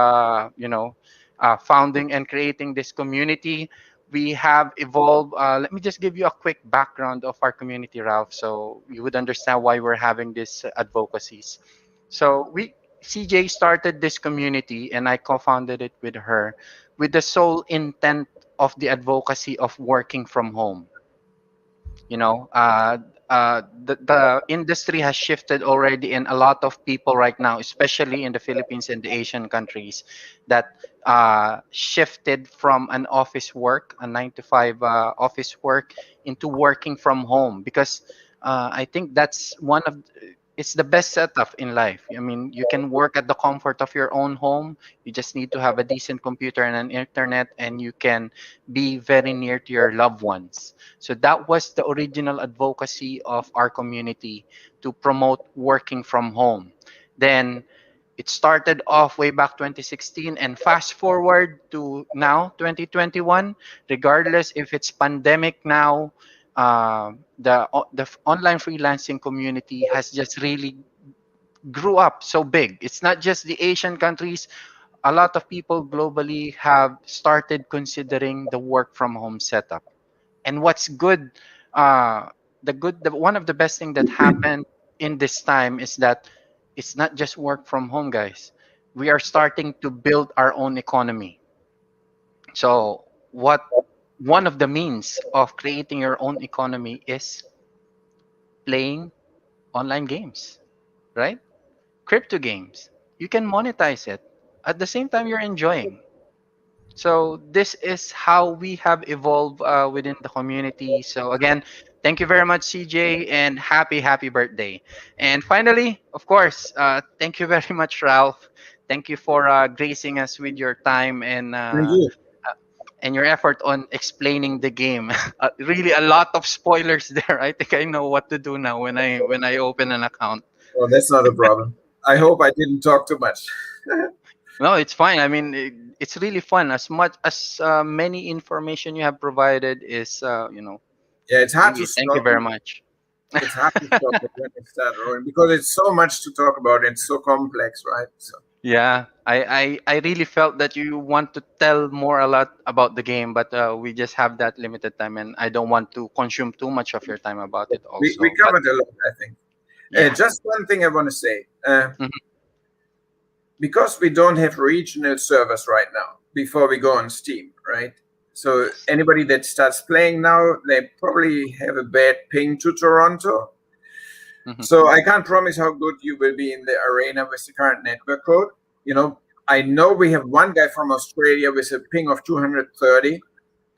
[SPEAKER 2] founding and creating this community. We have evolved. Let me just give you a quick background of our community, Ralph, so you would understand why we're having these advocacies. So we CJ started this community, and I co-founded it with her, with the sole intent of the advocacy of working from home. You know, the industry has shifted already, and a lot of people right now, especially in the Philippines and the Asian countries, that shifted from an office work, a 9 to 5 office work, into working from home, because I think that's one of it's the best setup in life. I mean, you can work at the comfort of your own home. You just need to have a decent computer and an internet, and you can be very near to your loved ones. So that was the original advocacy of our community, to promote working from home. Then it started off way back 2016, and fast forward to now 2021. Regardless if it's pandemic now, the online freelancing community has just really grew up so big. It's not just the Asian countries. A lot of people globally have started considering the work from home setup. And what's good, one of the best thing that happened in this time is that it's not just work from home, guys. We are starting to build our own economy. So what one of the means of creating your own economy is playing online games, right? Crypto games. You can monetize it at the same time you're enjoying. So this is how we have evolved within the community. So again, thank you very much, CJ, and happy birthday. And finally, of course, thank you very much, Ralph. Thank you for gracing us with your time
[SPEAKER 3] Thank you.
[SPEAKER 2] and your effort on explaining the game. Really, a lot of spoilers there. I think I know what to do now when I open an account.
[SPEAKER 3] Well, that's not a problem. I hope I didn't talk too much.
[SPEAKER 2] No, it's fine. I mean, it's really fun. As much as many information you have provided is,
[SPEAKER 3] Yeah, it's hard to
[SPEAKER 2] really, thank you
[SPEAKER 3] stop.
[SPEAKER 2] very much.
[SPEAKER 3] It's hard to stop it when you start rolling because it's so much to talk about. It's so complex, right? So
[SPEAKER 2] Yeah, I really felt that you want to tell more a lot about the game, but we just have that limited time, and I don't want to consume too much of your time about it
[SPEAKER 3] we
[SPEAKER 2] also. But
[SPEAKER 3] covered a lot, I think.
[SPEAKER 2] yeah.
[SPEAKER 3] Just one thing I want to say.
[SPEAKER 2] Mhm.
[SPEAKER 3] Because we don't have regional servers right now before we go on Steam, right? So
[SPEAKER 2] Yes.
[SPEAKER 3] anybody that starts playing now, they probably have a bad ping to Toronto.
[SPEAKER 2] Mhm.
[SPEAKER 3] So I can't promise how good you will be in the arena with the current network code. I know we have one guy from Australia with a ping of 230,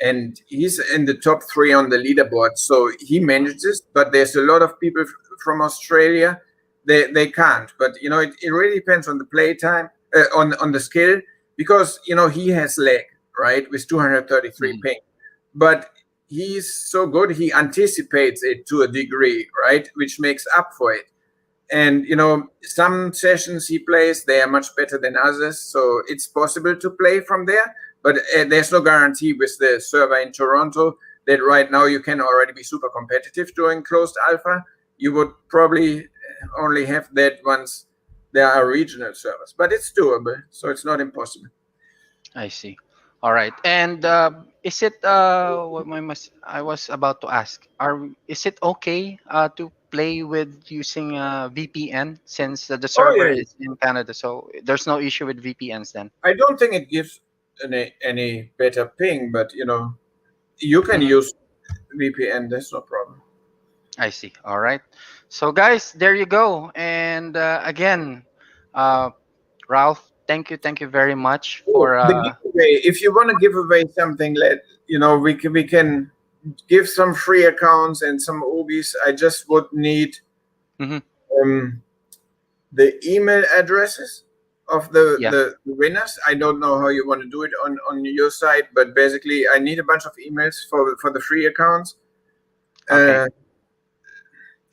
[SPEAKER 3] and he's in the top 3 on the leaderboard. So he manages, but there's a lot of people from Australia. They can't. But it really depends on the play time, on the skill, because he has lag, right, with 233
[SPEAKER 2] Mhm.
[SPEAKER 3] ping. But he's so good, he anticipates it to a degree, right, which makes up for it. And some sessions he plays, they are much better than others, so it's possible to play from there. But there's no guarantee with the server in Toronto that right now you can already be super competitive during closed alpha. You would probably only have that once there are regional servers, but it's doable, so it's not impossible.
[SPEAKER 2] I see. All right. And is it I was about to ask? Is it okay to play with using VPN, since the
[SPEAKER 3] Oh
[SPEAKER 2] server
[SPEAKER 3] yeah,
[SPEAKER 2] is in Canada? So there's no issue with VPNs then.
[SPEAKER 3] I don't think it gives any better ping, but you can
[SPEAKER 2] Mhm.
[SPEAKER 3] use VPN. That's no problem.
[SPEAKER 2] I see. All right. So guys, there you go. And again, uh, Ralph, thank you very much
[SPEAKER 3] Oh,
[SPEAKER 2] for.
[SPEAKER 3] the giveaway. If you want to give away something, we can give some free accounts and some OOGYs. I just would need
[SPEAKER 2] Mhm.
[SPEAKER 3] um, the email addresses of the,
[SPEAKER 2] Yeah.
[SPEAKER 3] the winners. I don't know how you want to do it on your side, but basically, I need a bunch of emails for the free accounts,
[SPEAKER 2] Okay.
[SPEAKER 3] uh,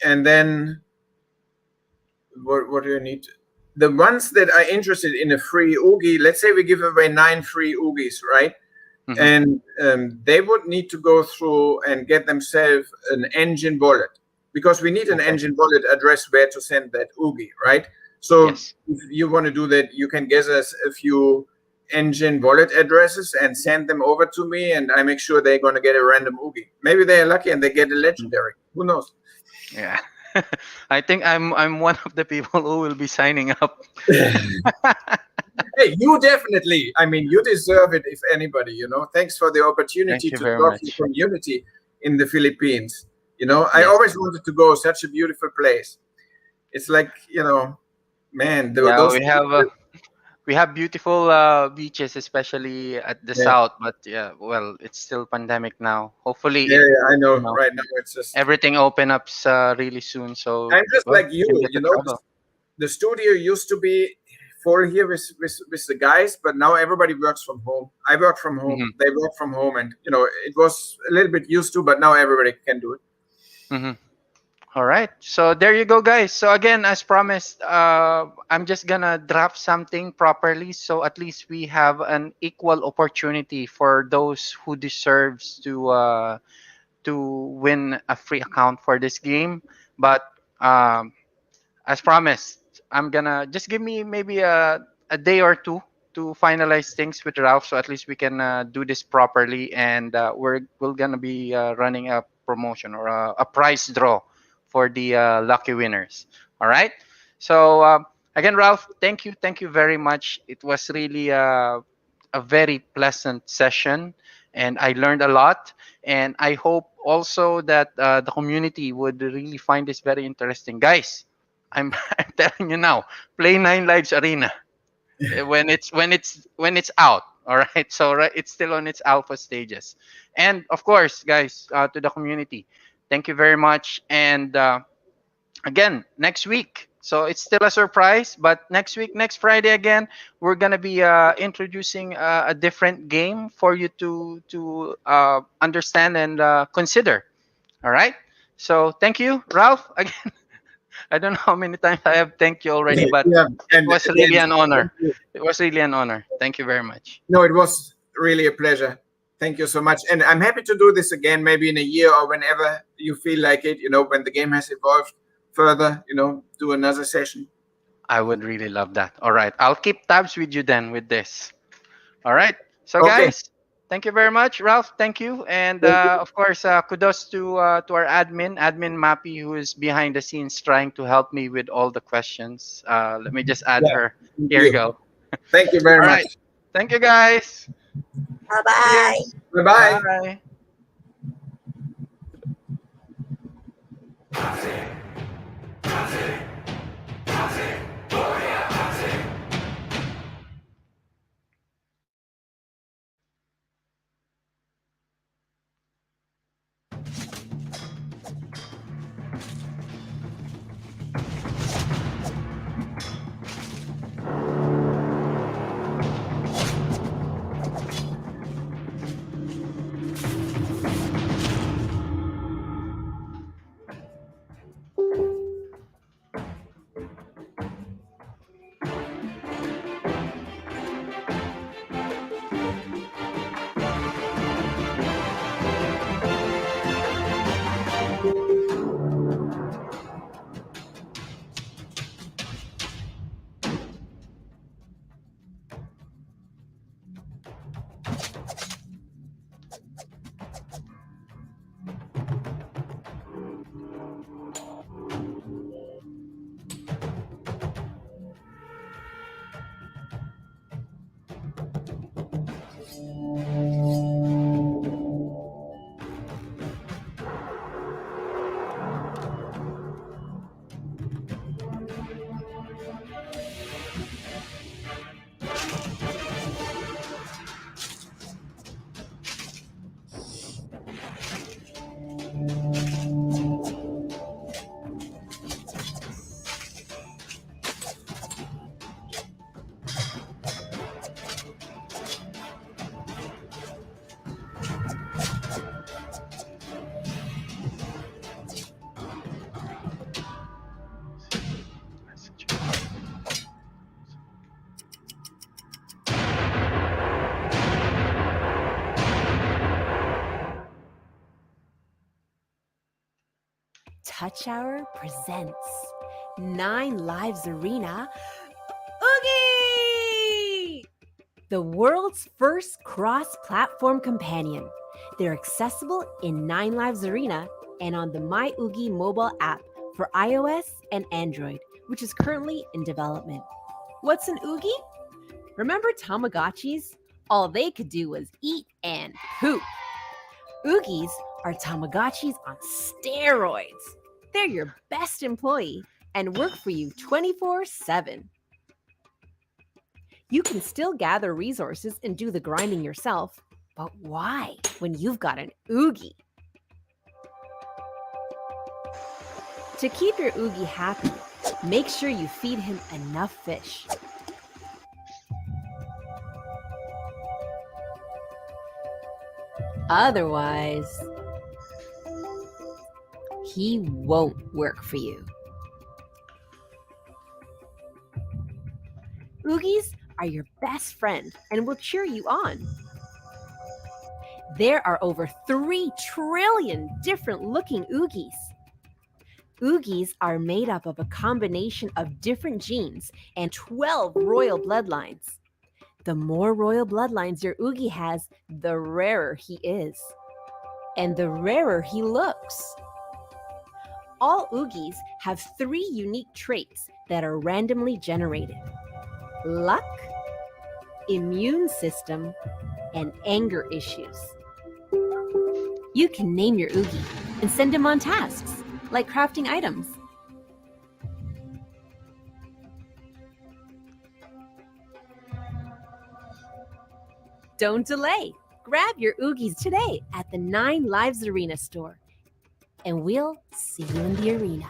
[SPEAKER 3] and then what do you need? The ones that are interested in a free OOGY. Let's say we give away 9 free OOGYs, right?
[SPEAKER 2] Mhm.
[SPEAKER 3] And they would need to go through and get themselves an engine wallet, because we need an
[SPEAKER 2] Okay.
[SPEAKER 3] engine wallet address where to send that OOGY, right? So
[SPEAKER 2] Yes.
[SPEAKER 3] if you want to do that, you can get us a few engine wallet addresses and send them over to me, and I make sure they're going to get a random OOGY. Maybe they're lucky and they get a legendary. Who knows?
[SPEAKER 2] Yeah. I think I'm one of the people who will be signing up.
[SPEAKER 3] Hey, you definitely. I mean, you deserve it, if anybody. Thanks for the
[SPEAKER 2] Thank
[SPEAKER 3] opportunity
[SPEAKER 2] you
[SPEAKER 3] to
[SPEAKER 2] very
[SPEAKER 3] talk to the
[SPEAKER 2] much.
[SPEAKER 3] community in the Philippines. I
[SPEAKER 2] Yes.
[SPEAKER 3] always wanted to go. Such a beautiful place. It's like, man,
[SPEAKER 2] Yeah,
[SPEAKER 3] those.
[SPEAKER 2] we have beautiful beaches, especially at the
[SPEAKER 3] Yeah,
[SPEAKER 2] south. But yeah, well, it's still pandemic now. Hopefully,
[SPEAKER 3] yeah,
[SPEAKER 2] it
[SPEAKER 3] yeah, I
[SPEAKER 2] you
[SPEAKER 3] know.
[SPEAKER 2] know
[SPEAKER 3] Right now, it's just.
[SPEAKER 2] everything open up really soon. So
[SPEAKER 3] I'm just
[SPEAKER 2] well,
[SPEAKER 3] like
[SPEAKER 2] we can
[SPEAKER 3] you.
[SPEAKER 2] get to travel.
[SPEAKER 3] The studio used to be full here with the guys, but now everybody works from home. I work from home.
[SPEAKER 2] Hmm.
[SPEAKER 3] They work from home, and it was a little bit used to, but now everybody can do it.
[SPEAKER 2] Hmm. All right. So there you go, guys. So again, as promised, I'm just gonna draft something properly, so at least we have an equal opportunity for those who deserves to win a free account for this game. But um, as promised, I'm gonna just give me maybe a day or two to finalize things with Ralph, so at least we can do this properly, and we're gonna be running a promotion or a prize draw for the lucky winners. All right. So again, Ralph, thank you very much. It was really a very pleasant session, and I learned a lot. And I hope also that the community would really find this very interesting, guys. I'm, I'm telling you now, play Nine Lives Arena when it's out. All right, so right, it's still on its alpha stages, and of course, guys, to the community, thank you very much. And again, next week. So it's still a surprise, but next week, next Friday again, we're gonna be introducing a different game for you to understand and consider. All right. So thank you, Ralph. Again, I don't know how many times I have thanked you already, but
[SPEAKER 3] Yeah,
[SPEAKER 2] it
[SPEAKER 3] and
[SPEAKER 2] was really
[SPEAKER 3] again,
[SPEAKER 2] an
[SPEAKER 3] thank
[SPEAKER 2] honor.
[SPEAKER 3] you.
[SPEAKER 2] It was really an honor. Thank you very much.
[SPEAKER 3] No, it was really a pleasure. Thank you so much, and I'm happy to do this again, maybe in a year or whenever you feel like it. When the game has evolved further, do another session.
[SPEAKER 2] I would really love that. All right. I'll keep tabs with you then with this. All right. So,
[SPEAKER 3] Okay.
[SPEAKER 2] guys, thank you very much, Ralph. Thank you, and
[SPEAKER 3] Thank you.
[SPEAKER 2] of course, kudos to our admin Mappy, who is behind the scenes trying to help me with all the questions. Let me just add
[SPEAKER 3] Yeah.
[SPEAKER 2] her.
[SPEAKER 3] Thank
[SPEAKER 2] Here you
[SPEAKER 3] you.
[SPEAKER 2] go.
[SPEAKER 3] Thank you very
[SPEAKER 2] All
[SPEAKER 3] much.
[SPEAKER 2] right. Thank you, guys.
[SPEAKER 4] Bye
[SPEAKER 2] See you.
[SPEAKER 4] bye.
[SPEAKER 3] Bye bye.
[SPEAKER 2] Bye.
[SPEAKER 1] Touch Hour presents Nine Lives Arena OOGY! The world's first cross-platform companion. They're accessible in Nine Lives Arena and on the MyOOGY mobile app for iOS and Android, which is currently in development. What's an OOGY? Remember Tamagotchis? All they could do was eat and poop. OOGYs are Tamagotchis on steroids. They're your best employee and work for you 24/7. You can still gather resources and do the grinding yourself, but why when you've got an OOOGY? To keep your OOOGY happy, make sure you feed him enough fish. Otherwise, he won't work for you. OOOGYs are your best friend and will cheer you on. There are over 3 trillion different looking OOOGYs. OOOGYs are made up of a combination of different genes and 12 royal bloodlines. The more royal bloodlines your OOOGY has, the rarer he is. And the rarer he looks. All OOOGYs have 3 unique traits that are randomly generated: luck, immune system, and anger issues. You can name your OOOGY and send him on tasks, like crafting items. Don't delay. Grab your OOOGYs today at the 9 Lives Arena store. And we'll see you in the arena.